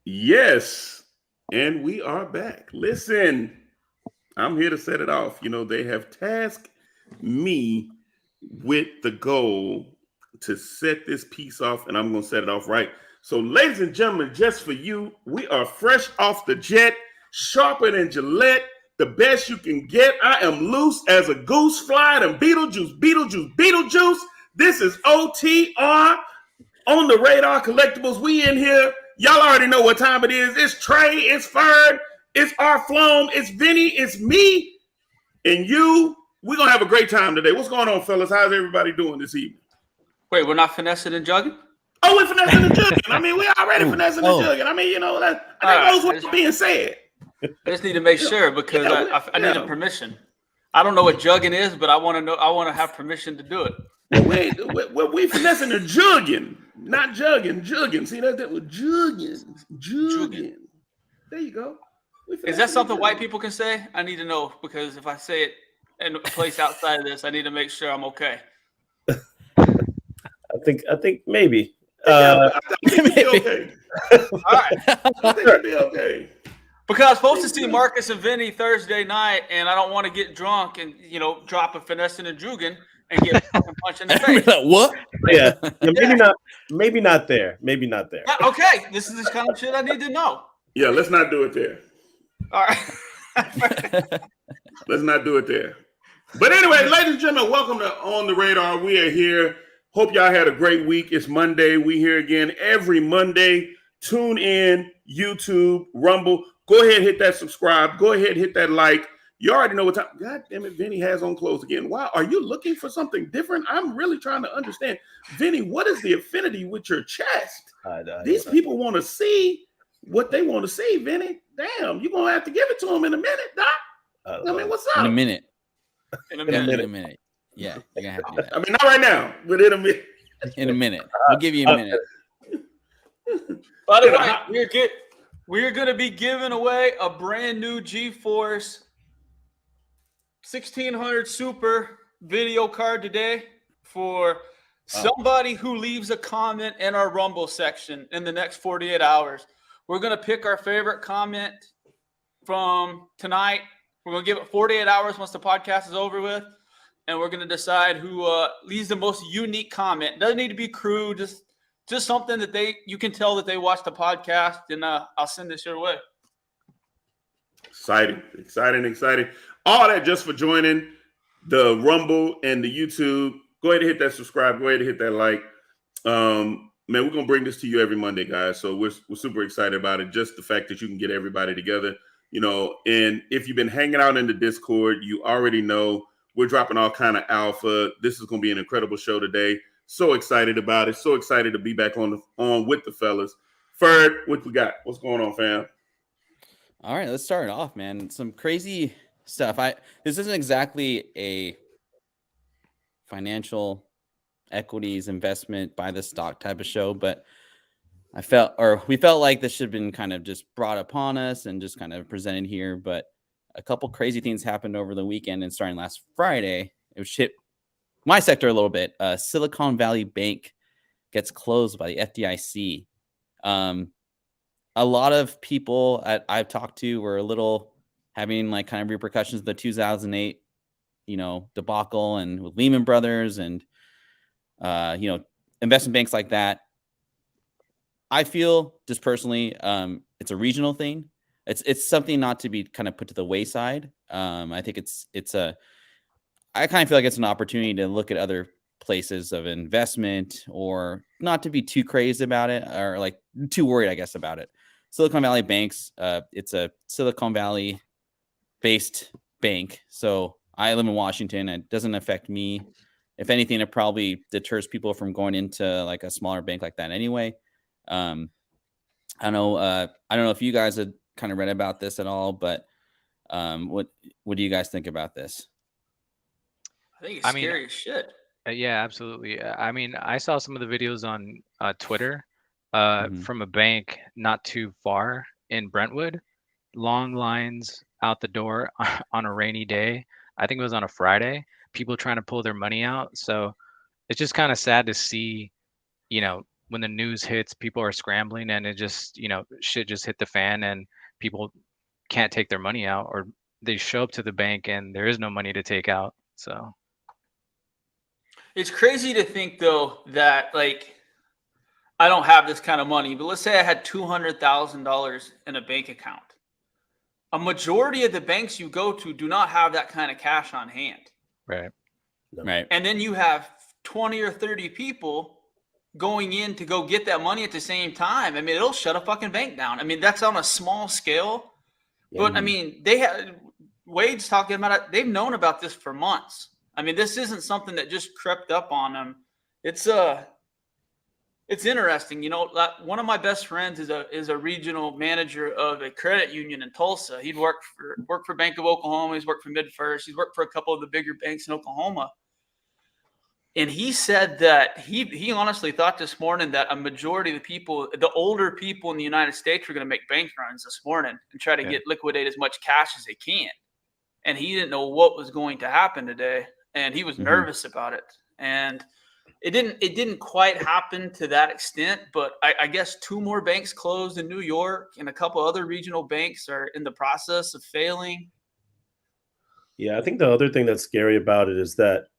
Yes, and we are back. Listen, I'm here to set it off. You know, they have tasked me with the goal to set this piece off, and I'm going to set it off right. So, ladies and gentlemen, just for you, we are fresh off the jet, sharper than Gillette, the best you can get. I am loose as a goose fly, and Beetlejuice, Beetlejuice, Beetlejuice. This is OTR on the Radar Collectibles. We in here. Y'all already know what time it is. It's Trey, it's Ferd, it's Arflome, it's Vinny, it's me, and you. We're going to have a great time today. What's going on, fellas? How's everybody doing this evening? Wait, we're not finessing and jugging? Oh, we're finessing and jugging. I mean, we already finessing and jugging. I mean, you know, that goes what's being said. I just need to make sure because I need a permission. I don't know what jugging is, but I want to know. I want to have permission to do it. We finessing and jugging. Not jugging. See that with jugging. There you go. Is that something white people can say? I need to know because if I say it in a place outside of this, I need to make sure I'm okay. I think maybe. I think maybe. Okay. All right. I think it'll be okay. Because I was supposed to see Marcus and Vinny Thursday night, and I don't want to get drunk and drop a finessing and jugging and get fucking punched in the face. What? Yeah. Maybe not there. Maybe not there. Okay. This is the kind of shit I need to know. Yeah, let's not do it there. All right. Let's not do it there. But anyway, ladies and gentlemen, welcome to On the Radar. We are here. Hope y'all had a great week. It's Monday. We here again every Monday. Tune in, YouTube, Rumble. Go ahead and hit that subscribe. Go ahead and hit that like. You already know what time. God damn it, Vinny has on clothes again. Wow, are you looking for something different? I'm really trying to understand. Vinny, what is the affinity with your chest? These people want to see what they want to see, Vinny. Damn, you're going to have to give it to them in a minute, Doc. I mean, what's up? In a minute. In a minute. Yeah, you're going to have to do that. I mean, not right now, but in a minute. In a minute. We'll give you a minute. By the way, we're going to be giving away a brand new GeForce 1600 Super video card today for somebody who leaves a comment in our Rumble section in the next 48 hours. We're going to pick our favorite comment from tonight. We're going to give it 48 hours once the podcast is over with, and we're going to decide who leaves the most unique comment. It doesn't need to be crude, just something that you can tell that they watched the podcast, and I'll send this your way. Exciting. All that just for joining the Rumble and the YouTube. Go ahead and hit that subscribe. Go ahead and hit that like. Man, we're going to bring this to you every Monday, guys. So we're super excited about it. Just the fact that you can get everybody together, and if you've been hanging out in the Discord, you already know we're dropping all kind of alpha. This is going to be an incredible show today. So excited about it. So excited to be back on with the fellas. Ferd, what we got? What's going on, fam? All right, let's start it off, man. Some crazy stuff. This isn't exactly a financial equities investment by the stock type of show, but we felt like this should have been kind of just brought upon us and just kind of presented here. But a couple crazy things happened over the weekend and starting last Friday, it hit my sector a little bit. Silicon Valley Bank gets closed by the FDIC. A lot of people I've talked to were a little having like kind of repercussions of the 2008, debacle and with Lehman Brothers and, investment banks like that. I feel just personally, it's a regional thing. It's something not to be kind of put to the wayside. I think I kind of feel like it's an opportunity to look at other places of investment or not to be too crazy about it or like too worried, I guess, about it. Silicon Valley Banks, it's a Silicon Valley based bank. So I live in Washington. It doesn't affect me. If anything, it probably deters people from going into like a smaller bank like that anyway. I don't know if you guys had kind of read about this at all, but what do you guys think about this? I think it's scary as shit. Yeah, absolutely. I mean, I saw some of the videos on Twitter from a bank not too far in Brentwood. Long lines out the door on a rainy day. I think it was on a Friday. People trying to pull their money out. So it's just kind of sad to see, when the news hits, people are scrambling, and it just, shit just hit the fan, and people can't take their money out, or they show up to the bank and there is no money to take out. So It's crazy to think though that like I don't have this kind of money, but let's say I had $200,000 in a bank account. A majority of the banks you go to do not have that kind of cash on hand. right. Right. And then you have 20 or 30 people going in to go get that money at the same time. I mean, it'll shut a fucking bank down. I mean, that's on a small scale. But I mean, Wade's talking about it. They've known about this for months. I mean, this isn't something that just crept up on them. It's interesting. You know, one of my best friends is a regional manager of a credit union in Tulsa. He'd worked for Bank of Oklahoma. He's worked for MidFirst. He's worked for a couple of the bigger banks in Oklahoma. And he said that he honestly thought this morning that a majority of the people, the older people in the United States, were going to make bank runs this morning and try to liquidate as much cash as they can. And he didn't know what was going to happen today, and he was nervous about it. And it didn't quite happen to that extent, but I guess 2 more banks closed in New York, and a couple other regional banks are in the process of failing. Yeah, I think the other thing that's scary about it is that,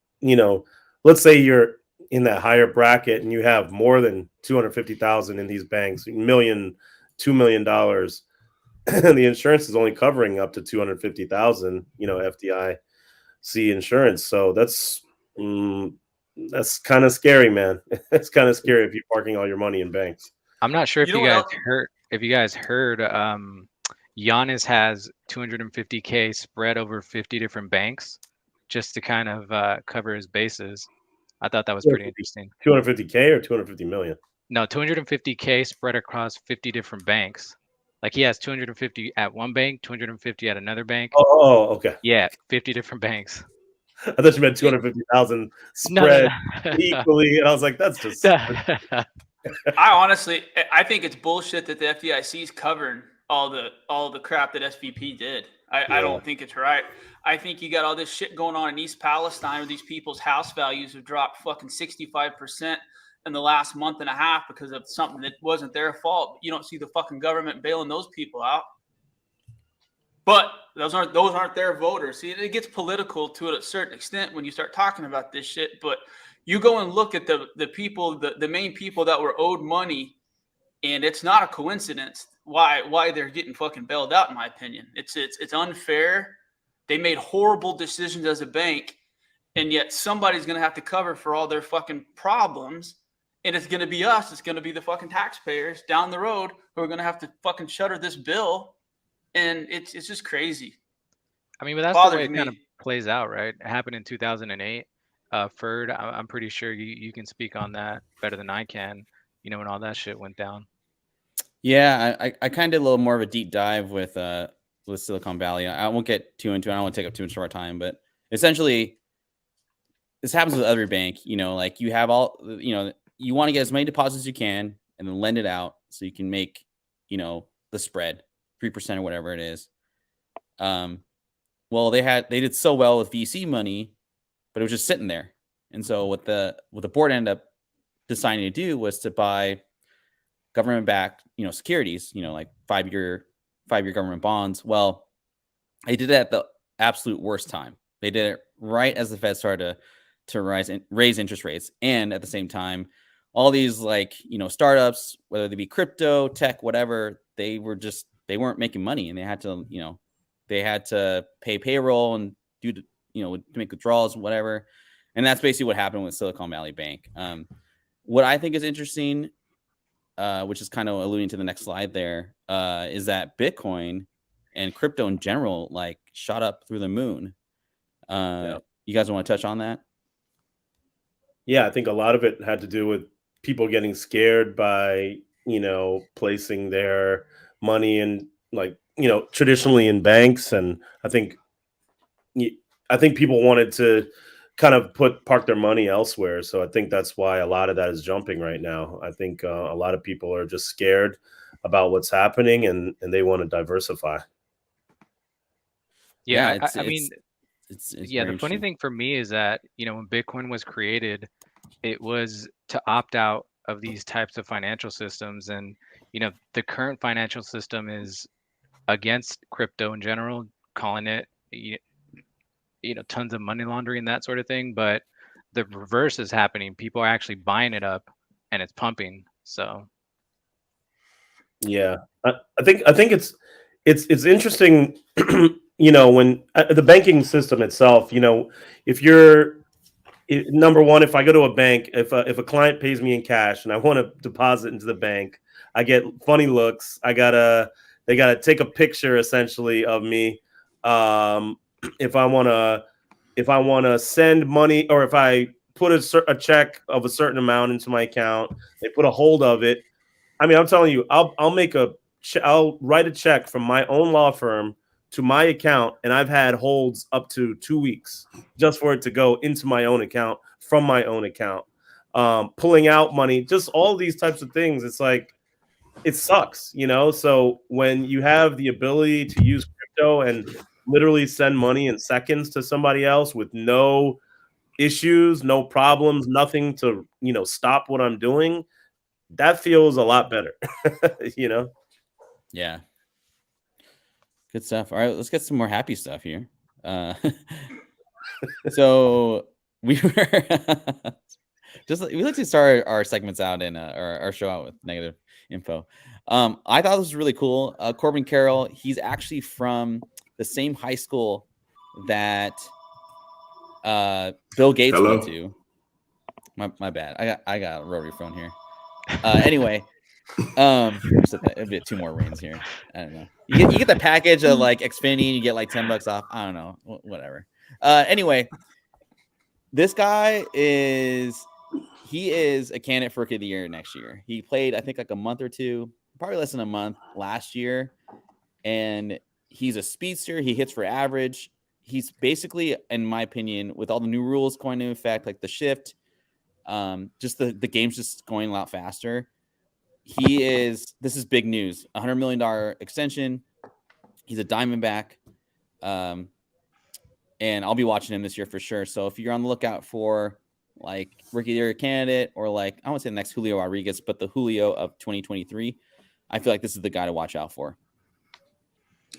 let's say you're in that higher bracket and you have more than 250,000 in these banks, $1 million, $2 million, and the insurance is only covering up to 250,000, FDIC insurance. So that's kind of scary, man. It's kind of scary if you're parking all your money in banks. I'm not sure if you guys heard Giannis has 250K spread over 50 different banks just to kind of cover his bases. I thought that was pretty interesting. 250K or 250 million? No, 250K spread across 50 different banks. Like he has 250 at one bank, 250 at another bank. Oh, okay. Yeah, 50 different banks. I thought you meant 250,000 spread equally, and I was like, that's just. I think it's bullshit that the FDIC is covering all the crap that SVP did. I don't think it's right. I think you got all this shit going on in East Palestine where these people's house values have dropped fucking 65% in the last month and a half because of something that wasn't their fault. You don't see the fucking government bailing those people out. But those aren't their voters. See, it gets political to a certain extent when you start talking about this shit. But you go and look at the people, the main people that were owed money, and it's not a coincidence why they're getting fucking bailed out, in my opinion. It's unfair. They made horrible decisions as a bank, and yet somebody's going to have to cover for all their fucking problems, and it's going to be us. It's going to be the fucking taxpayers down the road who are going to have to fucking shutter this bill, and it's just crazy. I mean, but that's the way it kind of plays out, right? It happened in 2008. Ferd, I'm pretty sure you can speak on that better than I can, when all that shit went down. Yeah, I kind of did a little more of a deep dive with Silicon Valley. I won't get too into it. I don't want to take up too much of our time, but essentially, this happens with every bank. Like you have all, you want to get as many deposits as you can and then lend it out so you can make, the spread, 3% or whatever it is. Well, they did so well with VC money, but it was just sitting there. And so what the board ended up deciding to do was to buy government-backed, securities, like five-year government bonds. Well, they did it at the absolute worst time. They did it right as the Fed started to raise interest rates, and at the same time, all these startups, whether they be crypto, tech, whatever, they weren't making money, and they had to pay payroll and to make withdrawals, whatever. And that's basically what happened with Silicon Valley Bank. What I think is interesting, which is kind of alluding to the next slide there, is that Bitcoin and crypto in general shot up through the moon. You guys want to touch on that? Yeah, I think a lot of it had to do with people getting scared by, placing their money in traditionally in banks. And I think people wanted to kind of park their money elsewhere. So I think that's why a lot of that is jumping right now. I think a lot of people are just scared about what's happening and they want to diversify. Yeah, the funny thing for me is that, when Bitcoin was created, it was to opt out of these types of financial systems. And the current financial system is against crypto in general, calling it tons of money laundering, that sort of thing. But the reverse is happening. People are actually buying it up, and it's pumping. So yeah, I think it's interesting. When the banking system itself, if you're number one, if I go to a bank, if a client pays me in cash and I want to deposit into the bank, I get funny looks. They gotta take a picture essentially of me. If I wanna send money, or if I put a check of a certain amount into my account, they put a hold of it. I mean, I'm telling you, I'll write a check from my own law firm to my account, and I've had holds up to 2 weeks just for it to go into my own account from my own account. Pulling out money, just all these types of things. It's like, it sucks, So when you have the ability to use crypto and literally send money in seconds to somebody else with no issues, no problems, nothing to, stop what I'm doing, that feels a lot better, Yeah. Good stuff. All right, let's get some more happy stuff here. So we like to start our segments out in our show out with negative info. I thought this was really cool. Corbin Carroll, he's actually from the same high school that Bill Gates went to. My bad. I got a rotary phone here. Anyway, a bit 2 more rings here. I don't know. You get the package of like Xfinity, and you get like $10 off. I don't know. Whatever. Anyway, this guy is a candidate for Rookie of the Year next year. He played, I think, like a month or two, probably less than a month last year, and he's a speedster. He hits for average. He's basically, in my opinion, with all the new rules going into effect, like the shift, just the game's just going a lot faster. This is big news. $100 million extension. He's a Diamondback. And I'll be watching him this year for sure. So if you're on the lookout for like Rookie of the Year candidate, or like, I won't say the next Julio Rodriguez, but the Julio of 2023, I feel like this is the guy to watch out for.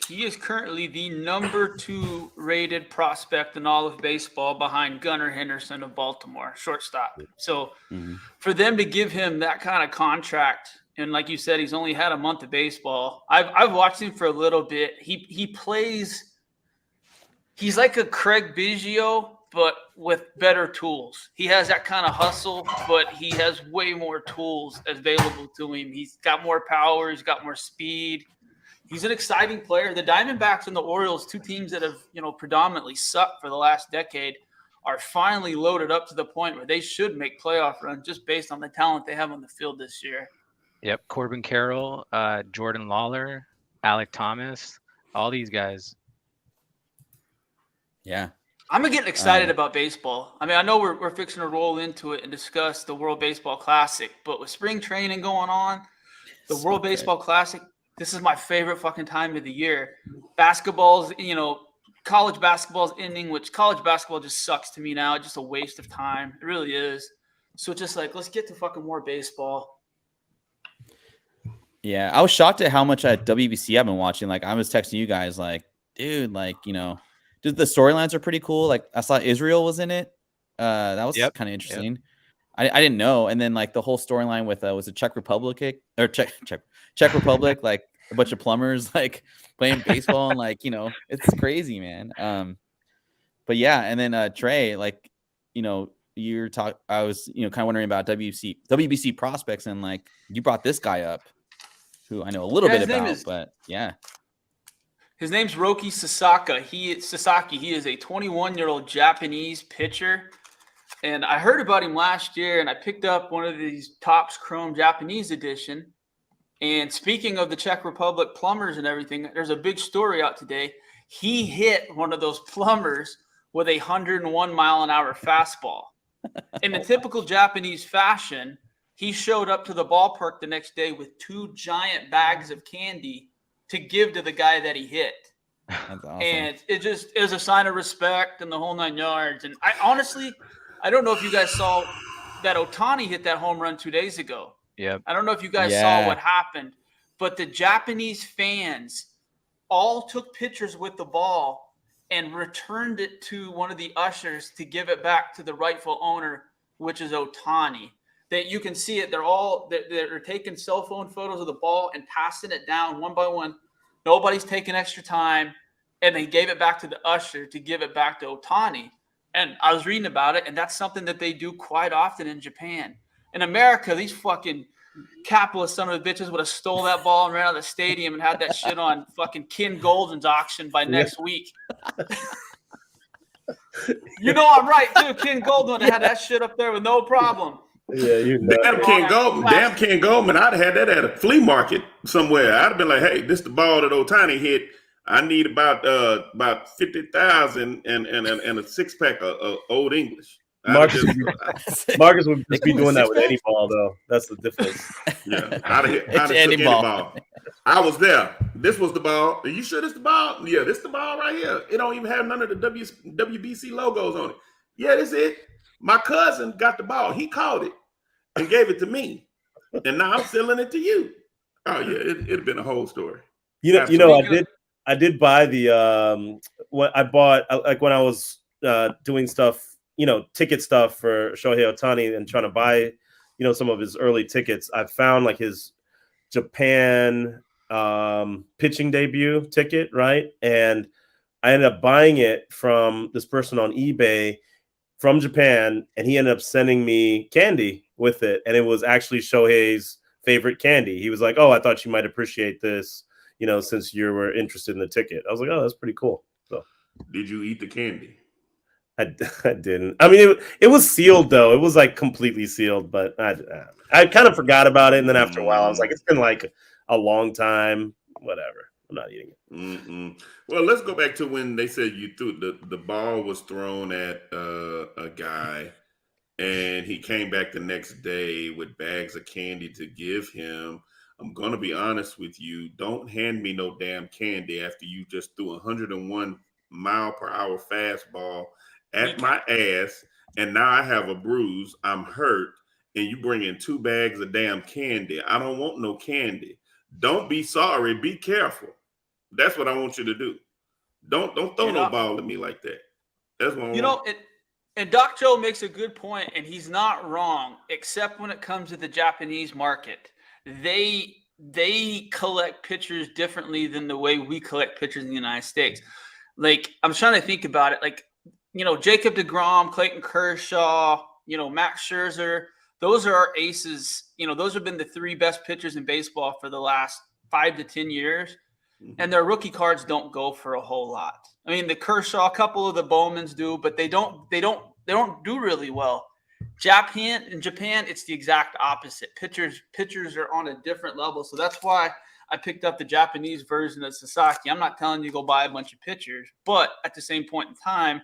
He is currently the number 2 rated prospect in all of baseball, behind Gunnar Henderson of Baltimore, shortstop. So for them to give him that kind of contract, and like you said, he's only had a month of baseball. I've watched him for a little bit. He plays. He's like a Craig Biggio, but with better tools. He has that kind of hustle, but he has way more tools available to him. He's got more power. He's got more speed. He's an exciting player. The Diamondbacks and the Orioles, 2 teams that have, predominantly sucked for the last decade, are finally loaded up to the point where they should make playoff runs just based on the talent they have on the field this year. Yep, Corbin Carroll, Jordan Lawler, Alec Thomas, all these guys. Yeah. I'm getting excited about baseball. I mean, I know we're fixing to roll into it and discuss the World Baseball Classic, but with spring training going on, the World Baseball Classic, this is my favorite fucking time of the year. Basketball's, college basketball's ending, which college basketball just sucks to me now. It's just a waste of time. It really is. So just like, let's get to fucking more baseball. Yeah, I was shocked at how much at WBC I've been watching. Like, I was texting you guys, like, dude, like, the storylines are pretty cool. Like, I saw Israel was in it. That was kind of interesting. Yep. I didn't know. And then like the whole storyline with was it Czech Republic, like a bunch of plumbers like playing baseball, and like it's crazy, man. But yeah, and then Trey, like I was kind of wondering about WBC prospects, and like you brought this guy up, who I know a little bit about, but yeah. His name's Roki Sasaki. He is a 21-year-old Japanese pitcher. And I heard about him last year, and I picked up one of these Topps Chrome Japanese edition. And speaking of the Czech Republic plumbers and everything, there's a big story out today. He hit one of those plumbers with a 101-mile-an-hour fastball. In the typical Japanese fashion, he showed up to the ballpark the next day with 2 giant bags of candy to give to the guy that he hit. That's awesome. And it was a sign of respect and the whole 9 yards. And I honestly, I don't know if you guys saw that Ohtani hit that home run 2 days ago. Yep. I don't know if you guys saw what happened, but the Japanese fans all took pictures with the ball and returned it to one of the ushers to give it back to the rightful owner, which is Ohtani. That you can see it. They're taking cell phone photos of the ball and passing it down one by one. Nobody's taking extra time, and they gave it back to the usher to give it back to Ohtani. And I was reading about it, and that's something that they do quite often in Japan. In America, these fucking capitalist son of the bitches would have stole that ball and ran out of the stadium and had that shit on fucking Ken Golden's auction by next week. You know I'm right, too. Ken Golden would have had that shit up there with no problem. Yeah, you know. Damn Ken Goldman. I'd have had that at a flea market somewhere. I'd have been like, hey, this the ball that Ohtani hit. I need about 50,000 and a 6-pack of Old English. Marcus would just be doing that with any ball, though. That's the difference. Yeah, I'd have took any ball. I was there. This was the ball. Are you sure this the ball? Yeah, this the ball right here. It don't even have none of the WBC logos on it. Yeah, this it. My cousin got the ball. He caught it and gave it to me, and now I'm selling it to you. Oh yeah, it'd been a whole story. I did buy the what I bought like when I was doing stuff, ticket stuff for Shohei Ohtani and trying to buy, some of his early tickets. I found like his Japan pitching debut ticket, right? And I ended up buying it from this person on eBay from Japan, and he ended up sending me candy with it, and it was actually Shohei's favorite candy. He was like, "Oh, I thought you might appreciate this, since you were interested in the ticket." I was like, "Oh, that's pretty cool." So, did you eat the candy? I didn't. I mean, it was sealed though. It was like completely sealed, but I kind of forgot about it, and then after a while, I was like, "It's been like a long time. Whatever. I'm not eating it." Mm-mm. Well, let's go back to when they said you threw the ball was thrown at a guy, and he came back the next day with bags of candy to give him. I'm gonna be honest with you. Don't hand me no damn candy after you just threw 101 mile per hour fastball at my ass, and now I have a bruise. I'm hurt, and you bring in 2 bags of damn candy. I don't want no candy. Don't be sorry. Be careful. That's what I want you to do. Don't throw no ball at me like that. That's what I want. And Doc Joe makes a good point, and he's not wrong, except when it comes to the Japanese market. They collect pitchers differently than the way we collect pitchers in the United States. Like, I'm trying to think about it. Like, Jacob deGrom, Clayton Kershaw, Max Scherzer, those are our aces. Those have been the 3 best pitchers in baseball for the last 5 to 10 years. And their rookie cards don't go for a whole lot. I mean, the Kershaw, a couple of the Bowmans do, but they don't do really well. In Japan, it's the exact opposite. Pitchers are on a different level. So that's why I picked up the Japanese version of Sasaki. I'm not telling you to go buy a bunch of pitchers, but at the same point in time,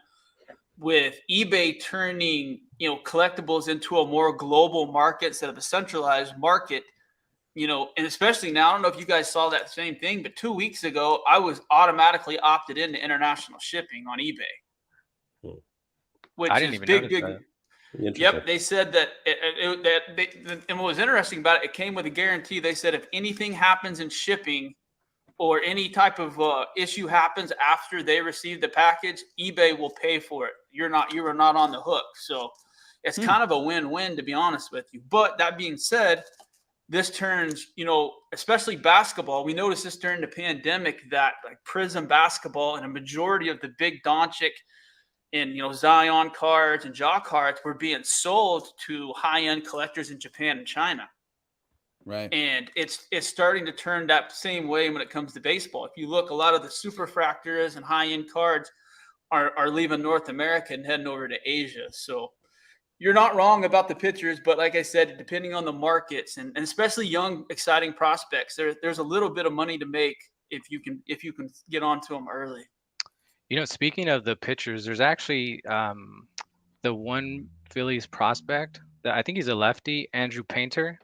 with eBay turning, collectibles into a more global market instead of a centralized market, and especially now, I don't know if you guys saw that same thing, but 2 weeks ago, I was automatically opted into international shipping on eBay, which I didn't is even big. notice that. Yep, they said that. And what was interesting about it came with a guarantee. They said if anything happens in shipping or any type of issue happens after they receive the package, eBay will pay for it. You are not on the hook. So it's kind of a win-win, to be honest with you. But that being said, this turns, especially basketball. We noticed this during the pandemic that like Prism basketball and a majority of the big Doncic and Zion cards and Ja cards were being sold to high-end collectors in Japan and China. Right. And it's starting to turn that same way when it comes to baseball. If you look, a lot of the superfractors and high-end cards are leaving North America and heading over to Asia. So you're not wrong about the pitchers, but like I said, depending on the markets and especially young, exciting prospects, there's a little bit of money to make if you can get onto them early. Speaking of the pitchers, there's actually the one Phillies prospect that I think he's a lefty, Andrew Painter.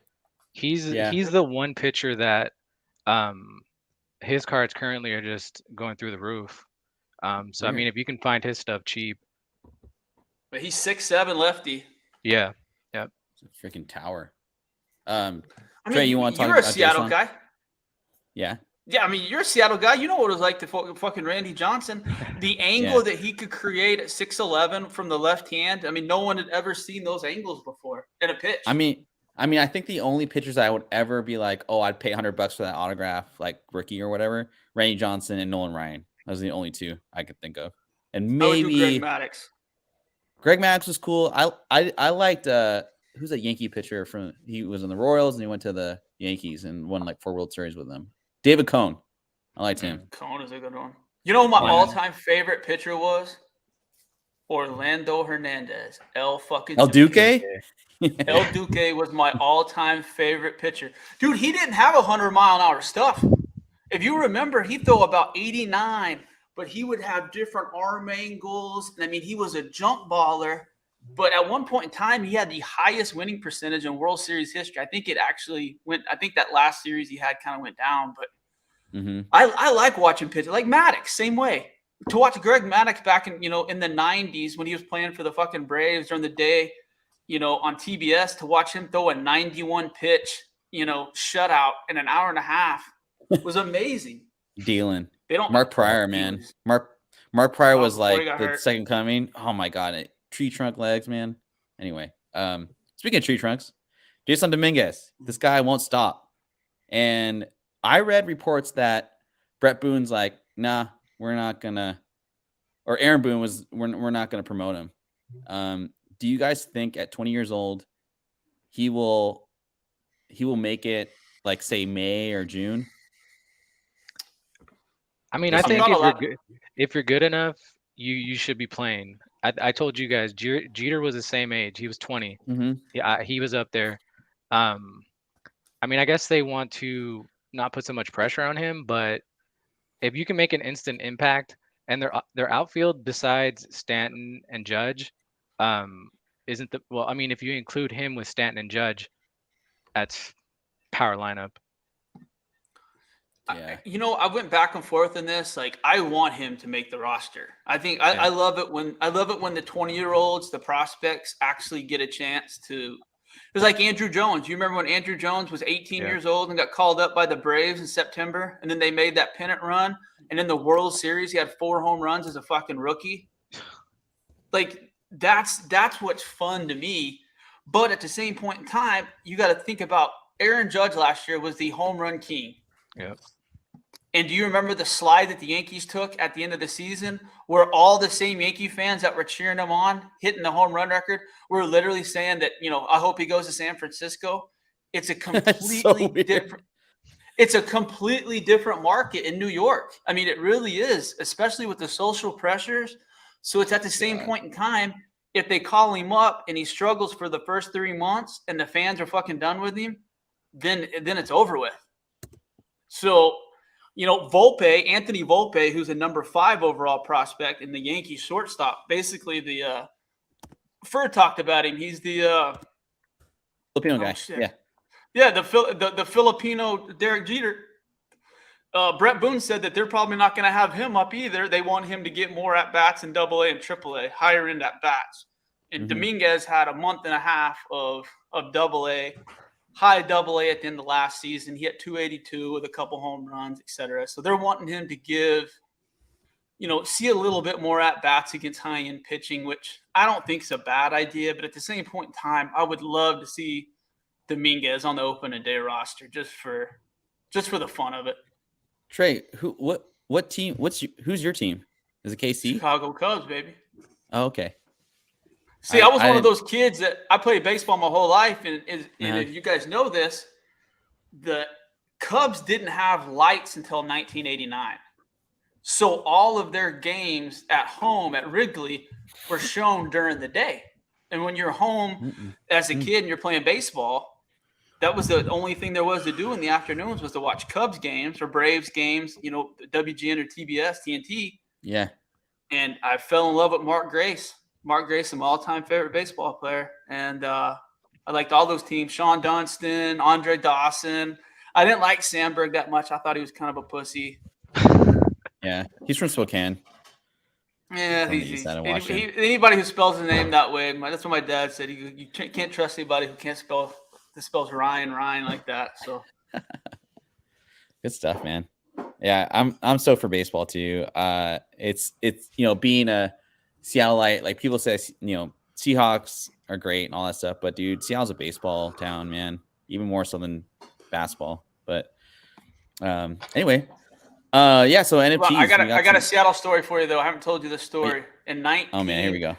He's the one pitcher that his cards currently are just going through the roof. So I mean, if you can find his stuff cheap. But he's 6'7" lefty. Yeah. Yep. It's a freaking tower. I mean, Trey, you want to talk you're a about Seattle Jasson? guy. Yeah. Yeah, I mean, you're a Seattle guy. You know what it was like to fucking Randy Johnson. The angle that he could create at 6'11" from the left hand. I mean, no one had ever seen those angles before in a pitch. I mean, I think the only pitchers I would ever be like, oh, I'd pay $100 for that autograph, like rookie or whatever, Randy Johnson and Nolan Ryan. Those are the only two I could think of. And I would do maybe Greg Maddux. Greg Maddux was cool. I liked who's a Yankee pitcher from? He was in the Royals and he went to the Yankees and won like 4 World Series with them. David Cohn. I liked him. Cohn is a good one. You know who my all-time favorite pitcher was? Orlando Hernandez. El Duque? El Duque was my all-time favorite pitcher. Dude, he didn't have 100-mile-an-hour stuff. If you remember, he'd throw about 89, but he would have different arm angles. I mean, he was a jump baller. But at one point in time, he had the highest winning percentage in World Series history. I think it actually went – I think that last series he had kind of went down. But I like watching pitchers. Like Maddux, same way. To watch Greg Maddux back in, in the 90s when he was playing for the fucking Braves during the day, on TBS, to watch him throw a 91 pitch, shutout in an hour and a half was amazing. Dealing. Mark Pryor, man. Mark Pryor was like the second coming. Oh my God. Tree trunk legs, man. Anyway, speaking of tree trunks, Jasson Dominguez, this guy won't stop. And I read reports that Brett Boone's like, nah, we're not gonna, or Aaron Boone was, we're not gonna promote him. Do you guys think at 20 years old he will make it, like, say May or June? I mean, I think if you're good enough, you should be playing. I told you guys, Jeter was the same age. He was 20. Yeah, he was up there. I mean, I guess they want to not put so much pressure on him, but if you can make an instant impact, and their outfield besides Stanton and Judge, isn't the well? I mean, if you include him with Stanton and Judge, that's power lineup. Yeah. I went back and forth in this. Like, I want him to make the roster. I think I love it when the 20-year-olds, the prospects, actually get a chance to. It was like Andrew Jones. You remember when Andrew Jones was 18 years old and got called up by the Braves in September, and then they made that pennant run, and in the World Series he had 4 home runs as a fucking rookie. Like, that's what's fun to me. But at the same point in time, you got to think about Aaron Judge last year was the home run king. Yep. And do you remember the slide that the Yankees took at the end of the season where all the same Yankee fans that were cheering him on, hitting the home run record, were literally saying that, I hope he goes to San Francisco? It's a completely different – it's a completely different market in New York. I mean, it really is, especially with the social pressures. So it's at the same point in time, if they call him up and he struggles for the first 3 months and the fans are fucking done with him, then it's over with. So – Anthony Volpe, who's a number 5 overall prospect in the Yankees shortstop, basically the Fur talked about him. He's the Filipino guy. Yeah, the Filipino Derek Jeter. Brett Boone said that they're probably not going to have him up either. They want him to get more at bats in AA and AAA, higher end at bats. And Dominguez had a month and a half of AA. High AA at the end of last season. He hit 282 with a couple home runs, etc. So they're wanting him to give, see a little bit more at bats against high end pitching, which I don't think is a bad idea. But at the same point in time, I would love to see Dominguez on the opening day roster just for the fun of it. Trey, what team? Who's your team? Is it KC? Chicago Cubs, baby. Oh, okay. See, I was one of those kids that I played baseball my whole life, and if you guys know this, the Cubs didn't have lights until 1989. So all of their games at home at Wrigley were shown during the day. And when you're home as a kid and you're playing baseball, that was the only thing there was to do in the afternoons was to watch Cubs games or Braves games, WGN or TBS, TNT. Yeah. And I fell in love with Mark Grace. Mark Grace, my all-time favorite baseball player. And I liked all those teams. Sean Dunston, Andre Dawson. I didn't like Sandberg that much. I thought he was kind of a pussy. Yeah, he's from Spokane. Yeah, from the east side of Washington. anybody who spells his name that way, that's what my dad said. You can't trust anybody who can't spell that spells Ryan like that. So Good stuff, man. Yeah, I'm so for baseball too. It's being a Seattleite, like people say, Seahawks are great and all that stuff, but dude, Seattle's a baseball town, man. Even more so than basketball. But anyway, yeah. So NFTs. Well, I got a Seattle story for you though. I haven't told you this story. Oh man, here we go.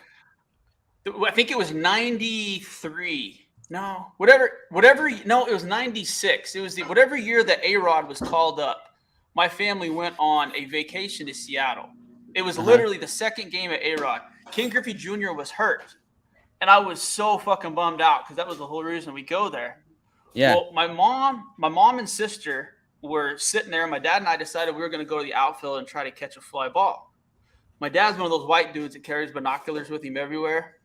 I think it was 93. No, whatever. No, it was 96. It was whatever year that A-Rod was called up. My family went on a vacation to Seattle. It was literally the second game at A-Rod. King Griffey Jr. was hurt. And I was so fucking bummed out because that was the whole reason we go there. Yeah. Well, my mom and sister were sitting there. My dad and I decided we were going to go to the outfield and try to catch a fly ball. My dad's one of those white dudes that carries binoculars with him everywhere.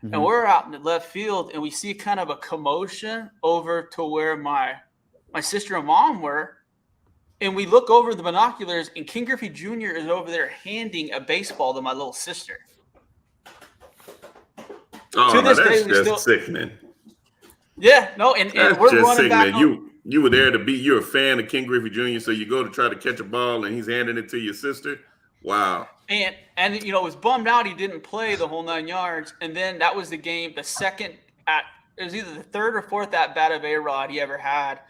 Mm-hmm. And we're out in the left field and we see kind of a commotion over to where my sister and mom were. And we look over the binoculars, and King Griffey Jr. is over there handing a baseball to my little sister. Oh, to this day, that's sick, man. Yeah, no, and we're running sick, back. Man. You were there to be. You're a fan of King Griffey Jr., so you go to try to catch a ball, and he's handing it to your sister. Wow. And was bummed out he didn't play the whole 9 yards. And then that was the game. The second it was either the third or fourth at bat of A-Rod he ever had.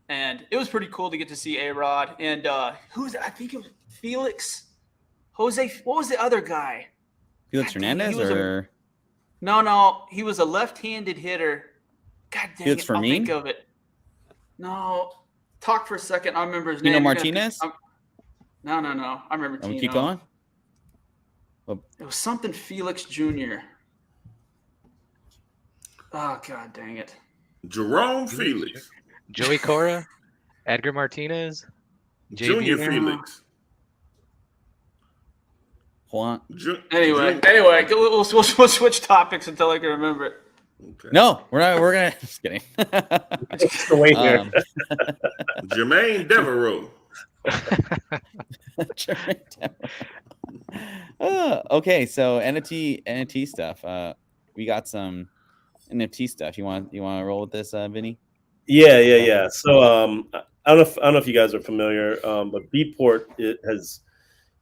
And it was pretty cool to get to see A-Rod. And I think it was Felix. Jose, what was the other guy? Felix Hernandez or? No. He was a left-handed hitter. God dang Felix it. I'll Fermin? think of it. No. Talk for a second. I remember his name. Tino Martinez? No. I remember Tino. Keep going? It was something Felix Jr. Oh, God dang it. Jerome Felix. Joey Cora, Edgar Martinez, Junior Felix. Juan. Anyway, we'll switch topics until I can remember it. Okay. No, we're not. We're gonna. Just kidding. Just the way here. Jermaine Devereaux. Okay, so NFT stuff. We got some NFT stuff. You want to roll with this, Vinny? Yeah. So I don't know if you guys are familiar, but Beatport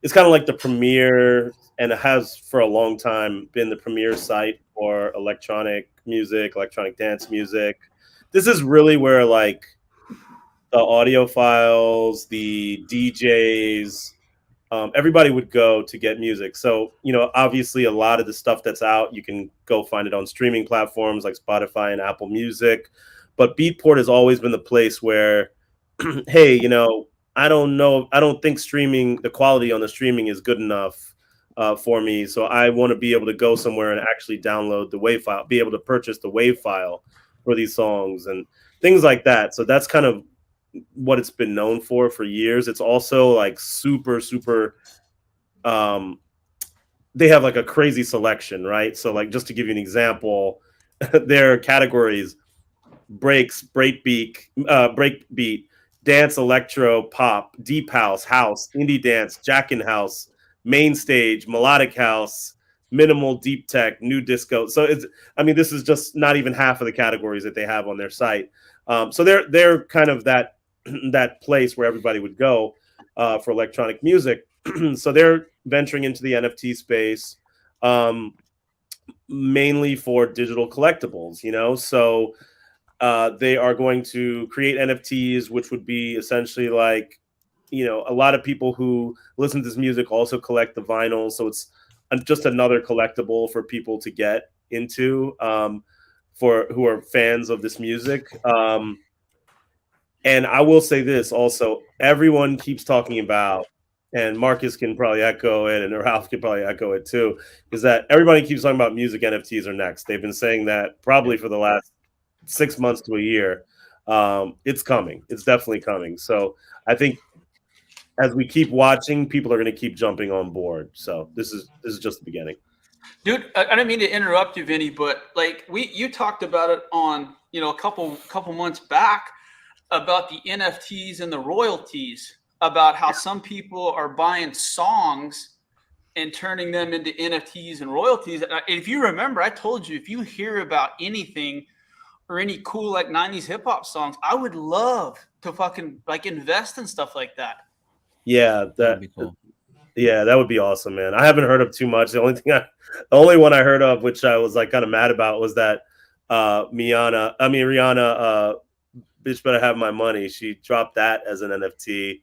it's kind of like the premier, and it has for a long time been the premier site for electronic music, electronic dance music. This is really where like the audiophiles, the DJs, everybody would go to get music. So, obviously a lot of the stuff that's out, you can go find it on streaming platforms like Spotify and Apple Music. But Beatport has always been the place where, hey, I don't think the quality on the streaming is good enough for me. So I want to be able to go somewhere and actually download the WAV file, be able to purchase the WAV file for these songs and things like that. So that's kind of what it's been known for years. It's also like super, super, they have like a crazy selection, right? So like, just to give you an example, their categories: breaks, breakbeat, dance, electro, pop, deep house, indie dance, jackin' house, main stage, melodic house, minimal, deep tech, new disco. So this is just not even half of the categories that they have on their site. So they're kind of that place where everybody would go for electronic music. So they're venturing into the NFT space, mainly for digital collectibles, So they are going to create NFTs, which would be essentially like, a lot of people who listen to this music also collect the vinyl. So it's just another collectible for people to get into, for who are fans of this music. And I will say this also, everyone keeps talking about, and Marcus can probably echo it, and Ralph can probably echo it too, is that everybody keeps talking about music NFTs are next. They've been saying that probably for the last 6 months to a year. It's coming. It's definitely coming. So I think as we keep watching, people are going to keep jumping on board. So this is just the beginning. Dude, I didn't mean to interrupt you, Vinny, but like you talked about it on, a couple months back about the NFTs and the royalties, about how some people are buying songs and turning them into NFTs and royalties. And if you remember, I told you, if you hear about anything or any cool like 90s hip hop songs, I would love to fucking like invest in stuff like that. Yeah, That would be cool. Yeah, that would be awesome, man. I haven't heard of too much. The only one I heard of, which I was like kind of mad about, was that Rihanna, Bitch Better Have My Money. She dropped that as an NFT,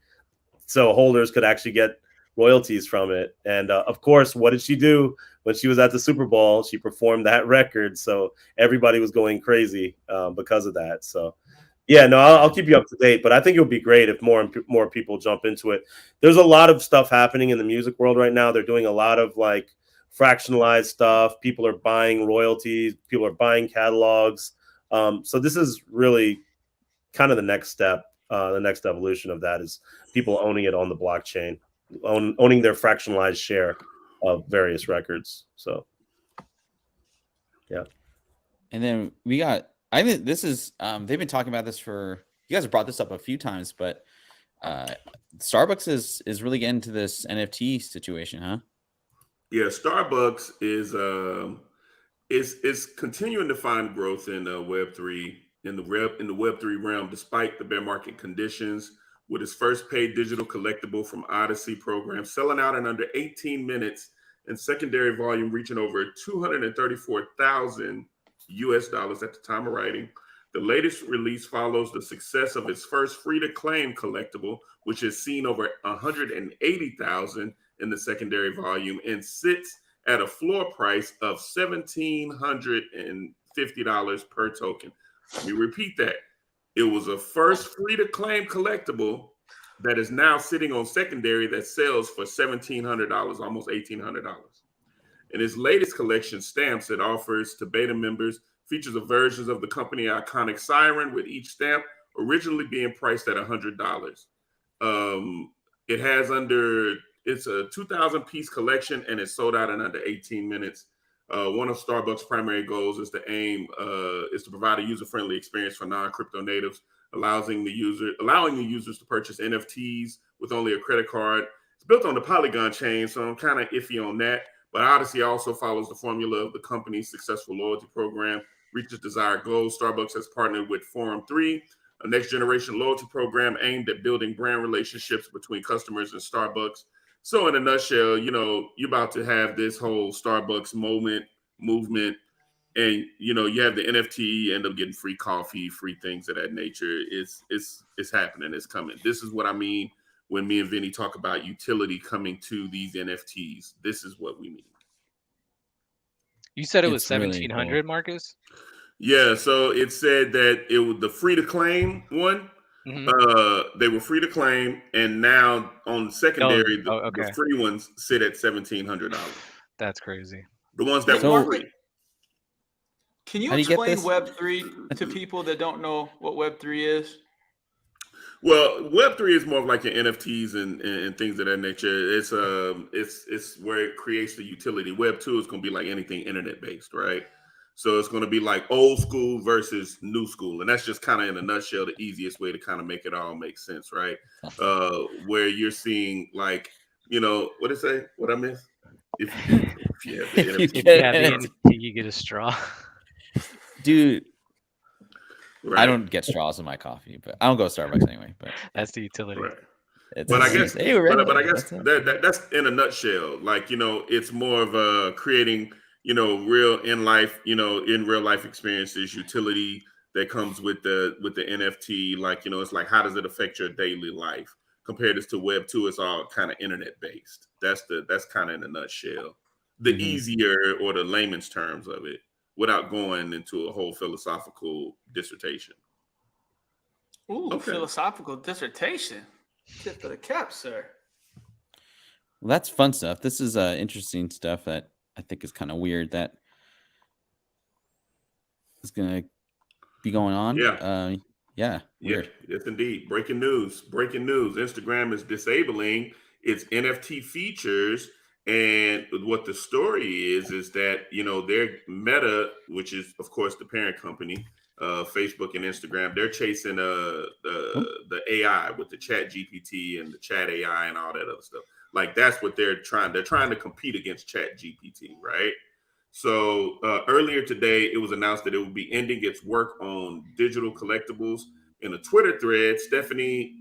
so holders could actually get royalties from it. And of course, what did she do when she was at the Super Bowl? She performed that record, so everybody was going crazy because of that. So. Yeah, no, I'll keep you up to date, but I think it would be great if more people jump into it. There's a lot of stuff happening in the music world right now. They're doing a lot of like fractionalized stuff. People are buying royalties. People are buying catalogs. So this is really kind of the next step. The next evolution of that is people owning it on the blockchain, owning their fractionalized share of various records. So, yeah. And then we got. I think this is they've been talking about this for, you guys have brought this up a few times, but Starbucks is really getting into this NFT situation, huh? Yeah, Starbucks is continuing to find growth in Web3 in the Web3 realm, despite the bear market conditions. With its first paid digital collectible from Odyssey program selling out in under 18 minutes and secondary volume reaching over 234,000 US dollars at the time of writing. The latest release follows the success of its first free-to-claim collectible, which has seen over 180,000 in the secondary volume and sits at a floor price of $1,750 per token. Let me repeat that. It was a first free-to-claim collectible that is now sitting on secondary that sells for $1,700, almost $1,800. In its latest collection, Stamps, it offers to beta members features of versions of the company iconic siren, with each stamp originally being priced at $100. It's a 2,000 piece collection and it's sold out in under 18 minutes. One of Starbucks' primary goals is to provide a user-friendly experience for non-crypto natives, allowing the users to purchase NFTs with only a credit card. It's built on the Polygon chain, so I'm kind of iffy on that. But Odyssey also follows the formula of the company's successful loyalty program, reaches desired goals. Starbucks has partnered with Forum 3, a next-generation loyalty program aimed at building brand relationships between customers and Starbucks. So in a nutshell, you're about to have this whole Starbucks movement, and, you have the NFT, you end up getting free coffee, free things of that nature. It's happening. It's coming. This is what I mean when me and Vinny talk about utility coming to these NFTs. This is what we mean. You said it was It's really 1,700, cool. Marcus? Yeah, so it said that it was the free to claim one. Mm-hmm. They were free to claim, and now on the secondary, okay. the free ones sit at $1,700. That's crazy. The ones that So- were free. Can you How do you get explain this? Web3 to people that don't know what Web3 is? Well, Web3 is more of like your NFTs and things of that nature. It's where it creates the utility. Web2 is going to be like anything internet based, right? So it's going to be like old school versus new school, and that's just kind of in a nutshell the easiest way to kind of make it all make sense, right? Where you're seeing like, what did it say? What I miss? If you have the NFT. If you have the NFT, you get a straw. Dude, Right. I don't get straws in my coffee, but I don't go to Starbucks anyway. But That's the utility. Right. it's But I guess, hey, we're ready. but I guess That's it. that's in a nutshell. Like, it's more of a creating, real in real life experiences, utility that comes with the NFT. Like, it's like, how does it affect your daily life? Compared to Web 2, it's all kind of internet based. That's kind of in a nutshell. The Mhm. easier or the layman's terms of it, without going into a whole philosophical dissertation. Ooh, Okay. philosophical dissertation. Tip of the cap, sir. Well, that's fun stuff. This is interesting stuff that I think is kind of weird that is going to be going on. Yeah. Weird. Yes, indeed. Breaking news. Instagram is disabling its NFT features. And what the story is that, their Meta, which is, of course, the parent company, Facebook and Instagram, they're chasing the AI with the Chat GPT and the Chat AI and all that other stuff. Like that's what they're trying to compete against Chat GPT, right? So earlier today, it was announced that it will be ending its work on digital collectibles. In a Twitter thread, Stephanie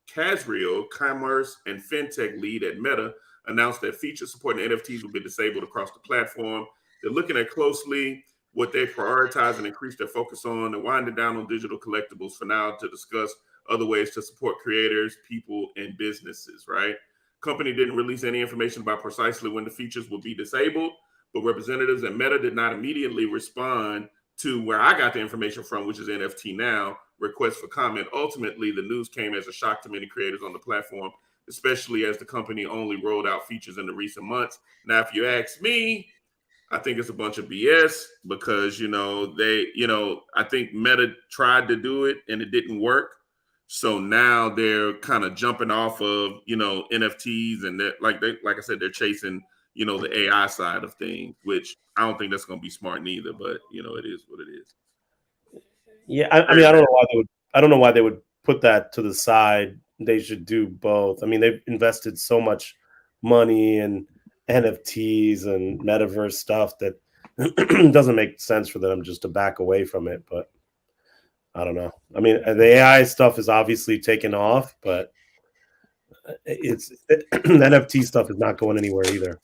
Casriel, commerce and fintech lead at Meta, announced that features supporting NFTs will be disabled across the platform. They're looking at closely what they prioritize and increase their focus on. They're winding down on digital collectibles for now to discuss other ways to support creators, people, and businesses, right? Company didn't release any information about precisely when the features will be disabled, but representatives at Meta did not immediately respond to where I got the information from, which is NFT Now, request for comment. Ultimately, the news came as a shock to many creators on the platform, especially as the company only rolled out features in the recent months. Now, if you ask me, I think it's a bunch of BS because, I think Meta tried to do it and it didn't work. So now they're kind of jumping off of, NFTs and like I said, they're chasing, the AI side of things, which I don't think that's going to be smart neither, but it is what it is. Yeah. I mean, I don't know why they would put that to the side. They should do both. I mean, they've invested so much money in NFTs and metaverse stuff that doesn't make sense for them just to back away from it. But I don't know. I mean, the AI stuff is obviously taken off, but the NFT stuff is not going anywhere either.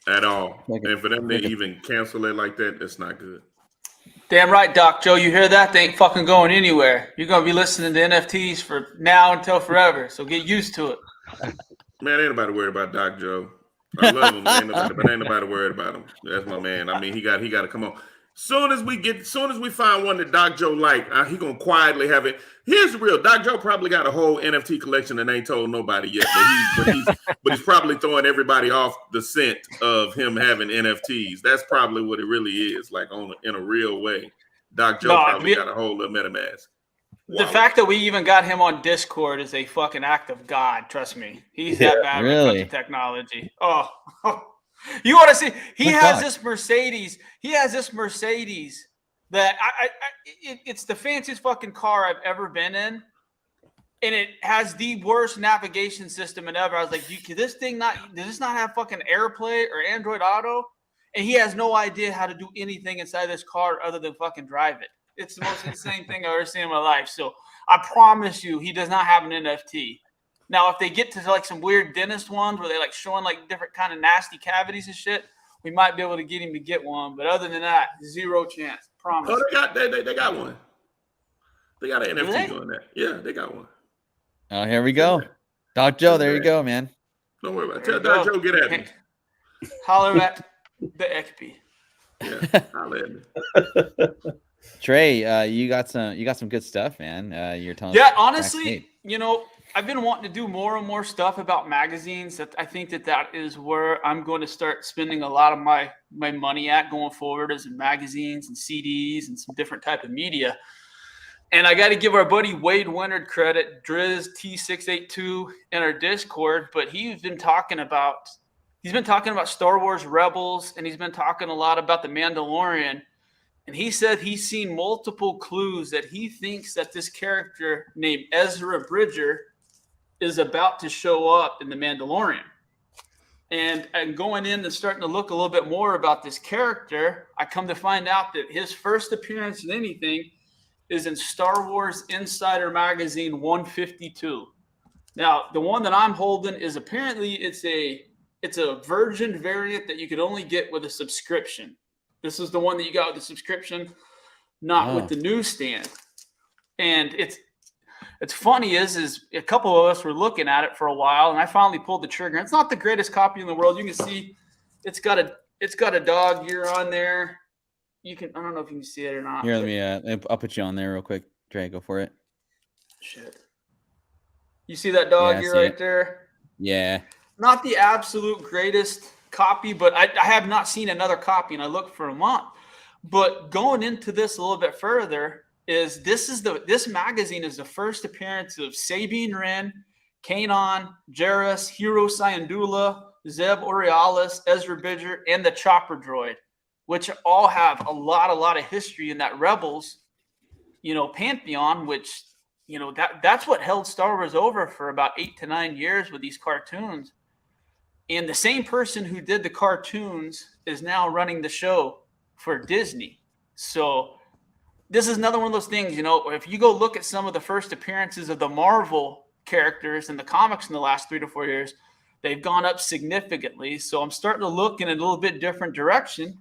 At all. And for them to even cancel it like that, that's not good. Damn right, Doc Joe. You hear that? They ain't fucking going anywhere. You're going to be listening to NFTs for now until forever. So get used to it. Man, ain't nobody worried about Doc Joe. I love him, ain't nobody worried about him. That's my man. I mean, he got to come on. Soon as we find one that Doc Joe like, he gonna quietly have it. Here's the real. Doc Joe probably got a whole NFT collection and ain't told nobody yet. But he's probably throwing everybody off the scent of him having NFTs. That's probably what it really is, like in a real way. Doc Joe probably got a whole little MetaMask. The fact that we even got him on Discord is a fucking act of God. Trust me, he's that bad when it comes to technology. Oh. You want to see? He has this Mercedes. He has this Mercedes that it's the fanciest fucking car I've ever been in, and it has the worst navigation system ever. I was like, does this not have fucking AirPlay or Android Auto? And he has no idea how to do anything inside this car other than fucking drive it. It's the most insane thing I've ever seen in my life. So I promise you, he does not have an NFT. Now, if they get to like some weird dentist ones where they like showing like different kind of nasty cavities and shit, we might be able to get him to get one. But other than that, zero chance. Promise. Oh, they got one. They got an NFT doing that. Yeah, they got one. Oh, here we go. Doc Joe, there you go, man. Don't worry about it. Tell Doc Joe get at me. Holler at the XP. Yeah, holler at me. Trey, you got some good stuff, man. You're telling us. Honestly, I've been wanting to do more and more stuff about magazines. That I think that is where I'm going to start spending a lot of my money at going forward, is in magazines and CDs and some different type of media. And I got to give our buddy Wade Wennard credit, Driz T682 in our Discord, but he's been talking about Star Wars Rebels, and he's been talking a lot about the Mandalorian. And he said he's seen multiple clues that he thinks that this character named Ezra Bridger is about to show up in The Mandalorian. And going in and starting to look a little bit more about this character, I come to find out that his first appearance in anything is in Star Wars Insider Magazine 152. Now, the one that I'm holding is apparently it's a virgin variant that you could only get with a subscription. This is the one that you got with the subscription, not with the newsstand. And it's funny is a couple of us were looking at it for a while, and I finally pulled the trigger. It's not the greatest copy in the world. You can see it's got a dog ear on there. I don't know if you can see it or not. Here, let me I'll put you on there real quick. Trey, go for it. Shit. You see that dog ear right there? Yeah. Not the absolute greatest copy, but I have not seen another copy, and I looked for a month. But going into this a little bit further, this magazine is the first appearance of Sabine Wren, Kanan, Jarrus, Hero Syndulla, Zeb Oriolis, Ezra Bridger, and the Chopper Droid, which all have a lot of history in that Rebels, pantheon, which, that's what held Star Wars over for about 8 to 9 years with these cartoons. And the same person who did the cartoons is now running the show for Disney. So this is another one of those things, you know, if you go look at some of the first appearances of the Marvel characters in the comics in the last 3 to 4 years, they've gone up significantly. So I'm starting to look in a little bit different direction.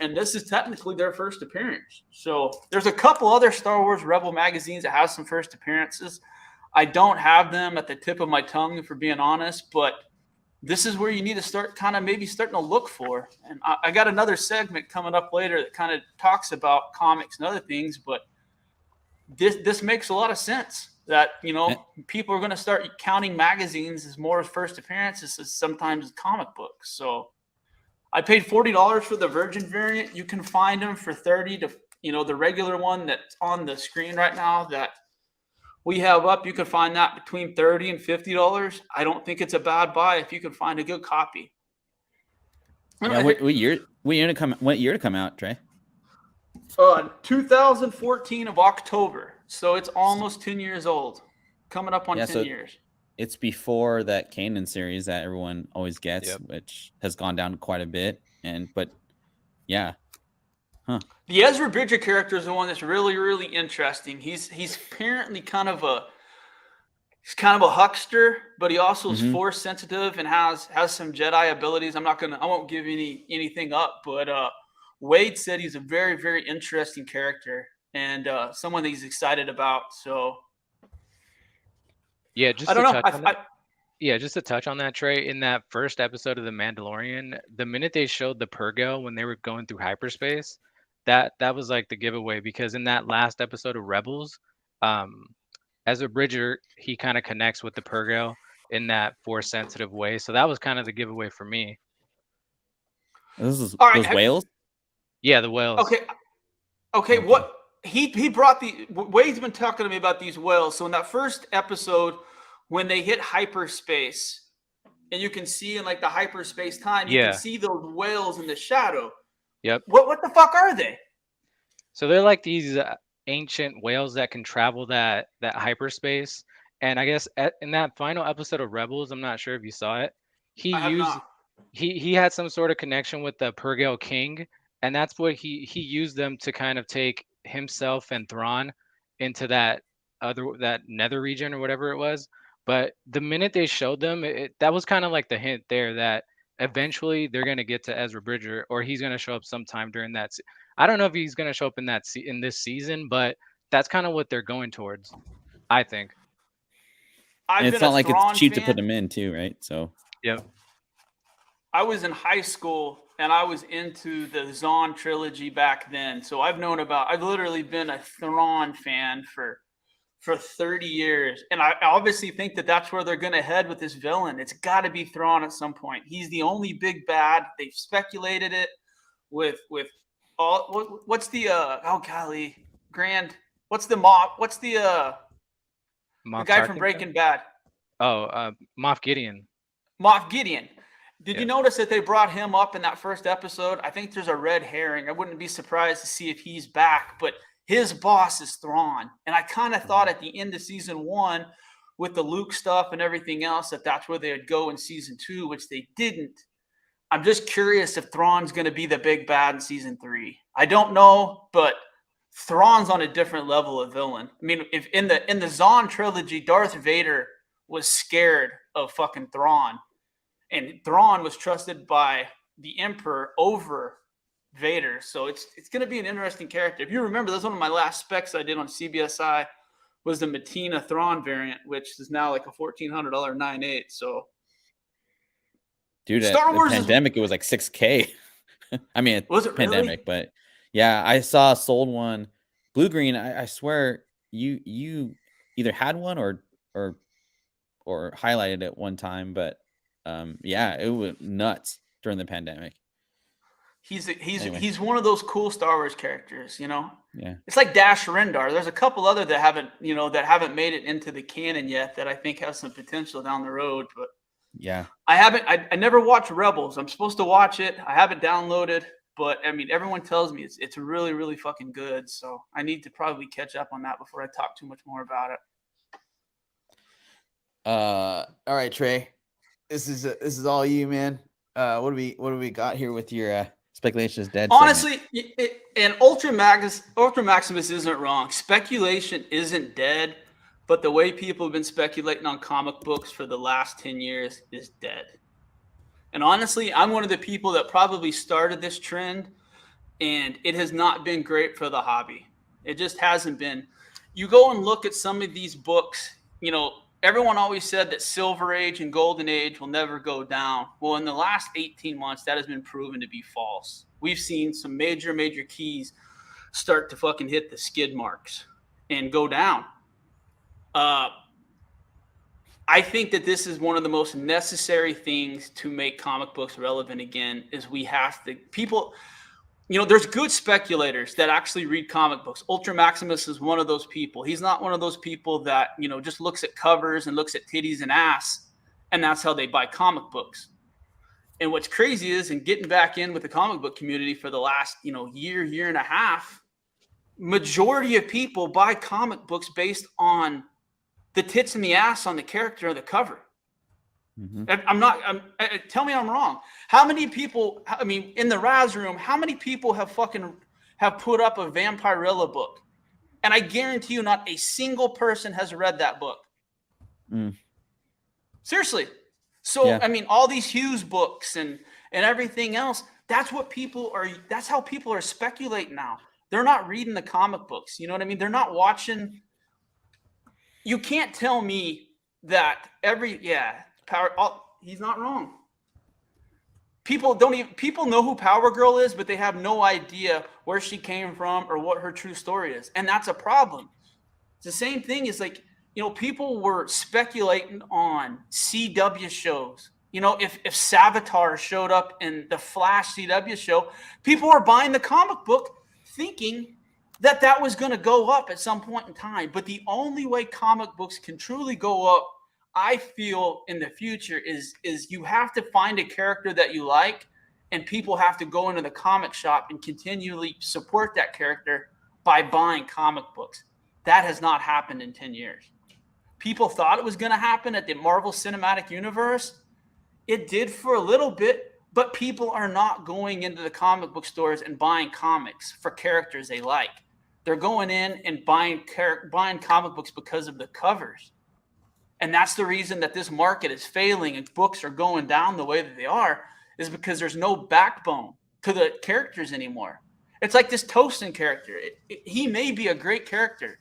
And this is technically their first appearance. So there's a couple other Star Wars Rebel magazines that have some first appearances. I don't have them at the tip of my tongue, if we're being honest, but this is where you need to start kind of maybe starting to look for. And I got another segment coming up later that kind of talks about comics and other things, but this makes a lot of sense that, you know, people are going to start counting magazines as more as first appearances as sometimes comic books. So I paid $40 for the Virgin variant. You can find them for 30 to, you know, the regular one that's on the screen right now that we have up. You can find that between $30 and $50. I don't think it's a bad buy if you can find a good copy. Yeah, what year to come out, Trey? 2014 of October. So it's almost 10 years old. Coming up on 10 years. It's before that Kanan series that everyone always gets, which has gone down quite a bit. But yeah. Huh. The Ezra Bridger character is the one that's really, really interesting. He's apparently kind of a huckster, but he also is force sensitive and has some Jedi abilities. I won't give anything up, but Wade said he's a very, very interesting character and someone that he's excited about. So yeah, just to touch on that, Trey. In that first episode of The Mandalorian, the minute they showed the Purgo when they were going through hyperspace, that was like the giveaway, because in that last episode of Rebels, Ezra Bridger, he kind of connects with the Purgo in that force sensitive way. So that was kind of the giveaway for me. Those right, whales? Yeah, the whales. Okay. What he brought Wade's been talking to me about these whales. So in that first episode, when they hit hyperspace, and you can see in like the hyperspace time, you can see those whales in the shadow. Yep. What the fuck are they? So they're like these ancient whales that can travel that hyperspace. And I guess in that final episode of Rebels, I'm not sure if you saw it, he had some sort of connection with the Purgil King, and that's what he used them to kind of take himself and Thrawn into that nether region or whatever it was. But the minute they showed them, that was kind of like the hint there that eventually they're going to get to Ezra Bridger, or he's going to show up sometime during that. I don't know if he's going to show up in this season, but that's kind of what they're going towards, I think. And it's not like it's cheap to put them in too, right? So yeah. I was in high school and I was into the Zahn trilogy back then. So I've literally been a Thrawn fan for 30 years. And I obviously think that that's where they're going to head with this villain. It's got to be Thrawn at some point. He's the only big bad. They've speculated it with all, what's the, the guy from Breaking Bad? Moff Gideon. Moff Gideon. Did you notice that they brought him up in that first episode? I think there's a red herring. I wouldn't be surprised to see if he's back, but his boss is Thrawn. And I kind of thought at the end of season 1 with the Luke stuff and everything else that's where they would go in season 2, which they didn't. I'm just curious if Thrawn's going to be the big bad in season 3. I don't know, but Thrawn's on a different level of villain. I mean, if in the Zahn trilogy, Darth Vader was scared of fucking Thrawn. And Thrawn was trusted by the Emperor over Vader. So it's going to be an interesting character. If you remember, that's one of my last specs I did on CBSI was the Matina Thrawn variant, which is now like a $1,400 9.8. So, dude, Star Wars pandemic, it was like $6K. I mean, was it pandemic, really? But yeah, I saw a sold one blue green. I swear you either had one or highlighted it one time, but yeah, it was nuts during the pandemic. He's one of those cool Star Wars characters, you know. Yeah, it's like Dash Rendar. There's a couple other that haven't made it into the canon yet that I think has some potential down the road. But yeah, I never watched Rebels. I'm supposed to watch it. I haven't downloaded, but I mean, everyone tells me it's really, really fucking good. So I need to probably catch up on that before I talk too much more about it. All right, Trey. this is all you, man. What do we got here with your speculation is dead? Honestly, and Ultra Maximus isn't wrong. Speculation isn't dead, but the way people have been speculating on comic books for the last 10 years is dead. And honestly, I'm one of the people that probably started this trend, and it has not been great for the hobby. It just hasn't been. You go and look at some of these books, you know, everyone always said that Silver Age and Golden Age will never go down. Well, in the last 18 months, that has been proven to be false. We've seen some major keys start to fucking hit the skid marks and go down. I think that this is one of the most necessary things to make comic books relevant again. Is we have to people. You know, there's good speculators that actually read comic books. Ultra Maximus is one of those people. He's not one of those people that, you know, just looks at covers and looks at titties and ass, and that's how they buy comic books. And what's crazy is, in getting back in with the comic book community for the last, you know, year and a half, majority of people buy comic books based on the tits and the ass on the character of the cover. Tell me I'm wrong. How many people, I mean, in the Raz room, how many people have put up a Vampirella book? And I guarantee you not a single person has read that book. Seriously. So, yeah. I mean, all these Hughes books and everything else, that's how people are speculating now. They're not reading the comic books. You know what I mean? They're not watching. You can't tell me that he's not wrong. People know who Power Girl is, but they have no idea where she came from or what her true story is. And that's a problem. It's the same thing as, like, you know, people were speculating on CW shows. You know, if Savitar showed up in the Flash CW show, people were buying the comic book thinking that was going to go up at some point in time. But the only way comic books can truly go up, I feel, in the future is you have to find a character that you like, and people have to go into the comic shop and continually support that character by buying comic books. That has not happened in 10 years. People thought it was going to happen at the Marvel Cinematic Universe. It did for a little bit, but people are not going into the comic book stores and buying comics for characters they like. They're going in and buying comic books because of the covers. And that's the reason that this market is failing and books are going down the way that they are, is because there's no backbone to the characters anymore. It's like this Tosin character. He may be a great character,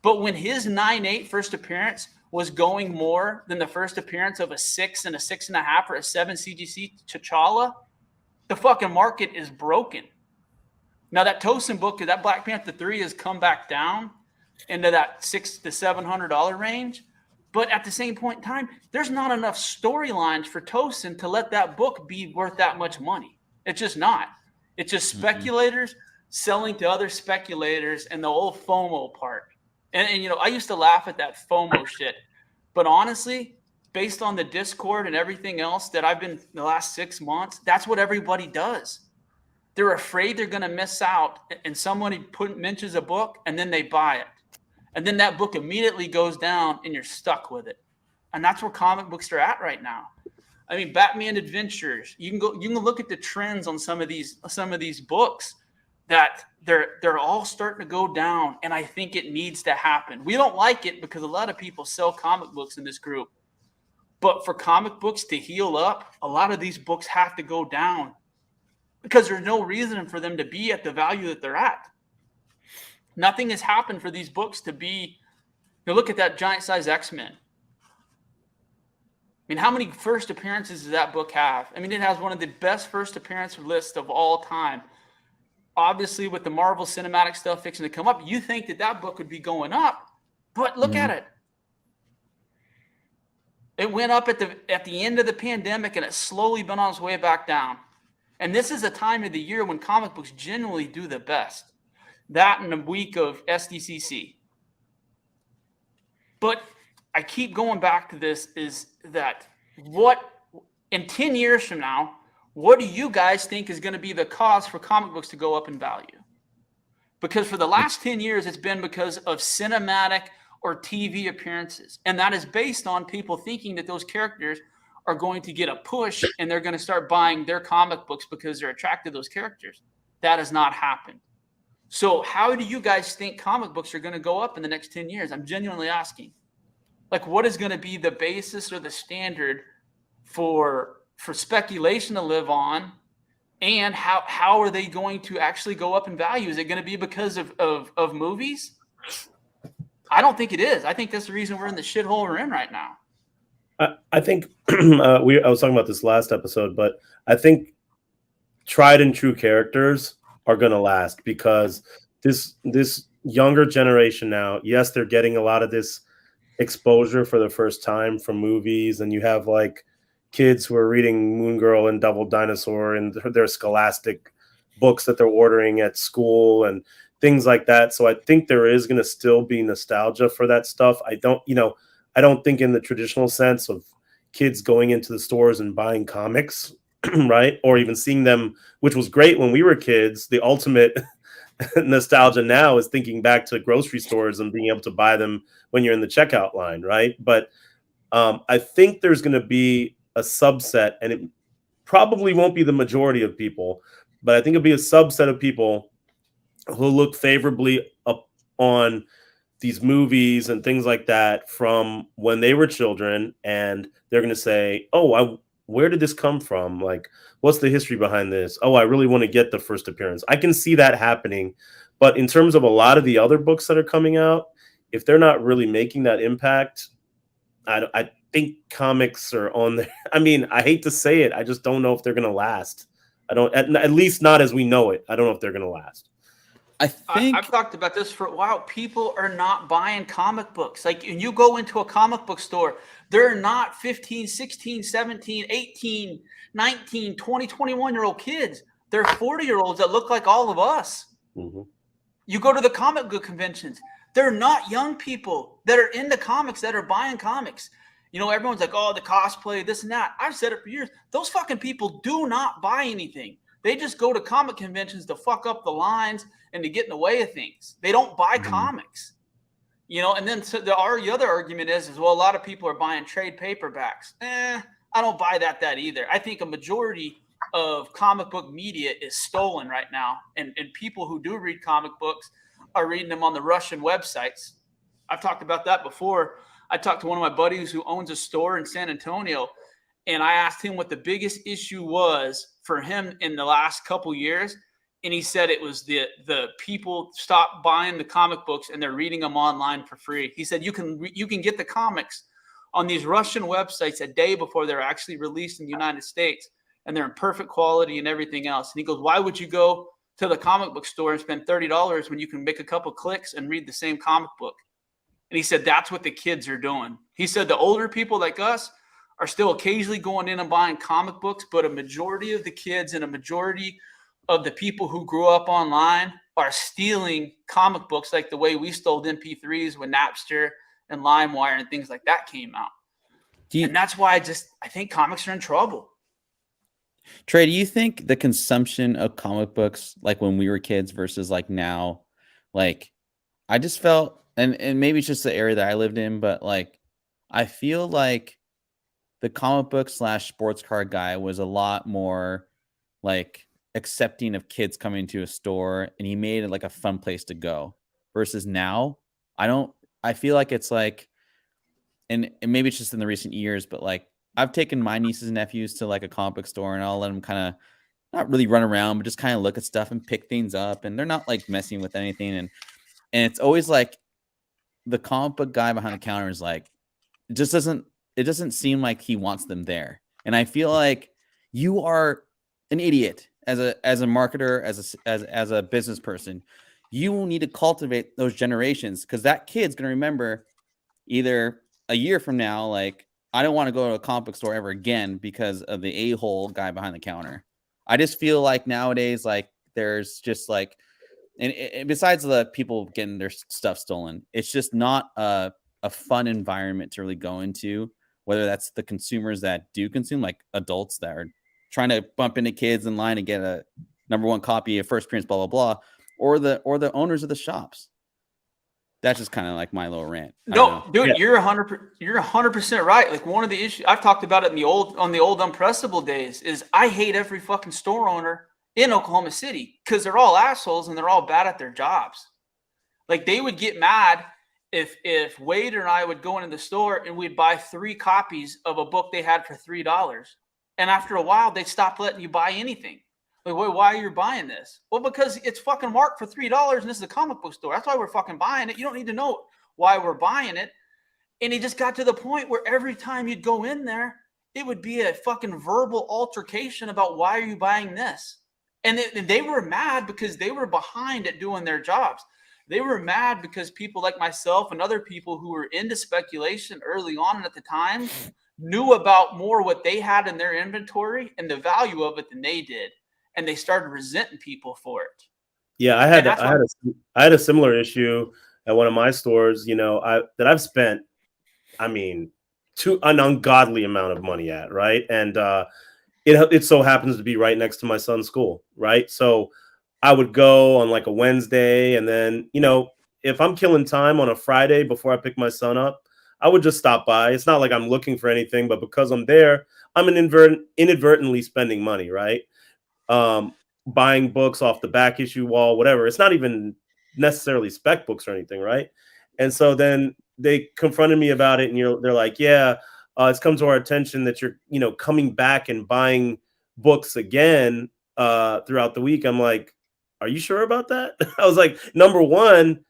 but when his 9.8 first appearance was going more than the first appearance of a 6 and a 6.5 or a 7 CGC T'Challa, the fucking market is broken. Now that Tosin book, that Black Panther 3 has come back down into that $600 to $700 range. But at the same point in time, there's not enough storylines for Tosin to let that book be worth that much money. It's just not. It's just speculators selling to other speculators and the old FOMO part. And you know, I used to laugh at that FOMO shit. But honestly, based on the Discord and everything else that I've been the last 6 months, that's what everybody does. They're afraid they're going to miss out, and somebody mentions a book and then they buy it. And then that book immediately goes down and you're stuck with it. And that's where comic books are at right now. I mean, Batman Adventures, you can look at the trends on some of these books that they're all starting to go down. And I think it needs to happen. We don't like it because a lot of people sell comic books in this group. But for comic books to heal up, a lot of these books have to go down because there's no reason for them to be at the value that they're at. Nothing has happened for these books to be. You look at that giant size X-Men. I mean, how many first appearances does that book have? I mean, it has one of the best first appearance lists of all time. Obviously, with the Marvel Cinematic stuff fixing to come up, you think that book would be going up, but look at it. It went up at the end of the pandemic, and it's slowly been on its way back down. And this is a time of the year when comic books generally do the best. That in a week of SDCC. But I keep going back to this, is that what in 10 years from now, what do you guys think is going to be the cause for comic books to go up in value? Because for the last 10 years, it's been because of cinematic or TV appearances. And that is based on people thinking that those characters are going to get a push and they're going to start buying their comic books because they're attracted to those characters. That has not happened. So how do you guys think comic books are going to go up in the next 10 years? I'm genuinely asking. Like, what is going to be the basis or the standard for speculation to live on? And how are they going to actually go up in value? Is it going to be because of movies? I don't think it is. I think that's the reason we're in the shithole we're in right now. I think I was talking about this last episode, but I think tried and true characters are going to last because this younger generation now, yes, they're getting a lot of this exposure for the first time from movies, and you have like kids who are reading Moon Girl and Double Dinosaur and their Scholastic books that they're ordering at school and things like that. So I think there is going to still be nostalgia for that stuff. I don't think in the traditional sense of kids going into the stores and buying comics, right? Or even seeing them, which was great when we were kids. The ultimate nostalgia now is thinking back to grocery stores and being able to buy them when you're in the checkout line, right? But I think there's going to be a subset, and it probably won't be the majority of people, but I think it'll be a subset of people who look favorably up on these movies and things like that from when they were children, and they're going to say, oh, where did this come from? Like, what's the history behind this? Oh, I really want to get the first appearance. I can see that happening. But in terms of a lot of the other books that are coming out, if they're not really making that impact, I think comics are on there. I mean, I hate to say it. I just don't know if they're going to last. At least not as we know it. I don't know if they're going to last. I've talked about this for a while. People are not buying comic books. Like, when you go into a comic book store, they're not 15, 16, 17, 18, 19, 20, 21-year-old kids. They're 40-year-olds that look like all of us. Mm-hmm. You go to the comic book conventions. They're not young people that are into comics that are buying comics. You know, everyone's like, oh, the cosplay, this and that. I've said it for years. Those fucking people do not buy anything. They just go to comic conventions to fuck up the lines and to get in the way of things. They don't buy comics. You know, and then the other argument is, well, a lot of people are buying trade paperbacks. I don't buy that either. I think a majority of comic book media is stolen right now. And people who do read comic books are reading them on the Russian websites. I've talked about that before. I talked to one of my buddies who owns a store in San Antonio, and I asked him what the biggest issue was for him in the last couple years. And he said it was the people stopped buying the comic books and they're reading them online for free. He said you can get the comics on these Russian websites a day before they're actually released in the United States, and they're in perfect quality and everything else. And he goes, why would you go to the comic book store and spend $30 when you can make a couple clicks and read the same comic book? And he said that's what the kids are doing. He said the older people like us are still occasionally going in and buying comic books, but a majority of the kids and a majority of the people who grew up online are stealing comic books like the way we stole MP3s when Napster and LimeWire and things like that came out. And that's why I think comics are in trouble. Trey, do you think the consumption of comic books, like when we were kids versus like now, like I just felt, and maybe it's just the area that I lived in, but like I feel like the comic book / sports card guy was a lot more like accepting of kids coming to a store, and he made it like a fun place to go versus now. I feel like it's like, and maybe it's just in the recent years, but like I've taken my nieces and nephews to like a comic book store, and I'll let them kind of not really run around, but just kind of look at stuff and pick things up, and they're not like messing with anything. And it's always like the comic book guy behind the counter is like, it doesn't seem like he wants them there. And I feel like you are an idiot as a marketer, as a business person. You will need to cultivate those generations, because that kid's going to remember either a year from now, like, I don't want to go to a comic book store ever again because of the a-hole guy behind the counter. I just feel like nowadays, like, there's just like, and besides the people getting their stuff stolen, it's just not a fun environment to really go into, whether that's the consumers that do consume, like adults that are trying to bump into kids in line and get a #1 copy of first appearance, blah, blah, blah, or the owners of the shops. That's just kind of like my little rant. I don't No, know. dude, Yeah. you're 100% right. Like one of the issues I've talked about it on the old Unpressable days is I hate every fucking store owner in Oklahoma City because they're all assholes and they're all bad at their jobs. Like they would get mad if Wade and I would go into the store and we'd buy 3 copies of a book they had for $3. And after a while, they'd stop letting you buy anything. Like, wait, why are you buying this? Well, because it's fucking marked for $3 and this is a comic book store. That's why we're fucking buying it. You don't need to know why we're buying it. And it just got to the point where every time you'd go in there, it would be a fucking verbal altercation about why are you buying this? And they were mad because they were behind at doing their jobs. They were mad because people like myself and other people who were into speculation early on and at the time knew about more what they had in their inventory and the value of it than they did. And they started resenting people for it. Yeah, I had a similar issue at one of my stores, you know, I've spent, I mean, an ungodly amount of money at, right? And it so happens to be right next to my son's school, right? So I would go on like a Wednesday, and then, you know, if I'm killing time on a Friday before I pick my son up, I would just stop by. It's not like I'm looking for anything, but because I'm there, I'm inadvertently spending money, right? Buying books off the back issue wall, whatever. It's not even necessarily spec books or anything, right? And so then they confronted me about it, and they're like, yeah, it's come to our attention that you're, you know, coming back and buying books again throughout the week. I'm like, are you sure about that? I was like, number one,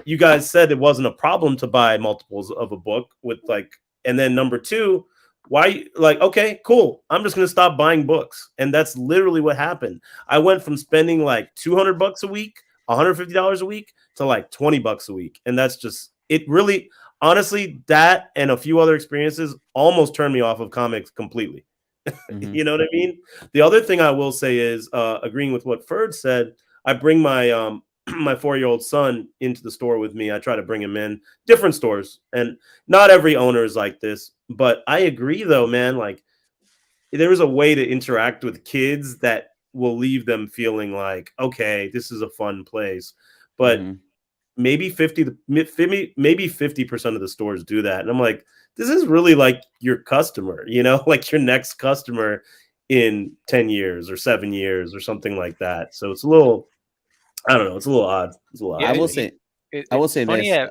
you guys said it wasn't a problem to buy multiples of a book with like, and then number two, why, like, okay, cool, I'm just gonna stop buying books. And that's literally what happened. I went from spending like $200 a week, $150 a week, to like $20 a week. And that's just, it really, honestly, that and a few other experiences almost turned me off of comics completely. Mhm. You know what I mean? The other thing I will say is, agreeing with what Ferd said, I bring my my 4-year-old son into the store with me. I try to bring him in different stores, and not every owner is like this, but I agree though, man, like there is a way to interact with kids that will leave them feeling like, okay, this is a fun place. But Mhm. maybe 50% of the stores do that. And I'm like, this is really like your customer, you know, like your next customer in 10 years or 7 years or something like that. So it's a little, I don't know, it's a little odd. It's a little odd. I will It- say it's funny this.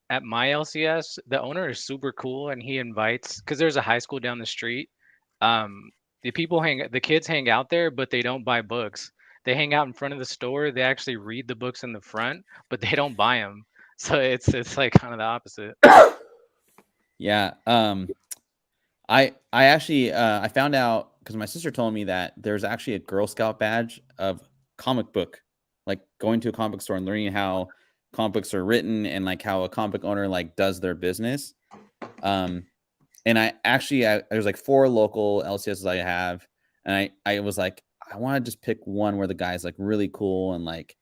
at my LCS, the owner is super cool and he invites, because there's a high school down the street. The kids hang out there, but they don't buy books. They hang out in front of the store. They actually read the books in the front, but they don't buy them. So it's like kind of the opposite. Yeah. I actually I found out because my sister told me that there's actually a Girl Scout badge of comic book, like going to a comic book store and learning how comic books are written and like how a comic book owner like does their business. And there's like 4 local LCSs I have, and I was like, I want to just pick one where the guy's like really cool and like,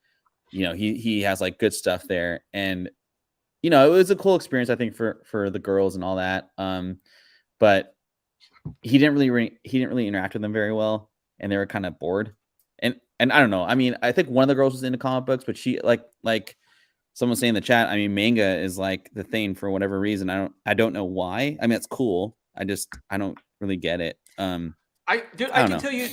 you know, he has like good stuff there. And you know, it was a cool experience, I think, for the girls and all that. But he didn't really interact with them very well, and they were kind of bored. And I don't know. I mean, I think one of the girls was into comic books, but she like someone saying in the chat, I mean, manga is like the thing for whatever reason. I don't know why. I mean, it's cool. I don't really get it. I don't can know. tell you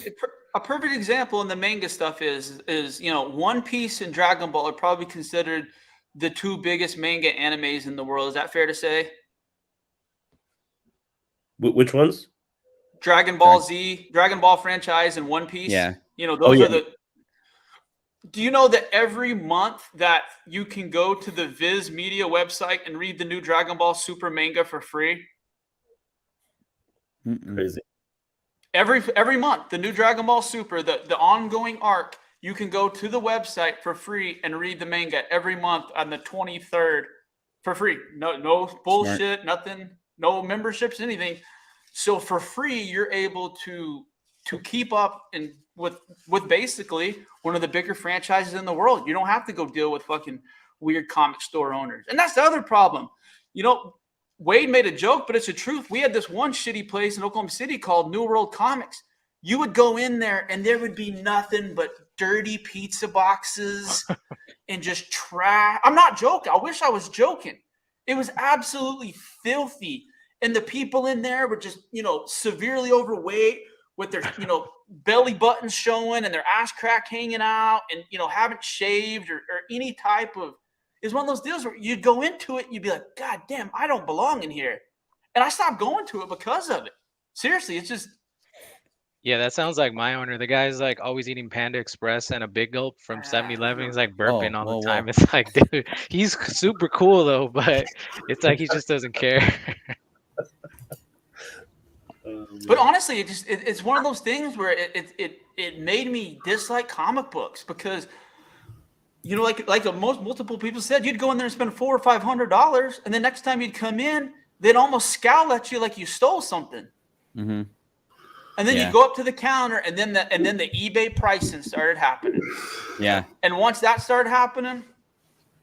a perfect example in the manga stuff is you know, One Piece and Dragon Ball are probably considered the 2 biggest manga animes in the world. Is that fair to say? Which ones? Dragon Ball Z, Dragon Ball franchise, and One Piece. Yeah. You know, those yeah. are the. Do you know that every month that you can go to the Viz Media website and read the new Dragon Ball Super manga for free? Crazy. Every month, the new Dragon Ball Super, the ongoing arc, you can go to the website for free and read the manga every month on the 23rd for free. No bullshit, nothing, no memberships, anything. So for free, you're able to keep up and with basically one of the bigger franchises in the world. You don't have to go deal with fucking weird comic store owners. And that's the other problem. You know, Wade made a joke, but it's the truth. We had this one shitty place in Oklahoma City called New World Comics. You would go in there and there would be nothing but dirty pizza boxes and just trash. I'm not joking. I wish I was joking. It was absolutely filthy. And the people in there were just, severely overweight with their, belly buttons showing and their ass crack hanging out and, haven't shaved or any type of, it's one of those deals where you'd go into it and you'd be like, God damn, I don't belong in here. And I stopped going to it because of it. Seriously, it's just. Yeah, that sounds like my owner. The guy's like always eating Panda Express and a Big Gulp from 7-Eleven. He's like burping all the time. It's like, dude, he's super cool though, but it's like he just doesn't care. But honestly, it's one of those things where it made me dislike comic books because, like multiple people said, you'd go in there and spend $400 or $500, and the next time you'd come in, they'd almost scowl at you like you stole something. Mm-hmm. And then you go up to the counter, and then the eBay pricing started happening. Yeah. And once that started happening,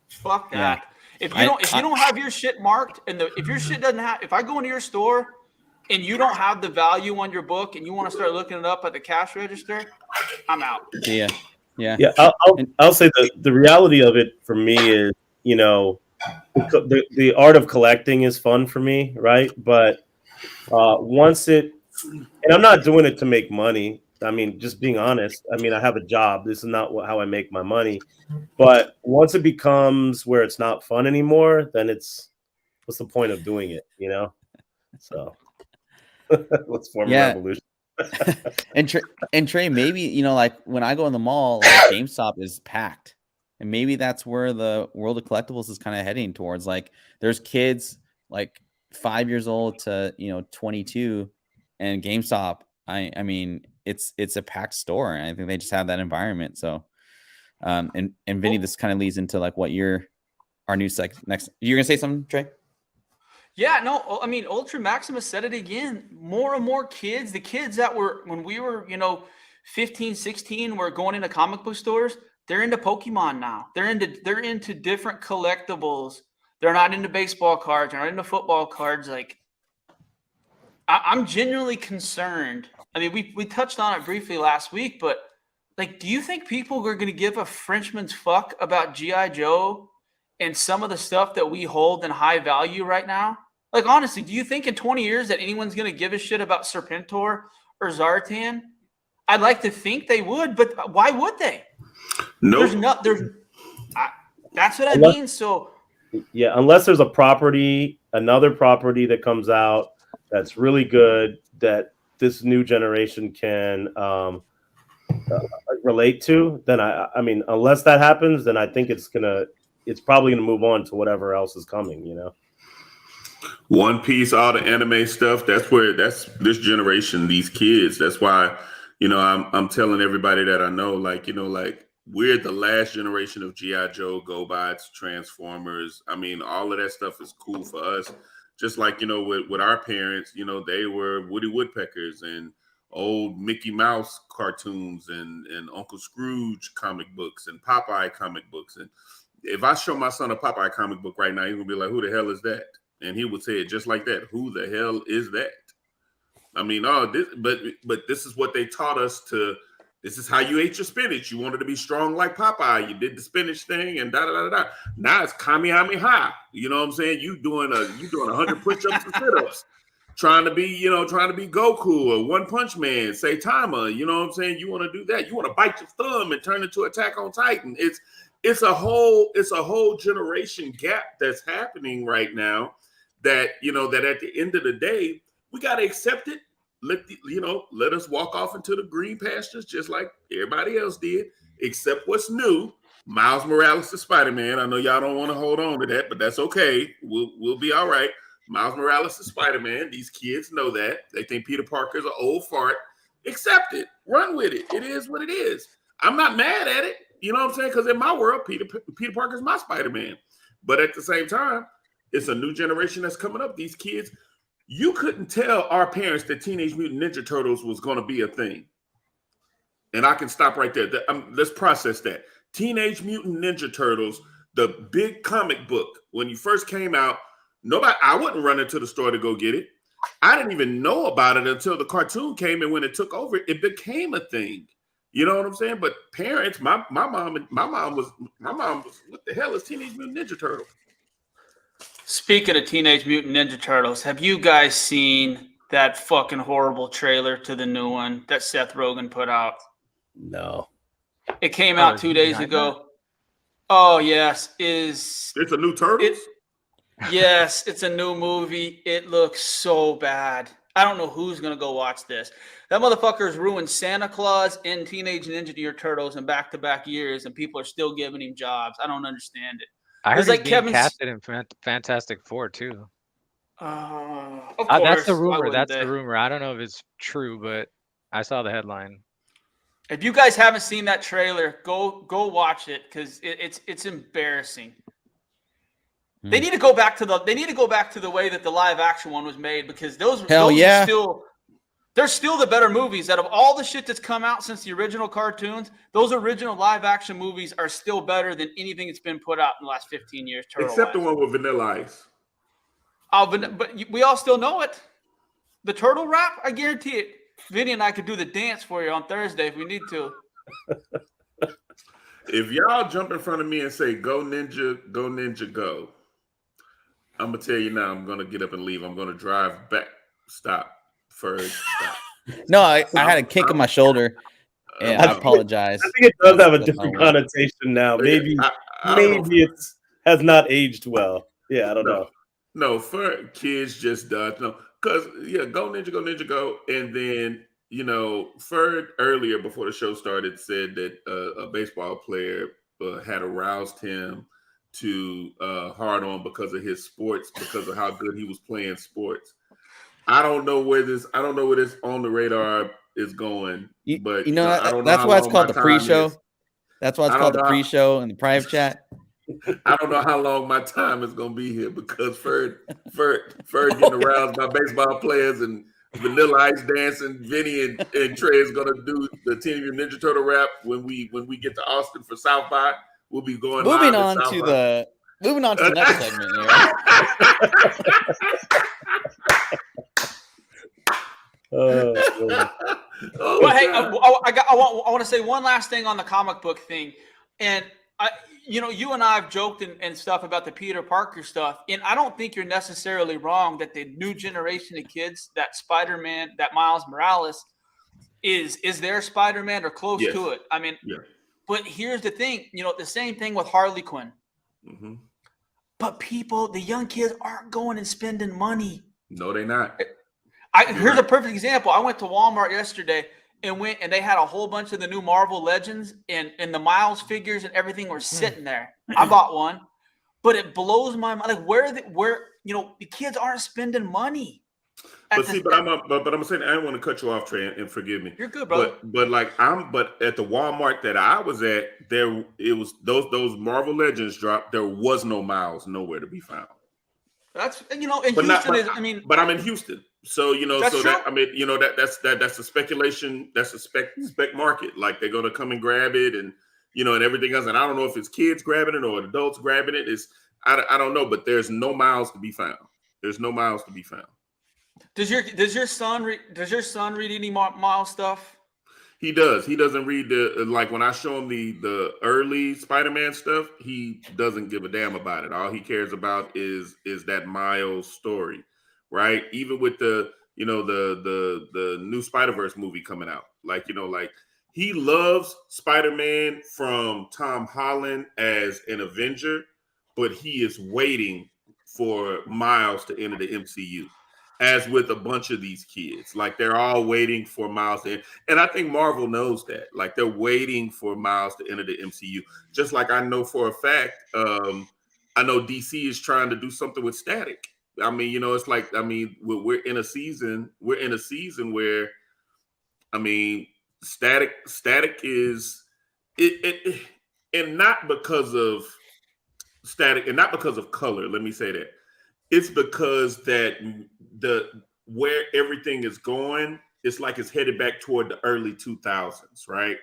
fuck that. Yeah. If you don't have your shit marked, and if your shit doesn't have, if I go into your store and you don't have the value on your book, and you want to start looking it up at the cash register, I'm out. Yeah. I'll say the reality of it for me is, the art of collecting is fun for me, right? But and I'm not doing it to make money. I mean, just being honest. I mean, I have a job. This is not how I make my money. But once it becomes where it's not fun anymore, then what's the point of doing it? So let's form a revolution. and Trey, maybe like when I go in the mall, like GameStop is packed, and maybe that's where the world of collectibles is kind of heading towards. Like, there's kids like 5 years old to 22. And GameStop, I mean, it's a packed store, and I think they just have that environment. So, and Vinny, this kind of leads into like what our new next. You're gonna say something, Trey? Yeah, no, I mean, Ultra Maximus said it again. More and more kids, the kids that were when we were, 15, 16, were going into comic book stores. They're into Pokemon now. They're into different collectibles. They're not into baseball cards. They're not into football cards. Like, I'm genuinely concerned. I mean, we touched on it briefly last week, but like, do you think people are going to give a Frenchman's fuck about G.I. Joe and some of the stuff that we hold in high value right now? Like, honestly, do you think in 20 years that anyone's going to give a shit about Serpentor or Zartan? I'd like to think they would, but why would they? No, that's what I mean. So, yeah, unless there's another property that comes out that's really good that this new generation can relate to, then I mean, unless that happens, then I think it's probably gonna move on to whatever else is coming. One Piece, all the anime stuff. That's this generation, these kids. That's why I'm telling everybody that I know, like we're the last generation of G.I. Joe, GoBots, Transformers. I mean, all of that stuff is cool for us. Just like, with our parents, they were Woody Woodpeckers and old Mickey Mouse cartoons and Uncle Scrooge comic books and Popeye comic books. And if I show my son a Popeye comic book right now, he's going to be like, who the hell is that? And he would say it just like that. Who the hell is that? I mean, but this is what they taught us to. This is how you ate your spinach. You wanted to be strong like Popeye. You did the spinach thing and da-da-da-da. Now it's Kamehameha. You know what I'm saying? You doing 100 push-ups and sit-ups. Trying to be Goku or One Punch Man, Saitama. You know what I'm saying? You want to do that. You want to bite your thumb and turn into Attack on Titan. It's a whole generation gap that's happening right now that, that at the end of the day, we got to accept it. Let us walk off into the green pastures just like everybody else did, except what's new. Miles Morales is Spider-Man. I know y'all don't want to hold on to that, but that's okay. We'll be all right. Miles Morales is Spider-Man. These kids know that. They think Peter Parker's an old fart. Accept it. Run with it. It is what it is. I'm not mad at it. You know what I'm saying? Because in my world, Peter Parker's my Spider-Man. But at the same time, it's a new generation that's coming up. These kids, you couldn't tell our parents that Teenage Mutant Ninja Turtles was going to be a thing. And I can stop right there. Let's process that. Teenage Mutant Ninja Turtles, the big comic book, when you first came out, I wouldn't run into the store to go get it. I didn't even know about it until the cartoon came, and when it took over, it became a thing. You know what I'm saying? But parents, my mom was what the hell is Teenage Mutant Ninja Turtle? Speaking of Teenage Mutant Ninja Turtles, have you guys seen that fucking horrible trailer to the new one that Seth Rogen put out? No. It came out 2 days ago. Oh yes, It's a new Turtles? Yes, it's a new movie. It looks so bad. I don't know who's gonna go watch this. That motherfucker's ruined Santa Claus and Teenage Ninja Turtles in back-to-back years, and people are still giving him jobs. I don't understand it. I heard It's he's like being Kevin's- casted in Fantastic Four too. Of course, That's the why rumor. wouldn't That's they? the rumor. I don't know if it's true, but I saw the headline. If you guys haven't seen that trailer, go watch it because it's embarrassing. They need to go back to the way that the live action one was made because those are still the better movies. Out of all the shit that's come out since the original cartoons, those original live action movies are still better than anything that's been put out in the last 15 years. Except the one with Vanilla Ice. But we all still know it. The turtle rap, I guarantee it. Vinny and I could do the dance for you on Thursday if we need to. If y'all jump in front of me and say, go ninja, go, I'm going to tell you now, I'm going to get up and leave. I'm going to drive back. Stop. First, stop. No, I had a kick in my shoulder, and I apologize. I think it does have a different connotation now. Maybe it has not aged well. Yeah, I don't know. No, for kids just does. No, because, go ninja, go. And then, Ferg earlier before the show started said that a baseball player had aroused him to hard on because of his sports, because of how good he was playing sports. I don't know where this on the radar is going, but I don't know that's how why it's long called my the pre-show. time is. That's why it's called the pre-show and the private chat. I don't know how long my time is going to be here because Ferg getting aroused by baseball players and Vanilla Ice dancing. Vinny and Trey is going to do the Teenage Mutant Ninja Turtle rap when we get to Austin for South by. We'll be going Moving live on to the next segment here. But hey, I want to say one last thing on the comic book thing, and you and I have joked and stuff about the Peter Parker stuff, and I don't think you're necessarily wrong that the new generation of kids, that Spider-Man, that Miles Morales, is their Spider-Man or close to it. I mean, but here's the thing, the same thing with Harley Quinn. Mm-hmm. But the young kids aren't going and spending money. No, they're not. Here's a perfect example. I went to Walmart yesterday and they had a whole bunch of the new Marvel Legends and the Miles figures and everything were sitting there. I bought one, but it blows my mind. Like where the kids aren't spending money. But I'm saying I don't want to cut you off, Trey, and forgive me. You're good, brother. But at the Walmart that I was at, it was those Marvel Legends dropped. There was no Miles nowhere to be found. That's but I'm in Houston, so that's a speculation. That's a spec market. Like they're gonna come and grab it, and and everything else. And I don't know if it's kids grabbing it or adults grabbing it. I don't know, but there's no Miles to be found. There's no Miles to be found. Does your son read any Miles stuff? He does. He doesn't read like when I show him the early Spider-Man stuff, he doesn't give a damn about it. All he cares about is that Miles story, right? Even with the new Spider-Verse movie coming out. Like he loves Spider-Man from Tom Holland as an Avenger, but he is waiting for Miles to enter the MCU. As with a bunch of these kids, like they're all waiting for Miles to, and I think Marvel knows that. Like they're waiting for Miles to enter the MCU. Just like I know for a fact, I know DC is trying to do something with Static. I mean, it's like, we're in a season where, Static is it, and not because of Static, and not because of color. Let me say that. It's because that where everything is going, it's like it's headed back toward the early 2000s, right?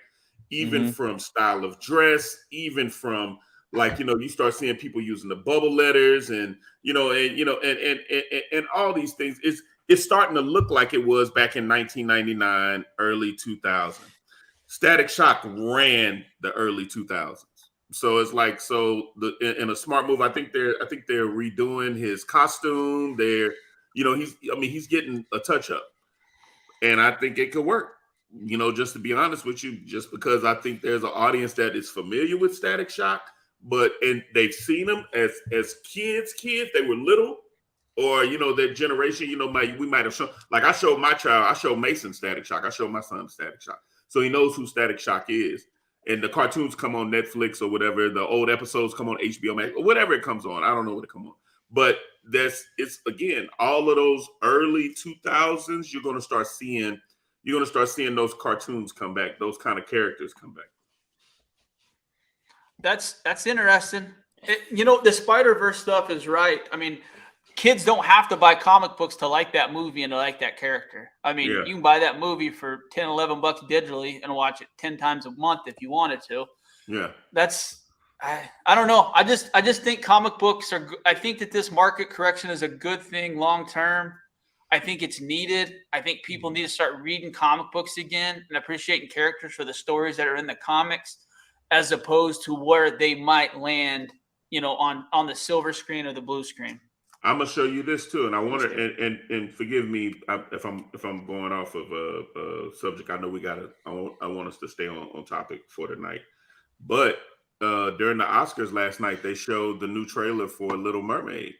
Even from style of dress, even from you start seeing people using the bubble letters and all these things. It's starting to look like it was back in 1999, early 2000. Static Shock ran the early 2000s. So it's like, so in a smart move, I think they're redoing his costume. He's getting a touch up, and I think it could work. Just to be honest with you, just because I think there's an audience that is familiar with Static Shock, and they've seen them as kids, they were little, or their generation, we might have shown, like I showed Mason Static Shock, I showed my son Static Shock, so he knows who Static Shock is. And the cartoons come on Netflix or whatever, the old episodes come on HBO Max or whatever it comes on. I don't know what it comes on. But it's again, all of those early 2000s, you're gonna start seeing those cartoons come back, those kind of characters come back. That's interesting. The Spider-Verse stuff is right. I mean, kids don't have to buy comic books to like that movie and to like that character. I mean, You can buy that movie for $10, $11 digitally and watch it 10 times a month if you wanted to. Yeah. I don't know. I just think comic books I think that this market correction is a good thing long term. I think it's needed. I think people need to start reading comic books again and appreciating characters for the stories that are in the comics, as opposed to where they might land, on the silver screen or the blue screen. I'm gonna show you this too, and I want to, and forgive me if I'm going off of a subject. I know I want us to stay on topic for tonight, but during the Oscars last night, they showed the new trailer for Little Mermaid.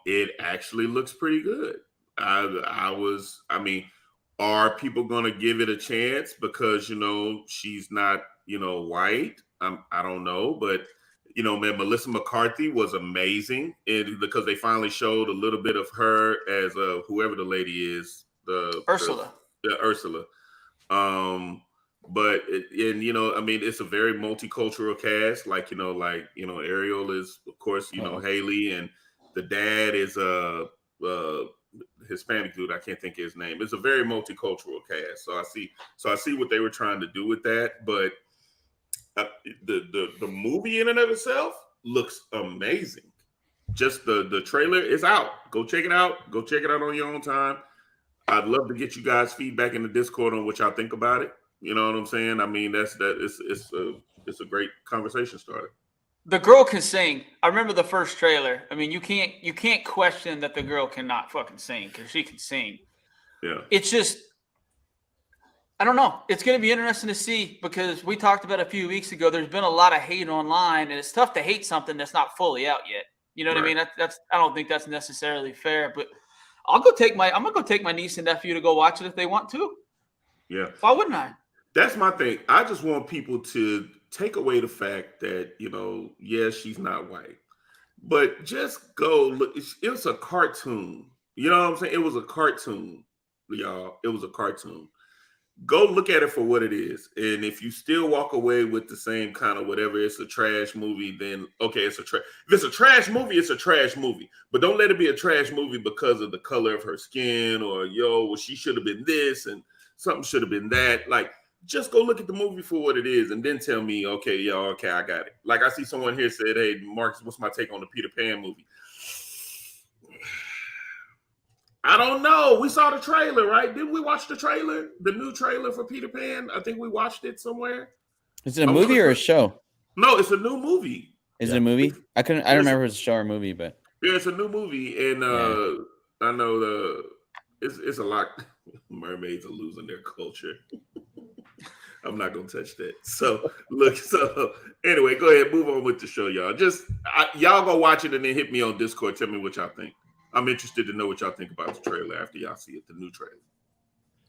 It actually looks pretty good. Are people gonna give it a chance because she's not white? I don't know, but. Man, Melissa McCarthy was amazing, and because they finally showed a little bit of her as whoever the lady is, Ursula. Ursula. But it's a very multicultural cast. Like Ariel is, of course, Haley, and the dad is a Hispanic dude. I can't think of his name. It's a very multicultural cast. So I see what they were trying to do with that, but. The movie in and of itself looks amazing. Just the trailer is out. Go check it out. Go check it out on your own time. I'd love to get you guys feedback in the Discord on what y'all think about it. You know what I'm saying? I mean, it's a great conversation starter. The girl can sing. I remember the first trailer. I mean, you can't question that the girl cannot fucking sing because she can sing. Yeah. It's just. I don't know. It's going to be interesting to see because we talked about a few weeks ago. There's been a lot of hate online, and it's tough to hate something that's not fully out yet. You know what I mean? That's I don't think that's necessarily fair. But I'm gonna go take my niece and nephew to go watch it if they want to. Yeah. Why wouldn't I? That's my thing. I just want people to take away the fact that yes, she's not white, but just go look. It was a cartoon. You know what I'm saying? It was a cartoon, y'all. It was a cartoon. Go look at it for what it is. And if you still walk away with the same kind of whatever, it's a trash movie, then okay, it's a trash. If it's a trash movie, it's a trash movie. But don't let it be a trash movie because of the color of her skin or she should have been this and something should have been that. Like, just go look at the movie for what it is and then tell me, okay, I got it. Like I see someone here said, hey, Marcus, what's my take on the Peter Pan movie? I don't know. We saw the trailer, right? Didn't we watch the trailer? The new trailer for Peter Pan? I think we watched it somewhere. Is it a movie or a show? No, it's a new movie. Is it a movie? I don't remember if it's a show or a movie, but yeah, it's a new movie, and I know it's a lot. Mermaids are losing their culture. I'm not gonna touch that. So anyway, go ahead, move on with the show, y'all. Y'all go watch it and then hit me on Discord. Tell me what y'all think. I'm interested to know what y'all think about the trailer after y'all see it, the new trailer.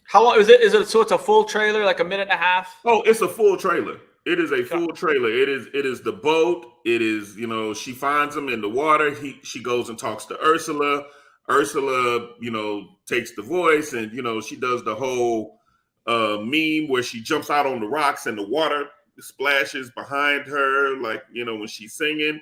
How long is it? So it's a full trailer, like a minute and a half? Oh, it's a full trailer. It is a full trailer. It is the boat. It is, she finds him in the water. She goes and talks to Ursula. Ursula, takes the voice and, she does the whole meme where she jumps out on the rocks and the water splashes behind her, like, when she's singing.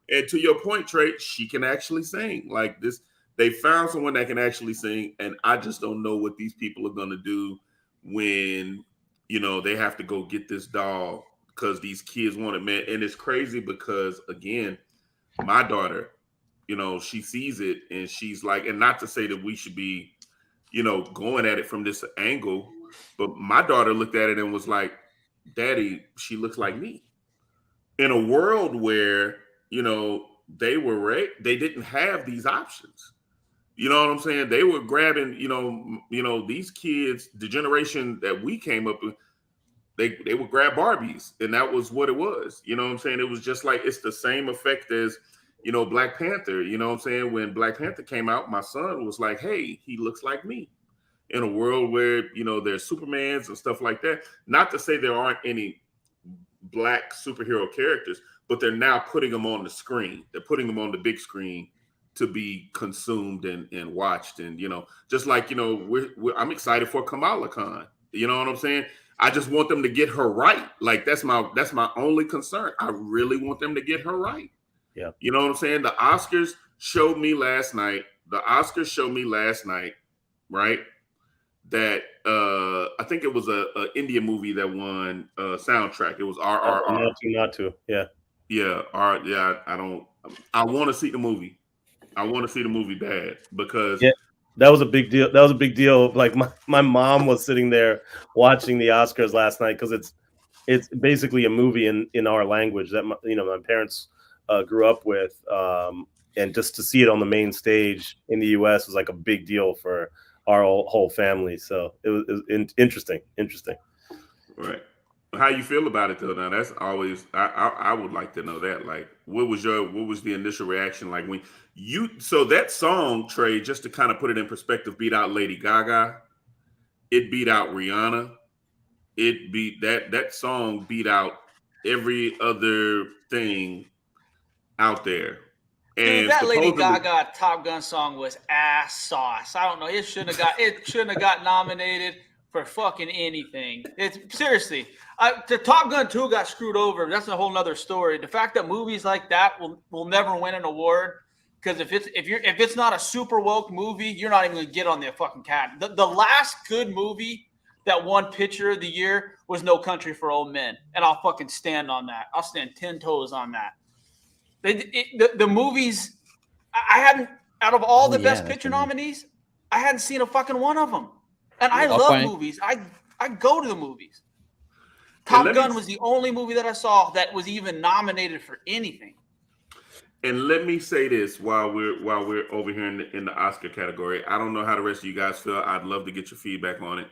And to your point, Trey, she can actually sing like this. They found someone that can actually sing, and I just don't know what these people are going to do when, they have to go get this doll because these kids want it, man. And it's crazy because, again, my daughter, she sees it and she's like, and not to say that we should be, going at it from this angle, But my daughter looked at it and was like, "Daddy, she looks like me." In a world where, you know, they didn't have these options. You know what I'm saying? They were grabbing, these kids, the generation that we came up with, they would grab Barbies, and that was what it was. You know what I'm saying? It was just like, it's the same effect as, Black Panther. You know what I'm saying? When Black Panther came out, my son was like, "Hey, he looks like me." In a world where, there's Supermans and stuff like that. Not to say there aren't any Black superhero characters, but they're now putting them on the screen. They're putting them on the big screen to be consumed and watched. And, just like, I'm excited for Kamala Khan. You know what I'm saying? I just want them to get her right. Like, that's my only concern. I really want them to get her right. Yeah. You know what I'm saying? The Oscars showed me last night, right? That I think it was a India movie that won soundtrack. It was RRR. Not to. Yeah. Yeah. I want to see the movie. I want to see the movie bad because that was a big deal. That was a big deal. Like my mom was sitting there watching the Oscars last night because it's basically a movie in our language that my parents grew up with, and just to see it on the main stage in the U.S. was like a big deal for our whole family. So it was interesting. Right. How you feel about it though? Now that's always I would like to know that. Like, what was the initial reaction like when so that song, Trey, just to kind of put it in perspective, beat out Lady Gaga, it beat out Rihanna, it beat that song beat out every other thing out there. And dude, that Lady Gaga Top Gun song was ass sauce. I don't know. It shouldn't have got nominated for fucking anything. It's seriously. The Top Gun 2 got screwed over. That's a whole nother story. The fact that movies like that will never win an award, because if it's not a super woke movie, you're not even gonna get on the fucking cat. The last good movie that won Picture of the Year was No Country for Old Men, and I'll fucking stand on that. I'll stand 10 toes on that. The movies, I hadn't, out of all the Best Picture nominees, I hadn't seen a fucking one of them. And I love movies. I go to the movies. Top Gun was the only movie that I saw that was even nominated for anything. And let me say this while we're over here in the Oscar category. I don't know how the rest of you guys feel. I'd love to get your feedback on it.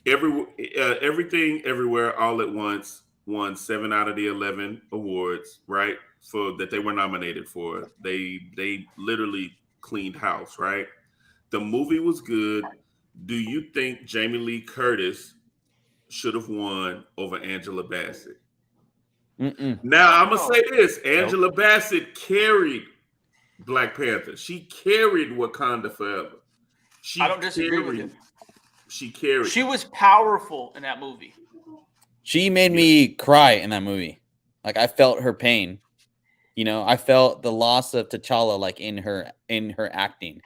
Everything, Everywhere, All at Once won 7 out of the 11 awards, right? That they were nominated for. They literally cleaned house, right? The movie was good. Do you think Jamie Lee Curtis should have won over Angela Bassett? Mm-mm. Now, I'm going to say this. Angela Bassett carried Black Panther. She carried Wakanda Forever. I don't disagree with you. She carried. She was powerful in that movie. She made me cry in that movie. Like, I felt her pain. I felt the loss of T'Challa, like in her acting,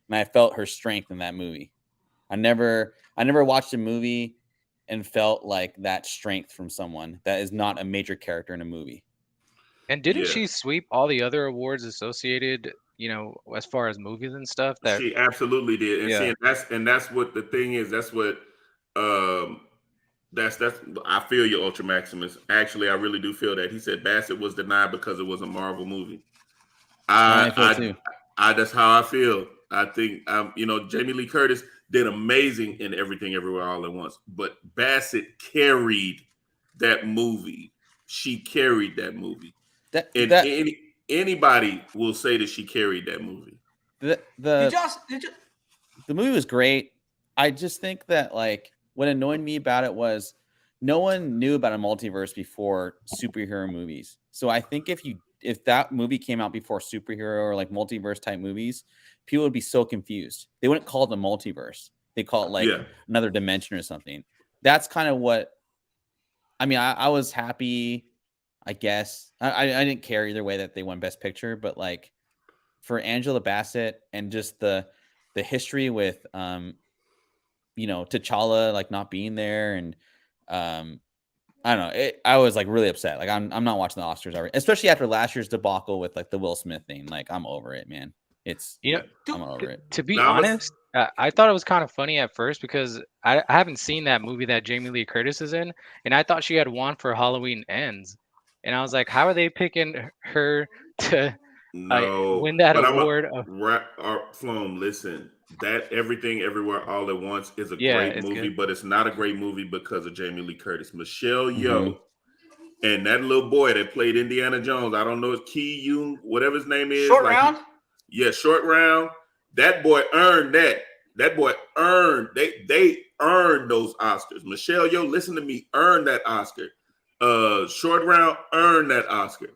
and I felt her strength in that movie. I never watched a movie and felt like that strength from someone that is not a major character in a movie. And didn't she sweep all the other awards associated, as far as movies and stuff? That she absolutely did. And that's what the thing is. That's what that's I feel you, Ultra Maximus. Actually, I really do feel that. He said Bassett was denied because it was a Marvel movie. I that's how I feel. I think Jamie Lee Curtis did amazing in Everything Everywhere All at Once, but Bassett carried that movie. She carried that movie. Anybody will say that she carried that movie. The movie was great. I just think that, like, what annoyed me about it was no one knew about a multiverse before superhero movies. So I think if that movie came out before superhero or like multiverse type movies, people would be so confused. They wouldn't call it the multiverse. They call it like another dimension or something. That's kind of what, I mean, I was happy, I guess. I didn't care either way that they won Best Picture, but like for Angela Bassett and just the history with, T'Challa like not being there, and I don't know. I was like really upset. Like I'm not watching the Oscars already, especially after last year's debacle with like the Will Smith thing. Like I'm over it, man. It's You know, I'm over it. to be Now, honest, I thought it was kind of funny at first because I haven't seen that movie that Jamie Lee Curtis is in, and I thought she had won for Halloween Ends, and I was like, how are they picking her to No, win that but award? Floam, listen, that Everything Everywhere All at Once is a Yeah, great it's movie, good. but it's not a great movie because of Jamie Lee Curtis. Michelle Mhm. Yeoh and that little boy that played Indiana Jones, I don't know, it's Ki Yoon, whatever his name is. Short round. Yeah, Short Round. That boy earned that. That boy earned. They earned those Oscars. Michelle Yeoh, listen to me, earned that Oscar. Short Round earned that Oscar.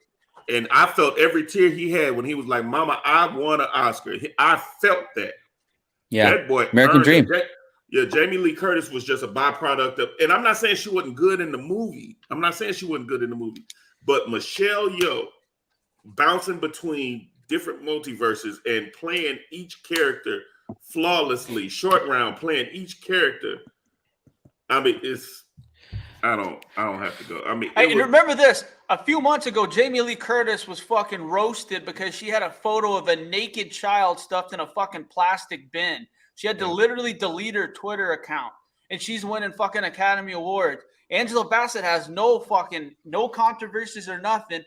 And I felt every tear he had when he was like, "Mama, I won an Oscar." I felt that. Yeah, That boy American earned Dream. it. Yeah, Jamie Lee Curtis was just a byproduct of, and I'm not saying she wasn't good in the movie. But Michelle Yeoh bouncing between different multiverses and playing each character flawlessly. Short Round playing each character. I mean, I don't have to go. I mean, And remember this: a few months ago, Jamie Lee Curtis was fucking roasted because she had a photo of a naked child stuffed in a fucking plastic bin. She had to literally delete her Twitter account, and she's winning fucking Academy Awards. Angela Bassett has no controversies or nothing,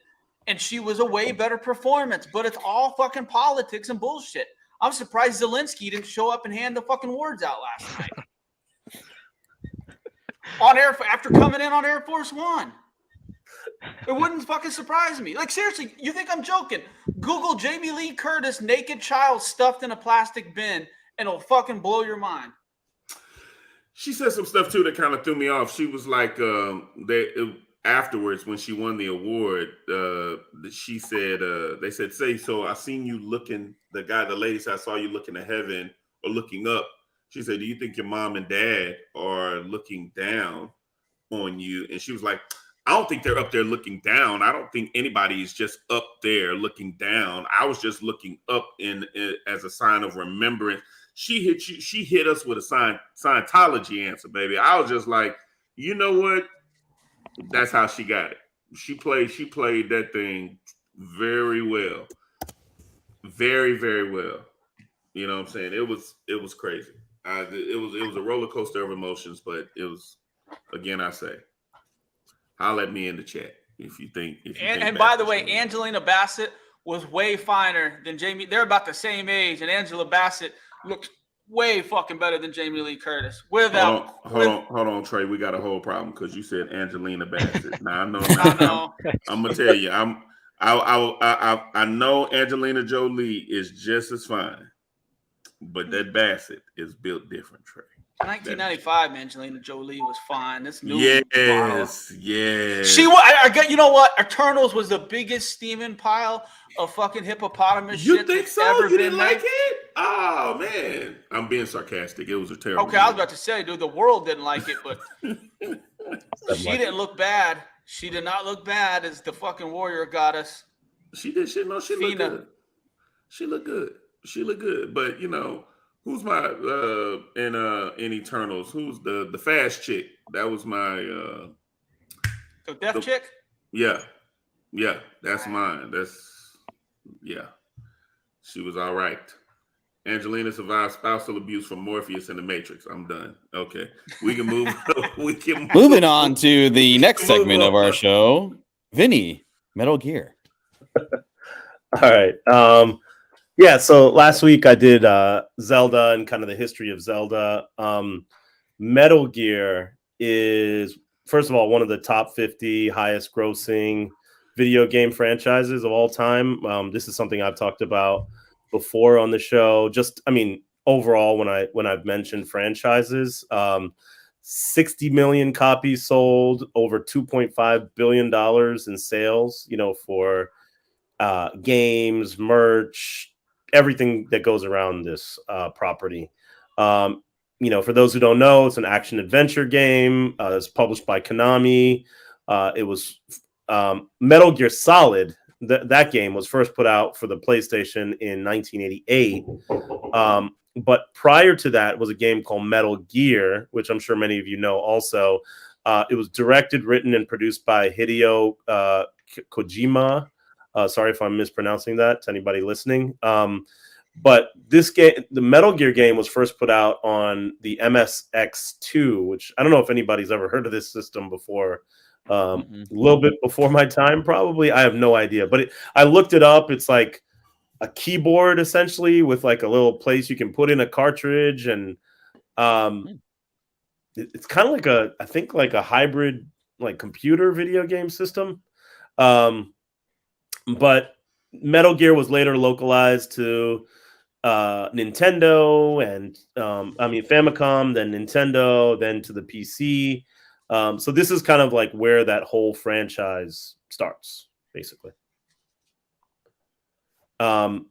and she was a way better performance. But it's all fucking politics and bullshit. I'm surprised Zelensky didn't show up and hand the fucking awards out last night. After coming in on Air Force One. It wouldn't fucking surprise me. Like, seriously, you think I'm joking? Google Jamie Lee Curtis naked child stuffed in a plastic bin, and it'll fucking blow your mind. She said some stuff too that kind of threw me off. She was like, afterwards when she won the award, she said, they said, "Say, so I seen you looking." The lady said, "I saw you looking to heaven or looking up." She said, "Do you think your mom and dad are looking down on you?" And she was like, "I don't think they're up there looking down. I don't think anybody is just up there looking down. I was just looking up in as a sign of remembrance." She hit us with a Scientology answer, baby. I was just like, you know what? That's how she got it. She played that thing very well. Very, very well. You know what I'm saying? It was crazy. It was a roller coaster of emotions, but it was, again, I say, holler at me in the chat if you think. And by the way, Angelina Bassett was way finer than Jamie. They're about the same age, and Angela Bassett looks way fucking better than Jamie Lee Curtis. Hold on, Trey. We got a whole problem because you said Angelina Bassett. Now I know. I'm gonna tell you. I know Angelina Jolie is just as fine, but that Bassett is built different, Trey. 1995, Angelina Jolie was fine. This new yes. She was. I got. You know what? Eternals was the biggest steaming pile of fucking hippopotamus. You shit think so? Ever You been didn't like it? Oh man, I'm being sarcastic. It was a terrible. Okay, I was about to say, dude, the world didn't like it, but she didn't look bad. She did not look bad as the fucking warrior goddess. She did shit. No, she looked good. She looked good. But you know, who's my in Eternals? Who's the fast chick? That was my the deaf chick? Yeah. That's mine. She was all right. Angelina survived spousal abuse from Morpheus in the Matrix. I'm done. Okay. We can move. Moving on to the next segment of our show. Vinny, Metal Gear. All right. Yeah, so last week I did Zelda and kind of the history of Zelda. Metal Gear is, first of all, one of the top 50 highest grossing video game franchises of all time. This is something I've talked about before on the show. Just, I mean, overall, when I've mentioned franchises, 60 million copies sold, over $2.5 billion in sales, you know, for games, merch, everything that goes around this property. You know, for those who don't know, it's an action adventure game. It's published by Konami. It was Metal Gear Solid. That game was first put out for the PlayStation in 1988. But prior to that was a game called Metal Gear, which I'm sure many of you know also. It was directed, written, and produced by Hideo Kojima. Sorry if I'm mispronouncing that to anybody listening. But this game, the Metal Gear game, was first put out on the MSX2, which I don't know if anybody's ever heard of this system before. A little bit before my time, probably. I have no idea. But I looked it up. It's like a keyboard, essentially, with like a little place you can put in a cartridge. And it's kind of like I think like a hybrid like computer video game system. But Metal Gear was later localized to Nintendo and Famicom, then Nintendo, then to the PC. So this is kind of like where that whole franchise starts, basically. Damn.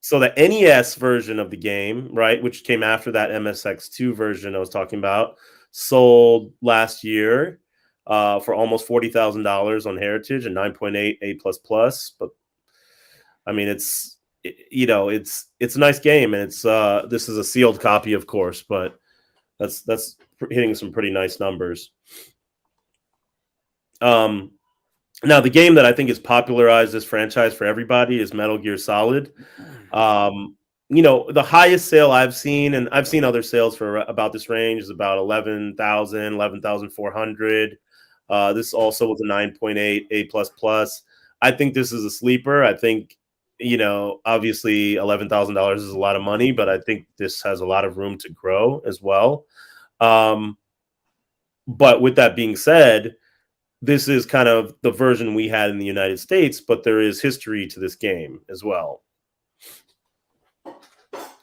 So the NES version of the game, right, which came after that MSX2 version I was talking about, sold last year for almost $40,000 on Heritage and 9.8 A++. But I mean, it's a nice game, and it's this is a sealed copy, of course, but that's hitting some pretty nice numbers. Now, the game that I think has popularized this franchise for everybody is Metal Gear Solid. The highest sale I've seen, and I've seen other sales for about this range, is about 11,400. This also was a 9.8 A++. I think this is a sleeper. I think, obviously $11,000 is a lot of money, but I think this has a lot of room to grow as well. But with that being said, this is kind of the version we had in the United States, but there is history to this game as well.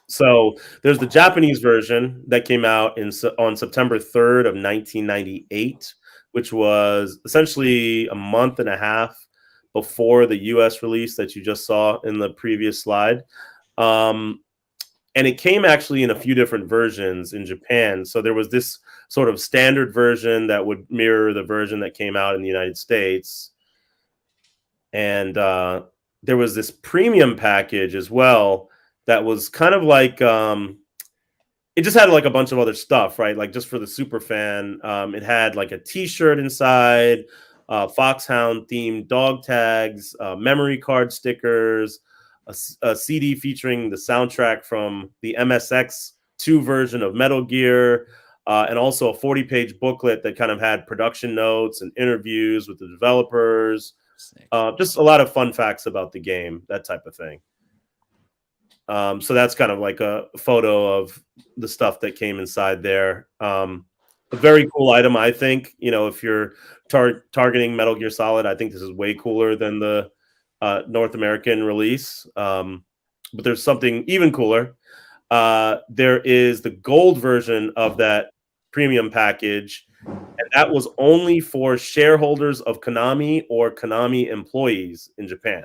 So there's the Japanese version that came out on September 3rd of 1998, which was essentially a month and a half before the US release that you just saw in the previous slide. And it came actually in a few different versions in Japan. So there was this sort of standard version that would mirror the version that came out in the United States. And there was this premium package as well that was kind of like, it just had like a bunch of other stuff, right? Like just for the super fan, it had like a t-shirt inside, Foxhound themed dog tags, memory card stickers, a CD featuring the soundtrack from the MSX2 version of Metal Gear, and also a 40-page booklet that kind of had production notes and interviews with the developers. Just a lot of fun facts about the game, that type of thing. So that's kind of like a photo of the stuff that came inside there. A very cool item, I think. If you're targeting Metal Gear Solid, I think this is way cooler than the North American release. But there's something even cooler. There is the gold version of that premium package, and that was only for shareholders of Konami or Konami employees in Japan.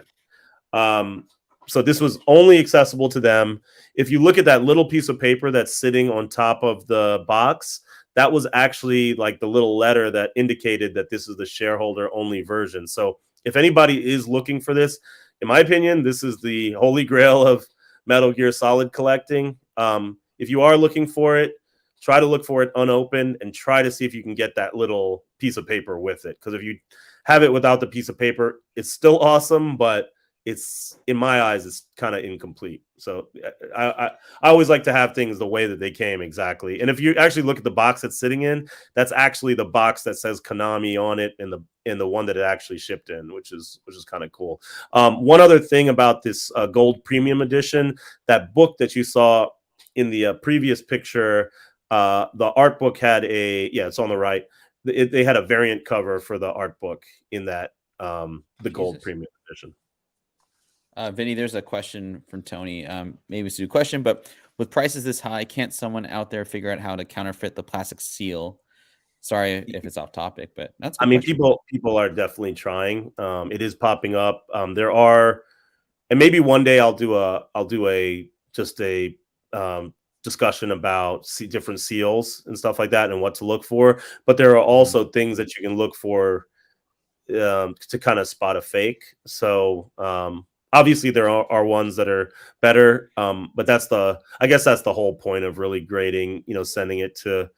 So this was only accessible to them. If you look at that little piece of paper that's sitting on top of the box, that was actually like the little letter that indicated that this is the shareholder only version. So if anybody is looking for this, in my opinion, this is the holy grail of Metal Gear Solid collecting. If you are looking for it, try to look for it unopened and try to see if you can get that little piece of paper with it. Because if you have it without the piece of paper, it's still awesome, but it's, in my eyes, it's kind of incomplete. So I always like to have things the way that they came exactly. And if you actually look at the box it's sitting in, that's actually the box that says Konami on it and the one that it actually shipped in, which is kind of cool. One other thing about this gold premium edition, that book that you saw in the previous picture, the art book had it's on the right. They had a variant cover for the art book in that the gold premium edition. Vinny, there's a question from Tony. Maybe it's a new question, but with prices this high, can't someone out there figure out how to counterfeit the plastic seal? Sorry if it's off topic, but that's. I mean, people are definitely trying. It is popping up. There are, and maybe one day I'll do a discussion about different seals and stuff like that and what to look for. But there are also things that you can look for to kind of spot a fake. So. Obviously, there are ones that are better, but I guess that's the whole point of really grading. Sending it to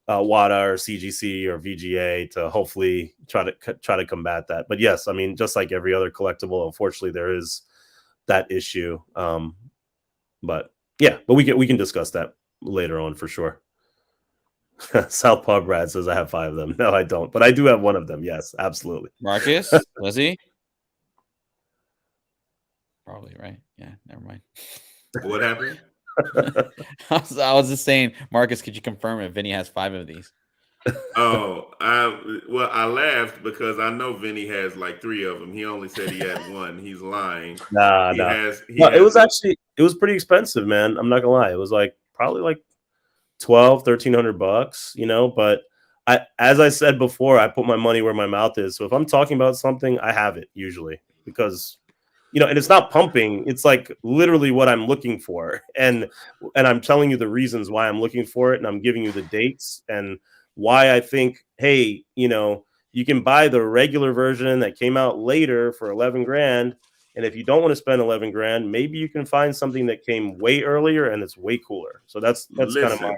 WADA or CGC or VGA to hopefully try to combat that. But yes, I mean, just like every other collectible, unfortunately, there is that issue. But yeah, but we can discuss that later on for sure. Southpaw Brad says I have 5 of them. No, I don't, but I do have one of them. Yes, absolutely. Marcus, was he? Probably right. Yeah, never mind. What happened? I was just saying, Marcus, could you confirm if Vinny has 5 of these? Oh, I laughed because I know Vinny has like 3 of them. He only said he had 1. He's lying. Nah. It was pretty expensive, man. I'm not gonna lie. It was like probably like $1,300, you know, but as I said before, I put my money where my mouth is. So if I'm talking about something, I have it usually because, you know, and it's not pumping. It's like literally what I'm looking for. And I'm telling you the reasons why I'm looking for it. And I'm giving you the dates and why I think, hey, you know, you can buy the regular version that came out later for 11 grand. And if you don't want to spend 11 grand, maybe you can find something that came way earlier and it's way cooler. So that's kind of my.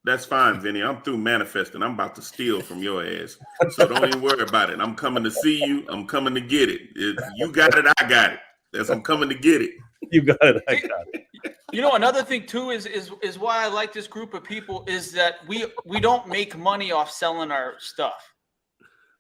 That's fine, Vinny. I'm through manifesting. I'm about to steal from your ass. So don't even worry about it. I'm coming to see you. I'm coming to get it. If you got it, I got it. I'm coming to get it. You got it. I got it. You know, another thing too is why I like this group of people is that we don't make money off selling our stuff.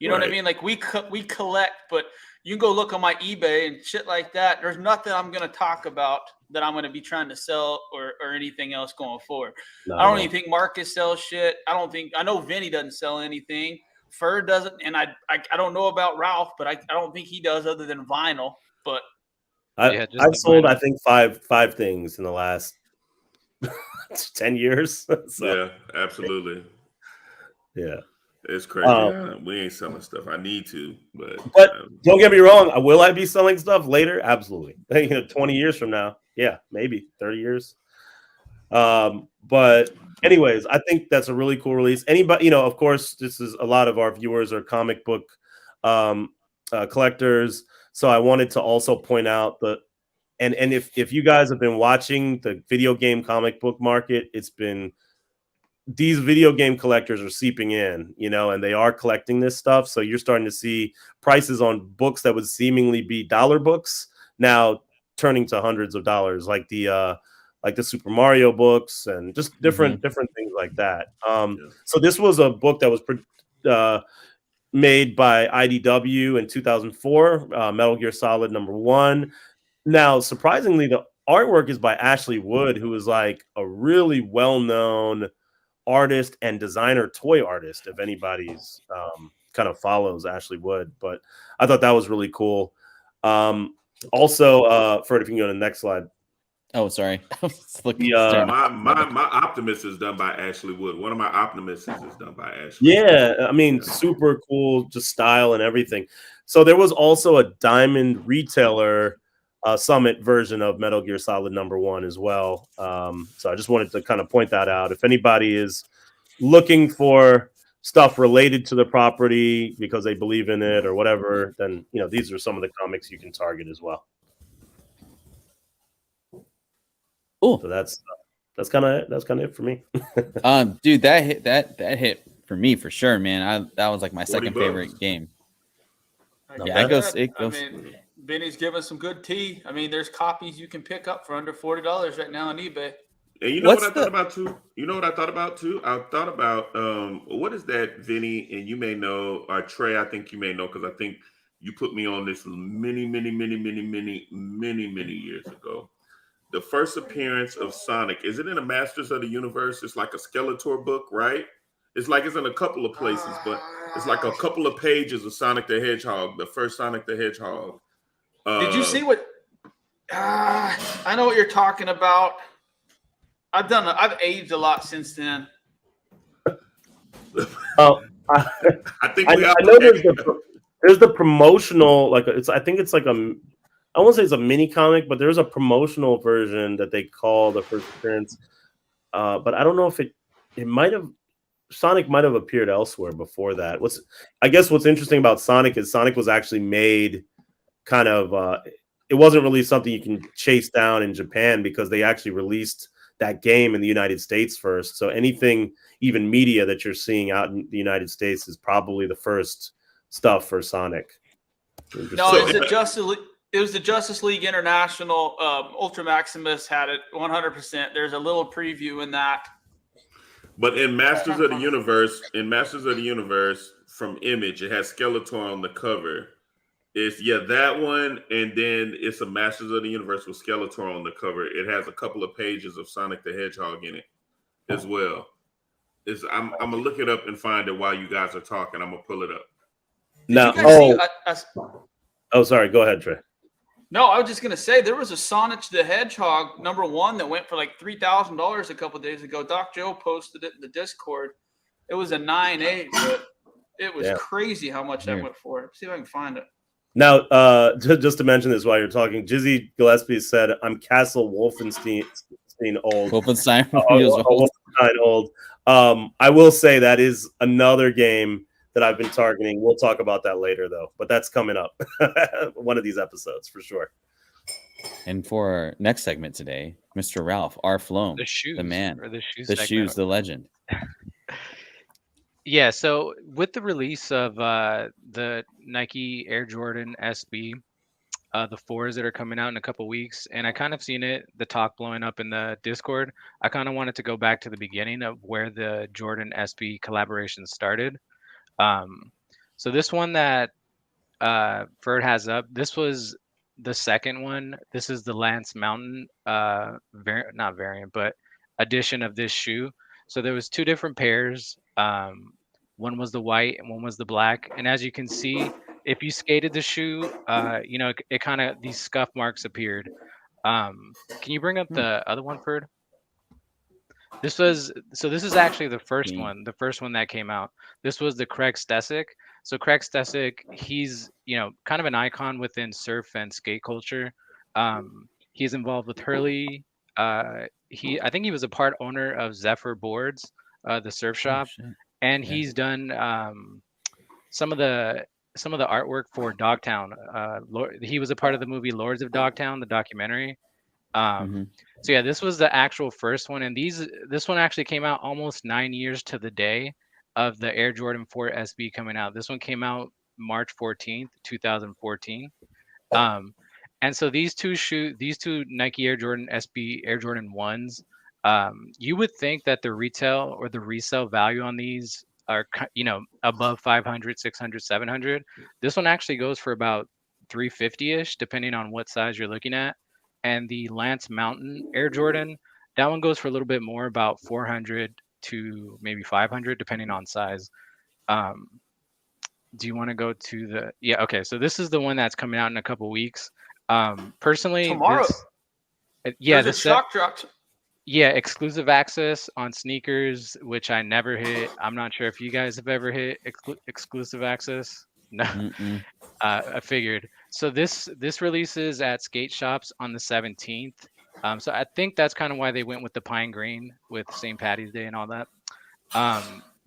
You know what I mean? Like we collect, but you can go look on my eBay and shit like that. There's nothing I'm going to talk about that I'm going to be trying to sell or anything else going forward. No, I don't even think Marcus sells shit. I know Vinny doesn't sell anything. Fur doesn't. And I don't know about Ralph, but I don't think he does other than vinyl. But I've sold, I think, five things in the last 10 years. So. Yeah, absolutely. Yeah. It's crazy. We ain't selling stuff. I need to, but don't get me wrong. Will I be selling stuff later? Absolutely. 20 years from now. Yeah, maybe 30 years. But anyways, I think that's a really cool release. Anybody, of course, this is a lot of our viewers are comic book collectors. So I wanted to also point out and if you guys have been watching the video game comic book market, it's been these video game collectors are seeping in, and they are collecting this stuff. So you're starting to see prices on books that would seemingly be dollar books now turning to hundreds of dollars, like the Super Mario books and just different things like that. So this was a book that was made by IDW in 2004, Metal Gear Solid #1. Now, surprisingly, the artwork is by Ashley Wood, who is like a really well-known artist and designer toy artist, if anybody's kind of follows Ashley Wood. But I thought that was really cool. Also, Fred, if you can go to the next slide. Oh, sorry. My Optimus is done by Ashley Wood. One of my Optimuses is done by Ashley. Yeah, I mean, super cool, just style and everything. So there was also a Diamond Retailer Summit version of Metal Gear Solid #1 as well. So I just wanted to kind of point that out. If anybody is looking for stuff related to the property because they believe in it or whatever, then these are some of the comics you can target as well. Cool. So that's kind of it for me. Dude, that hit for me for sure, man. That was like my second favorite game. Yeah, it goes. I mean, Benny's giving some good tea. I mean, there's copies you can pick up for under $40 right now on eBay. And what I thought about too? I thought about what is that, Vinny? And you may know, or Trey, I think you may know, because I think you put me on this many years ago. The first appearance of Sonic, is it in a Masters of the Universe? It's like a Skeletor book, right? It's in a couple of places, but it's like a couple of pages of Sonic the Hedgehog, the first Sonic the Hedgehog. Did you see what? I know what you're talking about. I've aged a lot since then. I think I know there's the promotional, I think it's like I won't say it's a mini comic, but there's a promotional version that they call the first appearance. But I don't know if it might have. Sonic might have appeared elsewhere before that. What's interesting about Sonic is Sonic was actually made kind of it wasn't really something you can chase down in Japan because they actually released that game in the United States first. So anything, even media that you're seeing out in the United States is probably the first stuff for Sonic. No, is it It was the Justice League International. Ultra Maximus had it 100%. There's a little preview in that. But in Masters of the Universe, from Image, it has Skeletor on the cover. It's that one, and then it's a Masters of the Universe with Skeletor on the cover. It has a couple of pages of Sonic the Hedgehog in it as well. I'm gonna look it up and find it while you guys are talking. I'm gonna pull it up. Now, sorry. Go ahead, Trey. No, I was just gonna say there was a Sonic the Hedgehog #1 that went for like $3,000 a couple of days ago. Doc Joe posted it in the Discord. It was a 9.8, but it was crazy how much that went for. See if I can find it. Now, just to mention this while you're talking, Jizzy Gillespie said, "I'm Castle Wolfenstein old." Wolfenstein, Wolfenstein old. I will say that is another game that I've been targeting. We'll talk about that later, though. But that's coming up one of these episodes for sure. And for our next segment today, Mr. Ralph R. Floam, the man, the legend. Yeah, so with the release of the Nike Air Jordan SB, the 4s that are coming out in a couple weeks, and I kind of seen the talk blowing up in the Discord. I kind of wanted to go back to the beginning of where the Jordan SB collaboration started. So this one that Ferd has up, this was the second one. This is the Lance Mountain not variant, but edition of this shoe. So there was 2 different pairs. One was the white and one was the black. And as you can see, if you skated the shoe, it kind of, these scuff marks appeared. Can you bring up the other one, Ferd? This is actually the first one that came out. This was the Craig Stesic. So Craig Stesic, he's, kind of an icon within surf and skate culture. He's involved with Hurley. I think he was a part owner of Zephyr Boards, the surf shop, and he's done some of the artwork for Dogtown. He was a part of the movie Lords of Dogtown, the documentary. So yeah, this was the actual first one, and this one actually came out almost 9 years to the day of the Air Jordan 4 SB coming out. This one came out March 14th, 2014. And so these two Nike Air Jordan SB Air Jordan 1s, you would think that the retail or the resale value on these are, above 500, 600, 700. This one actually goes for about 350-ish, depending on what size you're looking at. And the Lance Mountain Air Jordan, that one goes for a little bit more, about 400 to maybe 500, depending on size. Do you want to go to the? Yeah, okay. So this is the one that's coming out in a couple weeks. Personally, tomorrow. The shock dropped. Yeah, exclusive access on sneakers, which I never hit. I'm not sure if you guys have ever hit exclusive access. No, I figured. So this releases at skate shops on the 17th. So I think that's kind of why they went with the pine green with St. Patty's Day and all that.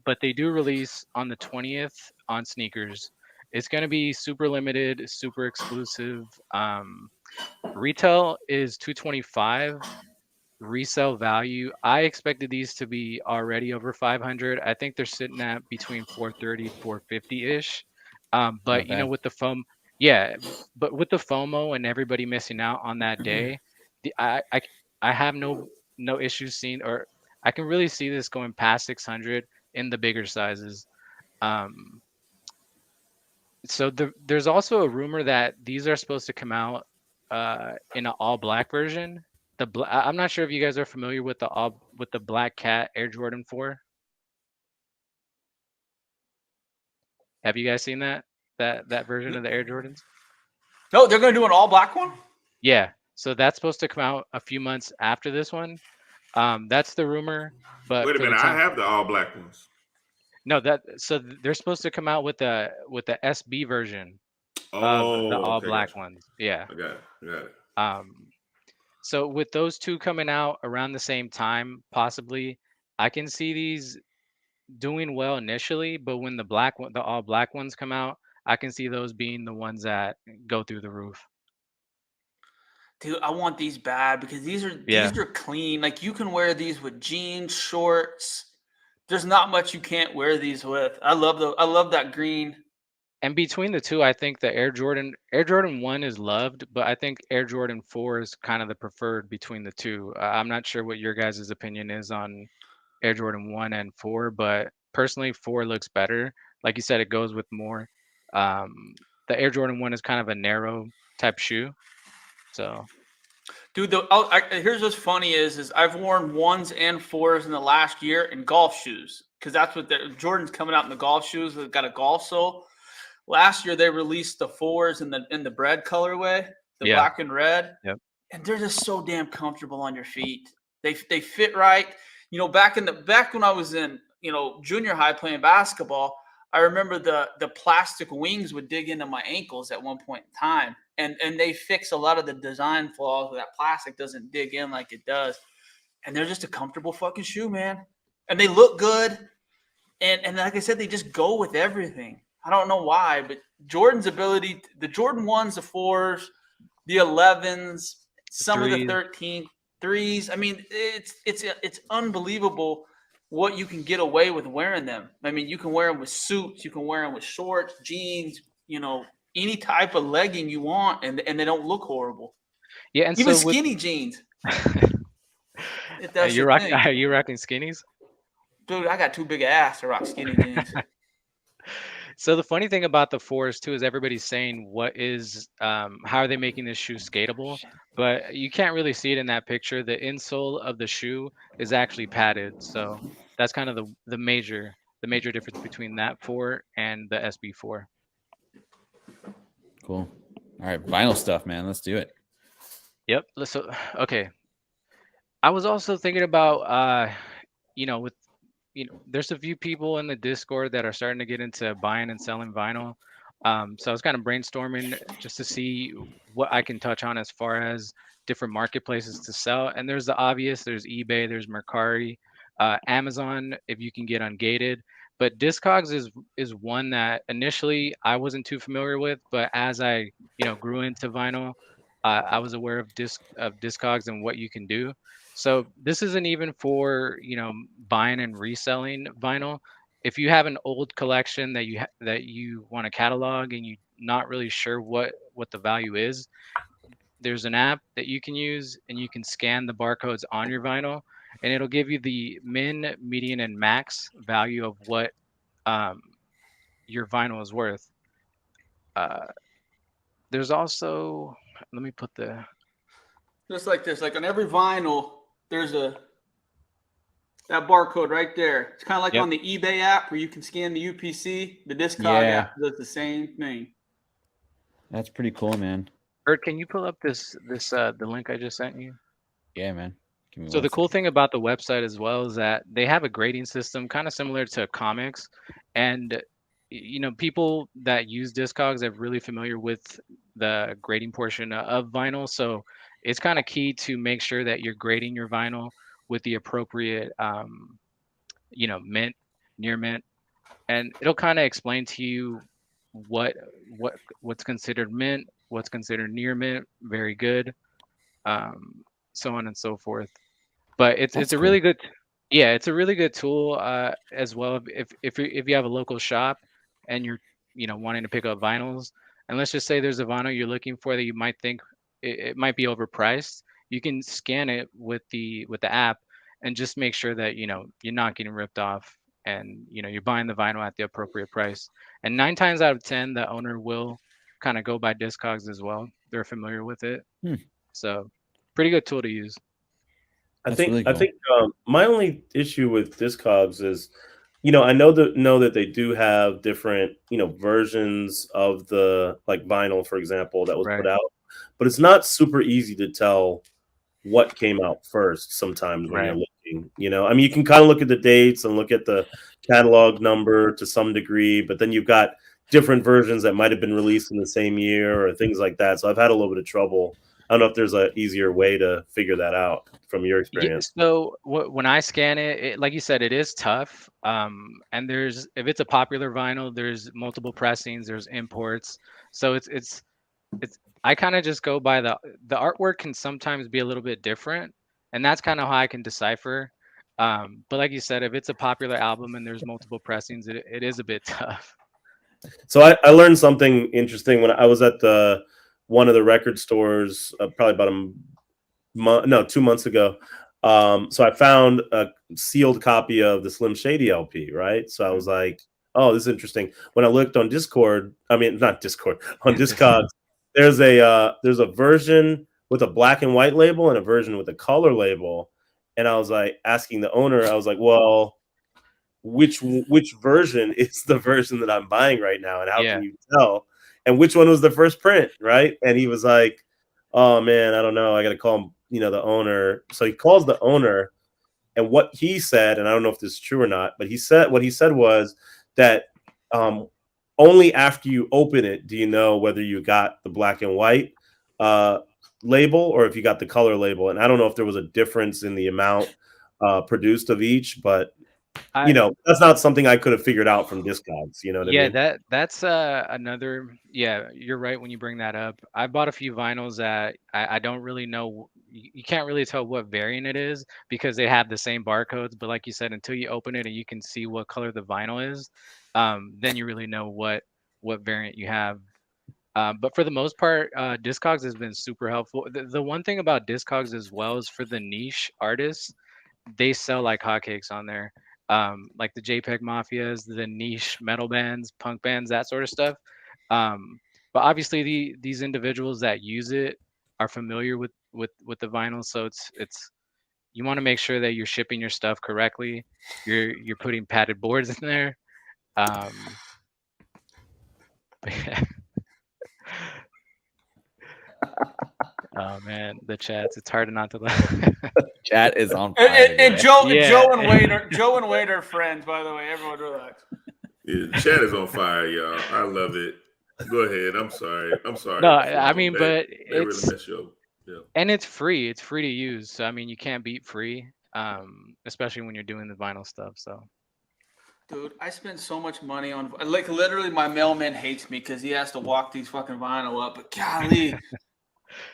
But they do release on the 20th on sneakers. It's going to be super limited, super exclusive. Retail is $225. Resale value, I expected these to be already over 500. I think they're sitting at between 430, 450-ish. But with the foam, but with the FOMO and everybody missing out on that day, I have no issues seeing, or I can really see this going past 600 in the bigger sizes. So there's also a rumor that these are supposed to come out in an all black version. I'm not sure if you guys are familiar with the Black Cat Air Jordan 4. Have you guys seen that version of the Air Jordans? No, they're going to do an all black one? Yeah. So that's supposed to come out a few months after this one. That's the rumor. But wait a minute, I have the all black ones. No, so they're supposed to come out with the SB version of the all black ones. Yeah. I got it. So with those two coming out around the same time, possibly, I can see these doing well initially, but when the all black ones come out, I can see those being the ones that go through the roof. Dude, I want these bad because these are clean. Like you can wear these with jeans, shorts. There's not much you can't wear these with. I love that green. And between the two, I think the Air Jordan 1 is loved, but I think Air Jordan 4 is kind of the preferred between the two. I'm not sure what your guys' opinion is on Air Jordan 1 and 4, but personally 4 looks better. Like you said, it goes with more. The Air Jordan 1 is kind of a narrow type shoe. So Dude, here's what's funny is I've worn 1s and 4s in the last year in golf shoes because that's what Jordan's coming out in the golf shoes. They've got a golf sole. Last year they released the 4s in the bread colorway, the black and red. Yep. And they're just so damn comfortable on your feet. They fit right. You know, back when I was in, you know, junior high playing basketball, I remember the plastic wings would dig into my ankles at one point in time. And they fix a lot of the design flaws where that plastic doesn't dig in like it does. And they're just a comfortable fucking shoe, man. And they look good. And like I said, they just go with everything. I don't know why, but Jordan's ability, the Jordan 1s, the 4s, the 11s, some of the 13 3s. I mean, it's unbelievable what you can get away with wearing them. I mean, you can wear them with suits, you can wear them with shorts, jeans, you know, any type of legging you want, and they don't look horrible. Yeah, and even so skinny jeans. Are you rocking skinnies? Dude, I got too big an ass to rock skinny jeans. So the funny thing about the 4s too is everybody's saying how are they making this shoe skatable? But you can't really see it in that picture. The insole of the shoe is actually padded, so that's kind of the major difference between that 4 and the SB4. Cool. All right, vinyl stuff, man. Let's do it. Yep. So okay. I was also thinking about there's a few people in the Discord that are starting to get into buying and selling vinyl. So I was kind of brainstorming just to see what I can touch on as far as different marketplaces to sell. And there's the obvious, there's eBay, there's Mercari, Amazon, if you can get ungated. But Discogs is one that initially I wasn't too familiar with, but as I grew into vinyl, I was aware of Discogs and what you can do. So this isn't even for buying and reselling vinyl. If you have an old collection that you want to catalog and you're not really sure what the value is, there's an app that you can use and you can scan the barcodes on your vinyl and it'll give you the min, median, and max value of what your vinyl is worth. There's also, let me put the... Just like this, like on every vinyl, there's that barcode right there. It's kind of like on the eBay app where you can scan the UPC. The Discog app does the same thing. That's pretty cool, man. Bert, can you pull up the link I just sent you? Yeah, man. So the cool thing about the website as well is that they have a grading system kind of similar to comics, and people that use Discogs are really familiar with the grading portion of vinyl. So it's kind of key to make sure that you're grading your vinyl with the appropriate, mint, near mint, and it'll kind of explain to you what's considered mint, what's considered near mint, very good, so on and so forth. But it's a really good, it's a really good tool as well. If you have a local shop and you're wanting to pick up vinyls, and let's just say there's a vinyl you're looking for that you might think it might be overpriced, you can scan it with the app and just make sure that you're not getting ripped off and you're buying the vinyl at the appropriate price. And 9 times out of 10, the owner will kind of go by Discogs as well. They're familiar with it, so pretty good tool to use. I think my only issue with Discogs is, I know that they do have different, versions of the like vinyl, for example, that was put out, but it's not super easy to tell what came out first sometimes when you're looking. I mean, you can kind of look at the dates and look at the catalog number to some degree, but then you've got different versions that might have been released in the same year or things like that. So I've had a little bit of trouble. I don't know if there's an easier way to figure that out from your experience. So when I scan it, like you said, it is tough. And if it's a popular vinyl, there's multiple pressings, there's imports. So it's I kind of just go by the artwork can sometimes be a little bit different, and that's kind of how I can decipher. But like you said, if it's a popular album and there's multiple pressings, it is a bit tough. So I learned something interesting when I was at one of the record stores probably about a month, no, 2 months ago. So I found a sealed copy of the Slim Shady LP, right? So I was like, oh, this is interesting. When I looked on Discord, I mean, not Discord, on Discogs, there's a version with a black and white label and a version with a color label. And I was like asking the owner, I was like, well, which version is the version that I'm buying right now, and how Yeah. can you tell? And which one was the first print, right? And he was like, "Oh man, I don't know. I got to call him, the owner." So he calls the owner, and what he said, and I don't know if this is true or not, but what he said was that only after you open it do you know whether you got the black and white label or if you got the color label. And I don't know if there was a difference in the amount produced of each, but that's not something I could have figured out from Discogs. You know what I mean? That's another. Yeah, you're right when you bring that up. I bought a few vinyls that I don't really know. You can't really tell what variant it is because they have the same barcodes. But like you said, until you open it and you can see what color the vinyl is, then you really know what variant you have. But for the most part, Discogs has been super helpful. The one thing about Discogs as well is for the niche artists, they sell like hotcakes on there. Like the JPEG Mafias, the niche metal bands, punk bands, that sort of stuff. But obviously, these individuals that use it are familiar with the vinyl, so it's you want to make sure that you're shipping your stuff correctly. You're putting padded boards in there. Oh man, the chats. It's hard not to laugh. Chat is on And, fire. and Joe, Yeah. Joe and Wade are friends, by the way. Everyone relax. Yeah, chat is on fire, y'all. I love it. Go ahead. I'm sorry. No, I mean, but they it's really mess you up. Yeah. and it's free. It's free to use. So I mean, you can't beat free, especially when you're doing the vinyl stuff. So Dude, I spend so much money on, like, literally my mailman hates me because he has to walk these fucking vinyl up. But golly,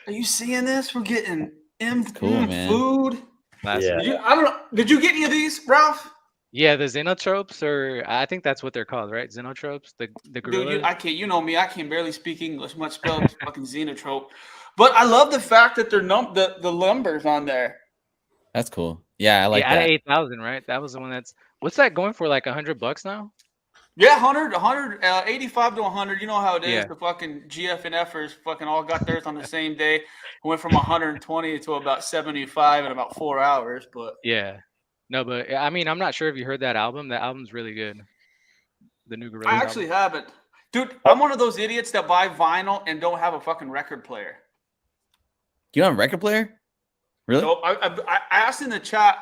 are you seeing this? We're getting cool, man. food. Yeah. I don't know. Did you get any of these, Ralph? yeah, the xenotropes, or I think that's what they're called, right? Xenotropes, the gorillas. Dude, I can't. You know me. I can barely speak English, much spell fucking xenotrope. But I love the fact that they're the numbers on there. That's cool. Yeah, I like out of that. 8,000, right? That was the one that's. What's that going for? Like $100 now? Yeah, 85 to 100. You know how it is. Yeah. The fucking GF and Fers fucking all got theirs on the same day. It went from 120 to about 75 in about 4 hours. But Yeah. No, but I mean, I'm not sure if you heard that album. That album's really good. The new Gorillaz I actually album. haven't. Dude, I'm one of those idiots that buy vinyl and don't have a fucking record player. You have a record player? Really? So I asked in the chat.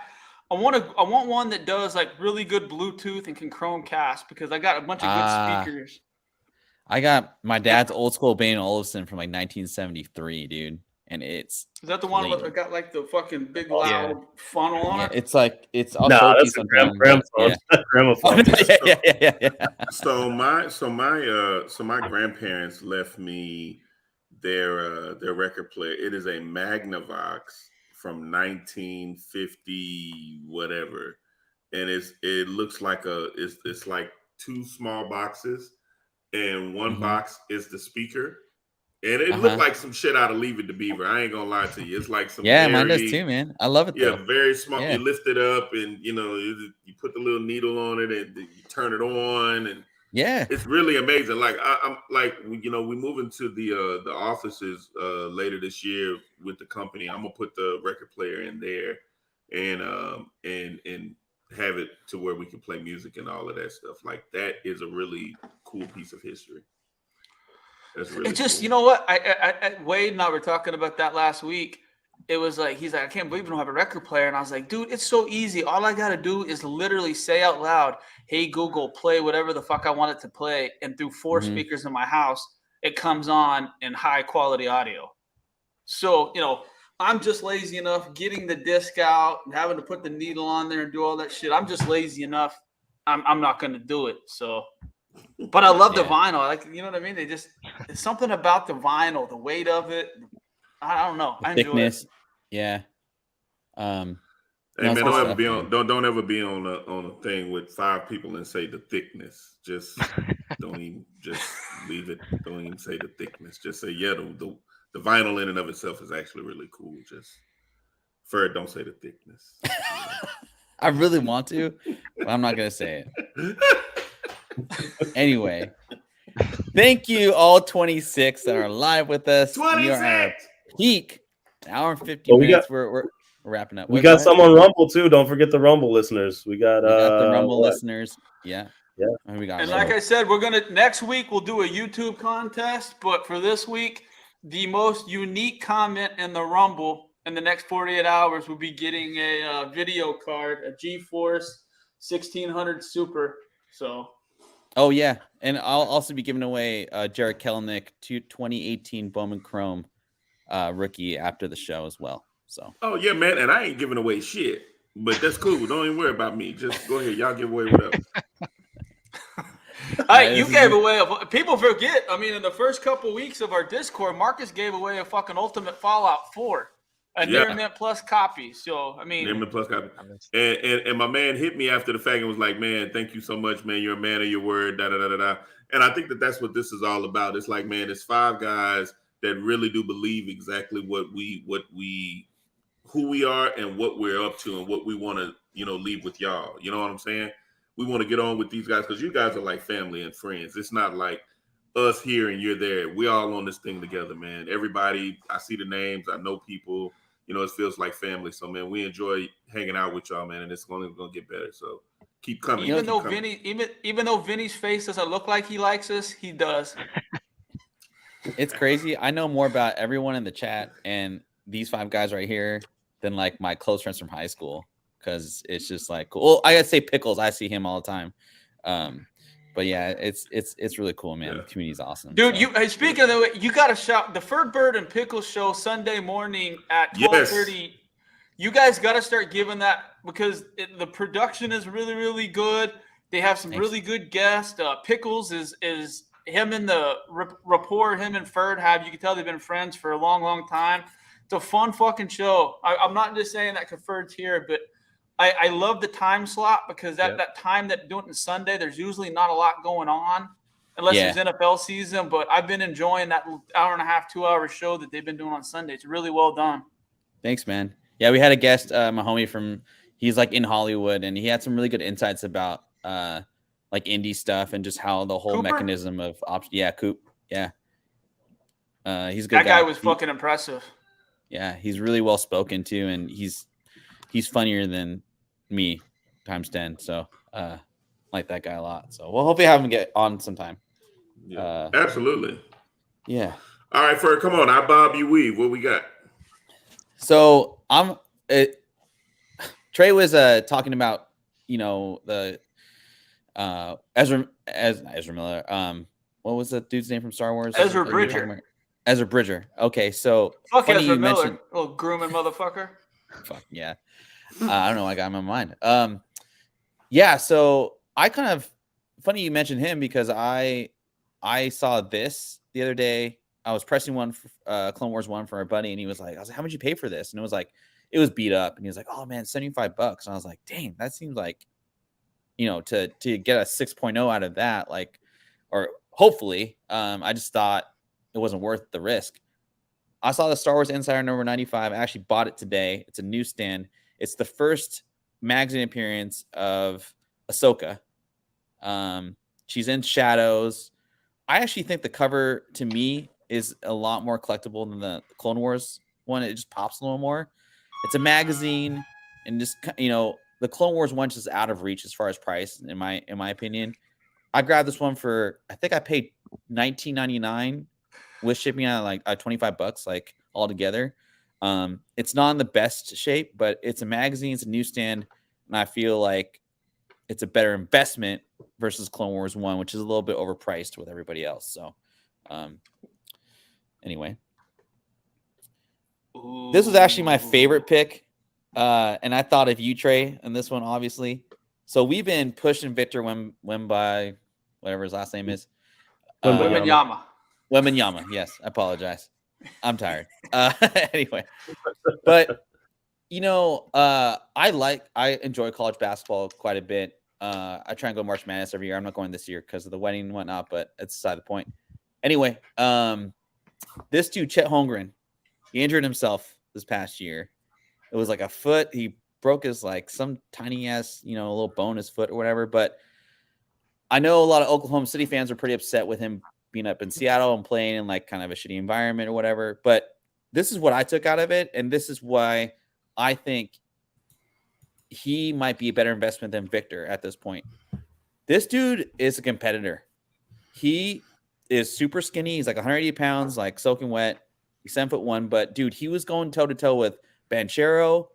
I want one that does like really good Bluetooth and can Chromecast because I got a bunch of good speakers. I got my dad's old school Bang & Olufsen from like 1973, dude. And it's Is that the one that got like the fucking big loud funnel on it? It's like it's No, that's a gramophone. Gramophone. Yeah. So my grandparents left me their record player. It is a Magnavox from 1950 whatever, and it looks like it's like two small boxes, and one box is the speaker. And it looked like some shit out of Leave It to Beaver. I ain't gonna lie to you. It's like some mine does too, man. I love it. Yeah, though. very small. Yeah. You lift it up, and you put the little needle on it, and you turn it on, and it's really amazing. Like I'm like we move into the offices later this year with the company. I'm gonna put the record player in there, and have it to where we can play music and all of that stuff. Like that is a really cool piece of history. That's really just cool. You know what? I Wade and I were talking about that last week. It was like he's like, I can't believe we don't have a record player, and I was like, dude, it's so easy. All I gotta do is literally say out loud, "Hey Google, play whatever the fuck I want it to play," and through 4 speakers in my house, it comes on in high quality audio. So I'm just lazy enough getting the disc out and having to put the needle on there and do all that shit. I'm just lazy enough. I'm not gonna do it. So. But I love the vinyl. Like, you know what I mean? It's something about the vinyl, the weight of it. I don't know. I enjoy it. Yeah. Hey man, don't ever be on a thing with 5 people and say the thickness. Just Don't even just leave it. Don't even say the thickness. Just say, yeah, the vinyl in and of itself is actually really cool. Just Ferd, don't say the thickness. I really want to, but I'm not gonna say it. Anyway, thank you all 26 that are live with us. 26. We are at our peak, an hour and 50 Well, minutes. We're wrapping up. We Wait, got go some ahead. on Rumble too. Don't forget the Rumble listeners. We got the Rumble what? listeners. Yeah. Yeah. And we got And Rumble. like I said, next week we'll do a YouTube contest, but for this week, the most unique comment in the Rumble in the next 48 hours will be getting a video card, a GeForce 1600 Super. So. Oh yeah, and I'll also be giving away Jared Kelenic 2018 Bowman Chrome rookie after the show as well. So. Oh yeah, man, and I ain't giving away shit, but that's cool. Don't even worry about me. Just go ahead, y'all give away whatever. Hey, you gave away. People forget. I mean, in the first couple weeks of our Discord, Marcus gave away a fucking Ultimate Fallout 4, a near mint plus copy. So I mean, near mint plus copy. And my man hit me after the fact and was like, "Man, thank you so much, man. You're a man of your word." Da da da da da. And I think that's what this is all about. It's like, man, it's 5 guys that really do believe exactly who we are and what we're up to and what we want to, leave with y'all. You know what I'm saying? We want to get on with these guys because you guys are like family and friends. It's not like us here and you're there. We all on this thing together, man. Everybody, I see the names. I know people. It feels like family. So, man, we enjoy hanging out with y'all, man, and it's only going to get better. So keep coming. Even though Vinny's face doesn't look like he likes us, he does. It's crazy. I know more about everyone in the chat and these 5 guys right here than like my close friends from high school. Because it's just like cool. Well, I gotta say Pickles. I see him all the time. But yeah, it's really cool, man. The community's awesome, dude. So. Speaking of the way, you gotta shout the Ferd Bird and Pickles show Sunday morning at 12:30. Yes. You guys gotta start giving that because the production is really really good. They have some really good guests. Pickles is him and the rapport him and Ferd have. You can tell they've been friends for a long time. It's a fun fucking show. I'm not just saying that because Ferd's here, but I love the time slot because that time that doing it on Sunday, there's usually not a lot going on unless there's NFL season. But I've been enjoying that hour and a half, 2 hour show that they've been doing on Sunday. It's really well done. Thanks, man. Yeah, we had a guest, my homie he's like in Hollywood, and he had some really good insights about like indie stuff and just how the whole mechanism of options. Yeah, Coop. Yeah. He's a good guy. That guy was fucking impressive. Yeah, he's really well spoken too, and he's funnier than me times 10. So like that guy a lot. So we'll hopefully have him get on sometime. Yeah, absolutely. Yeah. All right, Ferd, come on. I bob you weave. What we got? So Trey was talking about the Ezra Miller. What was the dude's name from Star Wars? Ezra Bridger. Ezra Bridger. Okay, so fuck Ezra Miller, little grooming motherfucker. Fuck yeah. I don't know why I got him in my mind. Yeah, so I kind of funny you mentioned him because I saw this the other day. I was pressing one for Clone Wars 1 for our buddy, and I was like, how much you pay for this? And it was beat up, and he was like, oh man, $75. And I was like, dang, that seems like, to get a 6.0 out of that, like, or hopefully, I just thought it wasn't worth the risk. I saw the Star Wars Insider number 95. I actually bought it today. It's a newsstand. It's the first magazine appearance of Ahsoka. She's in shadows. I actually think the cover to me is a lot more collectible than the Clone Wars one. It just pops a little more. It's a magazine, and just the Clone Wars one is out of reach as far as price, in my opinion. I grabbed this one for I think I paid $19.99 with shipping at like $25, like all together. It's not in the best shape, but it's a magazine, it's a newsstand, and I feel like it's a better investment versus Clone Wars 1, which is a little bit overpriced with everybody else. So, anyway, this was actually my favorite pick, and I thought of you, Trey, and this one, obviously. So we've been pushing Victor Wemby, whatever his last name is. Wembanyama. Wembanyama, yes. I apologize. I'm tired. Anyway, but I enjoy college basketball quite a bit. I try and go March Madness every year. I'm not going this year because of the wedding and whatnot, but that's beside the point. Anyway, this dude, Chet Holmgren, he injured himself this past year. It was like a foot. He broke his like some tiny ass, you know, a little bone in his foot or whatever. But I know a lot of Oklahoma City fans are pretty upset with him being up in Seattle and playing in like kind of a shitty environment or whatever. But this is what I took out of it. And this is why I think he might be a better investment than Victor at this point. This dude is a competitor. He is super skinny. He's like 180 pounds, like soaking wet. He's 7'1", but dude, he was going toe to toe with Banchero,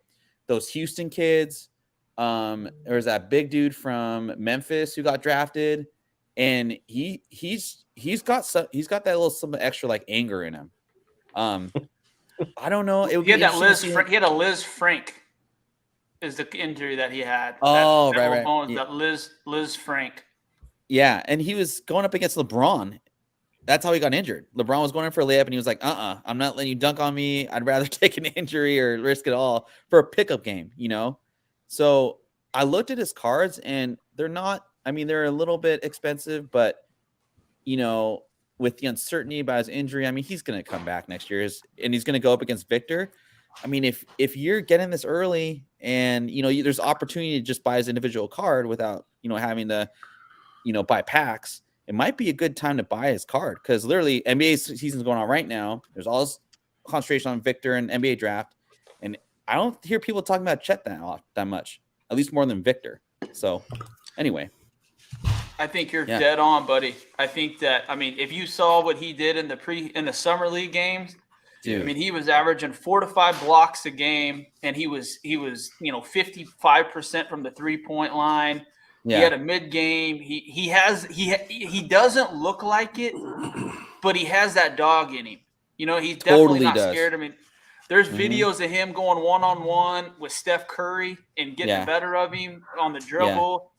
those Houston kids. There was that big dude from Memphis who got drafted, and he's got that little some extra like anger in him. I don't know. It would he had be that Liz. interesting to see He had a Liz Frank. Is the injury that he had? Oh, that right. Bones, Yeah. That Liz Frank. Yeah, and he was going up against LeBron. That's how he got injured. LeBron was going in for a layup, and he was like, I'm not letting you dunk on me. I'd rather take an injury or risk it all for a pickup game, you know? So I looked at his cards, and they're not, I mean, they're a little bit expensive, but, you know, with the uncertainty about his injury, I mean, he's going to come back next year, and he's going to go up against Victor. I mean, if you're getting this early and, you know, there's opportunity to just buy his individual card without, you know, having to, you know, buy packs, it might be a good time to buy his card because literally NBA season's going on right now. There's all this concentration on Victor and NBA draft. And I don't hear people talking about Chet that much, at least more than Victor. So anyway. I think you're dead on, buddy. I think that, I mean, if you saw what he did in the summer league games, dude. I mean, he was averaging 4 to 5 blocks a game, and he was, you know, 55% from the 3-point line. Yeah. He had a mid game. He doesn't look like it, but he has that dog in him. You know, he's definitely not scared. I mean, there's videos of him going one-on-one with Steph Curry and getting the better of him on the dribble.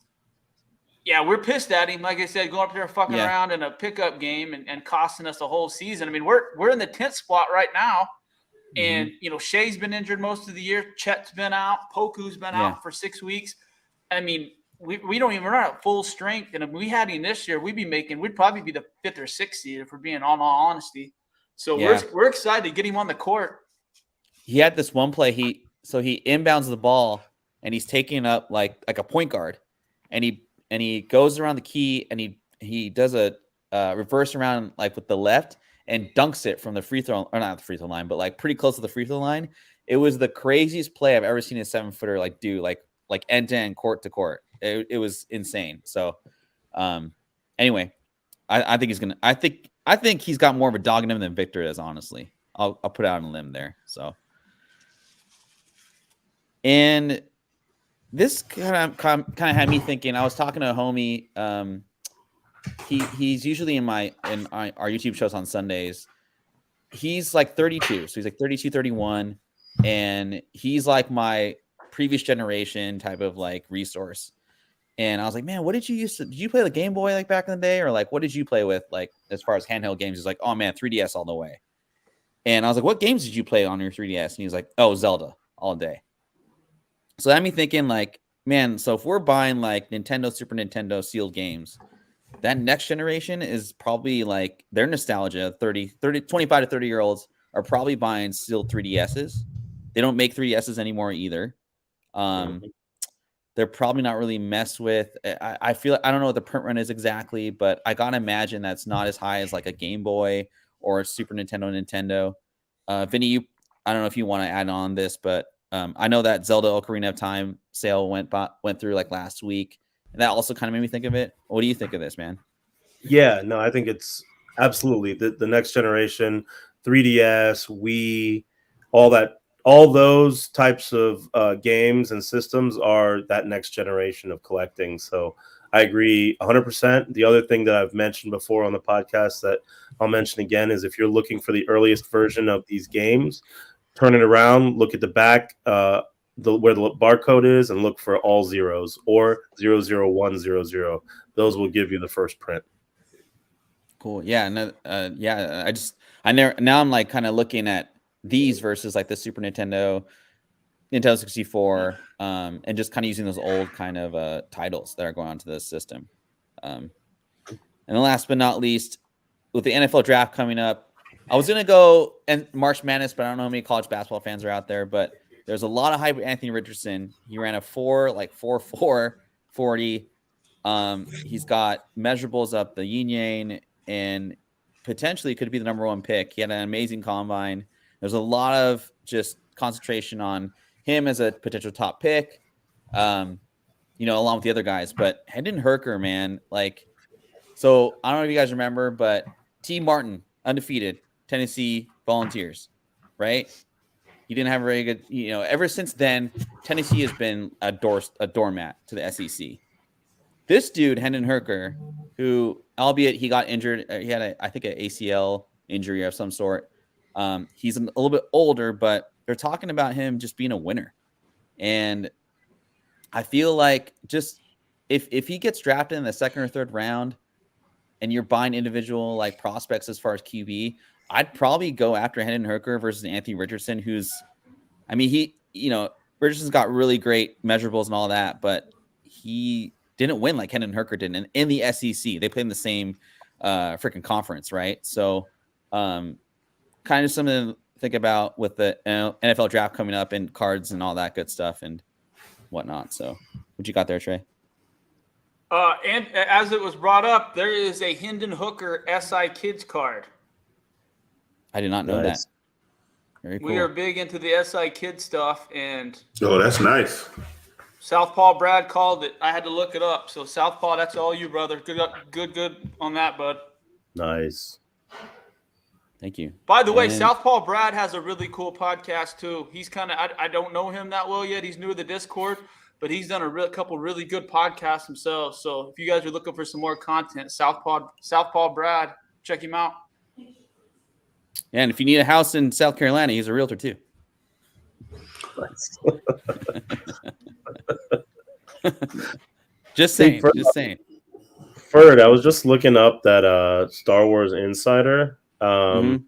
Yeah, we're pissed at him. Like I said, going up there and fucking around in a pickup game and costing us a whole season. I mean, we're in the 10th spot right now. And, you know, Shea's been injured most of the year. Chet's been out. Poku's been out for 6 weeks. I mean, we don't even run at full strength. And if we had him this year, we'd probably be the 5th or 6th seed if we're being all honesty. So we're excited to get him on the court. He had this one play. He inbounds the ball and he's taking up like a point guard, and he goes around the key and he does a reverse around like with the left and dunks it from the free throw, or not the free throw line, but like pretty close to the free throw line. It was the craziest play I've ever seen a 7-footer like do, like end to end, court to court. It was insane. So, anyway, I think he's gonna. I think he's got more of a dog in him than Victor is. Honestly, I'll put out on a limb there. So, and this kind of had me thinking. I was talking to a homie. He's usually in our YouTube shows on Sundays. He's like 32, so he's like 32, 31, and he's like my previous generation type of like resource. And I was like, man, what did you play the Game Boy like back in the day? Or like, what did you play with like as far as handheld games? He's like, oh man, 3DS all the way. And I was like, what games did you play on your 3DS? And he was like, oh, Zelda all day. So that had me thinking like, man, so if we're buying like Nintendo, Super Nintendo sealed games, that next generation is probably like their nostalgia. 25 to 30 year olds are probably buying sealed 3DSs. They don't make 3DSs anymore either. They're probably not really messed with. I feel, I don't know what the print run is exactly, but I gotta imagine that's not as high as like a Game Boy or a Super Nintendo. Vinny, I don't know if you want to add on this, but I know that Zelda Ocarina of Time sale went through like last week, and that also kind of made me think of it. What do you think of this, man? Yeah, no, I think it's absolutely the next generation, 3DS, Wii, all those types of games and systems are that next generation of collecting. So I agree 100%. The other thing that I've mentioned before on the podcast that I'll mention again is if you're looking for the earliest version of these games, turn it around, look at the back, where the barcode is, and look for all zeros or 00100. Those will give you the first print. Cool. Yeah. No, now I'm like kind of looking at these versus like the Super Nintendo. Nintendo 64, and just kind of using those old kind of titles that are going onto the system. And then last but not least, with the NFL draft coming up, I was going to go and March Madness, but I don't know how many college basketball fans are out there, but there's a lot of hype with Anthony Richardson. He ran a 4.4 40. He's got measurables up the yin yang, and potentially could be the number 1 pick. He had an amazing combine. There's a lot of just concentration on him as a potential top pick, along with the other guys. But Hendon Hooker, man, so I don't know if you guys remember, but T. Martin, undefeated, Tennessee Volunteers, right? He didn't have a very good, ever since then, Tennessee has been a doormat to the SEC. This dude, Hendon Hooker, who, albeit he got injured, he had, I think, an ACL injury of some sort. He's a little bit older, but they're talking about him just being a winner. And I feel like just if he gets drafted in the 2nd or 3rd round and you're buying individual prospects as far as QB, I'd probably go after Hendon Hooker versus Anthony Richardson, Richardson's got really great measurables and all that, but he didn't win like Hendon Hooker did in the SEC. They play in the same freaking conference, right? So kind of something to think about with the NFL draft coming up and cards and all that good stuff and whatnot. So what you got there, Trey? And as it was brought up, there is a Hendon Hooker SI Kids card. I did not know that. Very cool. We are big into the SI Kids stuff, and that's nice. Southpaw Brad called it. I had to look it up. So Southpaw, that's all you, brother. Good on that, bud. Nice. Thank you. By the way, Southpaw Brad has a really cool podcast too. He's kind of, I don't know him that well yet. He's new to the Discord, but he's done a couple really good podcasts himself. So if you guys are looking for some more content, Southpaw Brad, check him out. Yeah, and if you need a house in South Carolina, he's a realtor too. Just saying. Ferd, I was just looking up that Star Wars Insider, and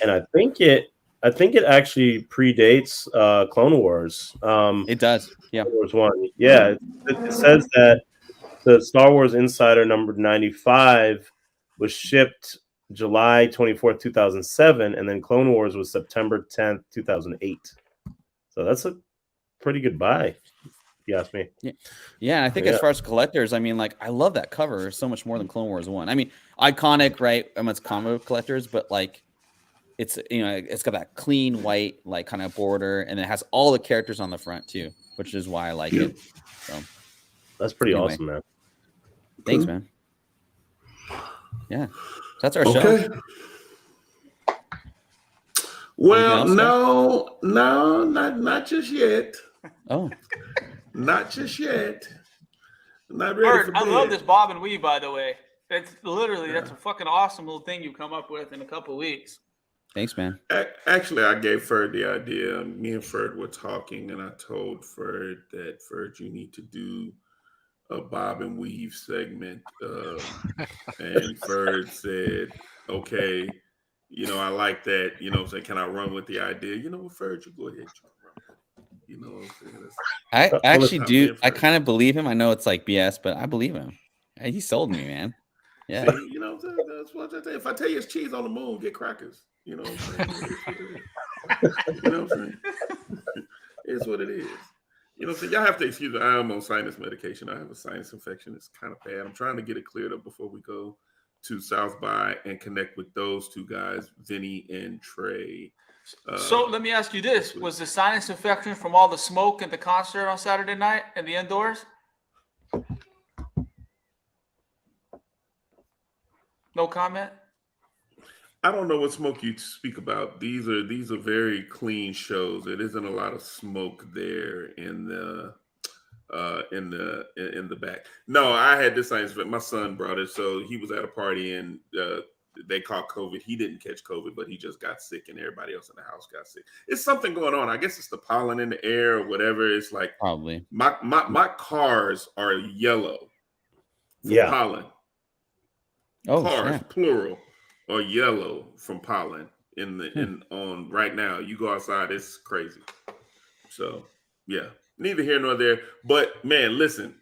I think it actually predates Clone Wars. It does. Yeah. Clone Wars 1. Yeah, it says that the Star Wars Insider number 95 was shipped July 24th, 2007, and then Clone Wars was September 10th, 2008. So that's a pretty good buy, if you ask me. Yeah, I think as far as collectors, I love that cover so much more than Clone Wars 1. Iconic, right? It's comic book collectors, but it's it's got that clean white kind of border, and it has all the characters on the front too, which is why I like it. So that's pretty awesome, man. Thanks, man. Yeah. That's our show. Well, no, not just yet. Oh, not just yet. Not ready for I bed. love this bob and weave, by the way. It's literally that's a fucking awesome little thing you come up with in a couple of weeks. Thanks, man. Actually, I gave Ferd the idea. Me and Ferd were talking, and I told Ferd that you need to do a bob and weave segment, and Ferd said, "Okay, I like that. So can I run with the idea? Ferd, you go ahead, you run with it. I actually do. I kind of believe him. I know it's BS, but I believe him. He sold me, man. Yeah. See, that's what I say. If I tell you it's cheese on the moon, get crackers. You know what I'm saying? It's what it is. So y'all have to excuse me. I'm on sinus medication. I have a sinus infection. It's kind of bad. I'm trying to get it cleared up before we go to South by and connect with those two guys, Vinny and Trey. So let me ask you this. Was the sinus infection from all the smoke at the concert on Saturday night in the indoors? No comment? I don't know what smoke you speak about. These are very clean shows. It isn't a lot of smoke there in the back. No, I had this sinus. My son brought it, so he was at a party and they caught COVID. He didn't catch COVID, but he just got sick, and everybody else in the house got sick. It's something going on. I guess it's the pollen in the air or whatever. It's probably my cars are yellow from pollen. Oh, cars plural are yellow from pollen on right now. You go outside, it's crazy. So Yeah, neither here nor there. But man, listen,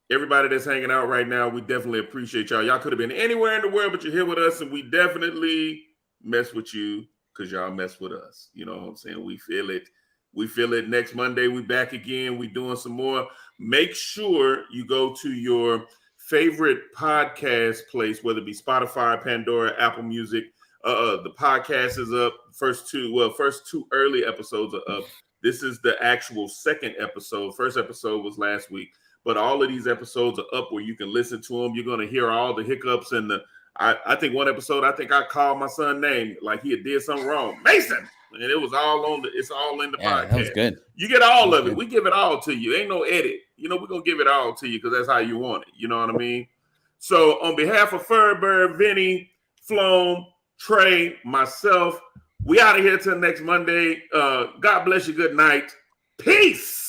everybody that's hanging out right now, we definitely appreciate y'all. Y'all could have been anywhere in the world, but you're here with us, and we definitely mess with you because y'all mess with us. You know what I'm saying? We feel it. We feel it. Next Monday, we back again. We doing some more. Make sure you go to your favorite podcast place, whether it be Spotify, Pandora, Apple Music. The podcast is up. First two early episodes are up. This is the actual second episode. First episode was last week, but all of these episodes are up where you can listen to them. You're going to hear all the hiccups and I think one episode, I called my son name like he had did something wrong. Mason. And it was it's all in the podcast. That was good. You get all of it. We give it all to you. Ain't no edit. We're going to give it all to you because that's how you want it. You know what I mean? So on behalf of Furrbird, Vinny, Floam, Trey, myself, we out of here till next Monday. God bless you. Good night. Peace.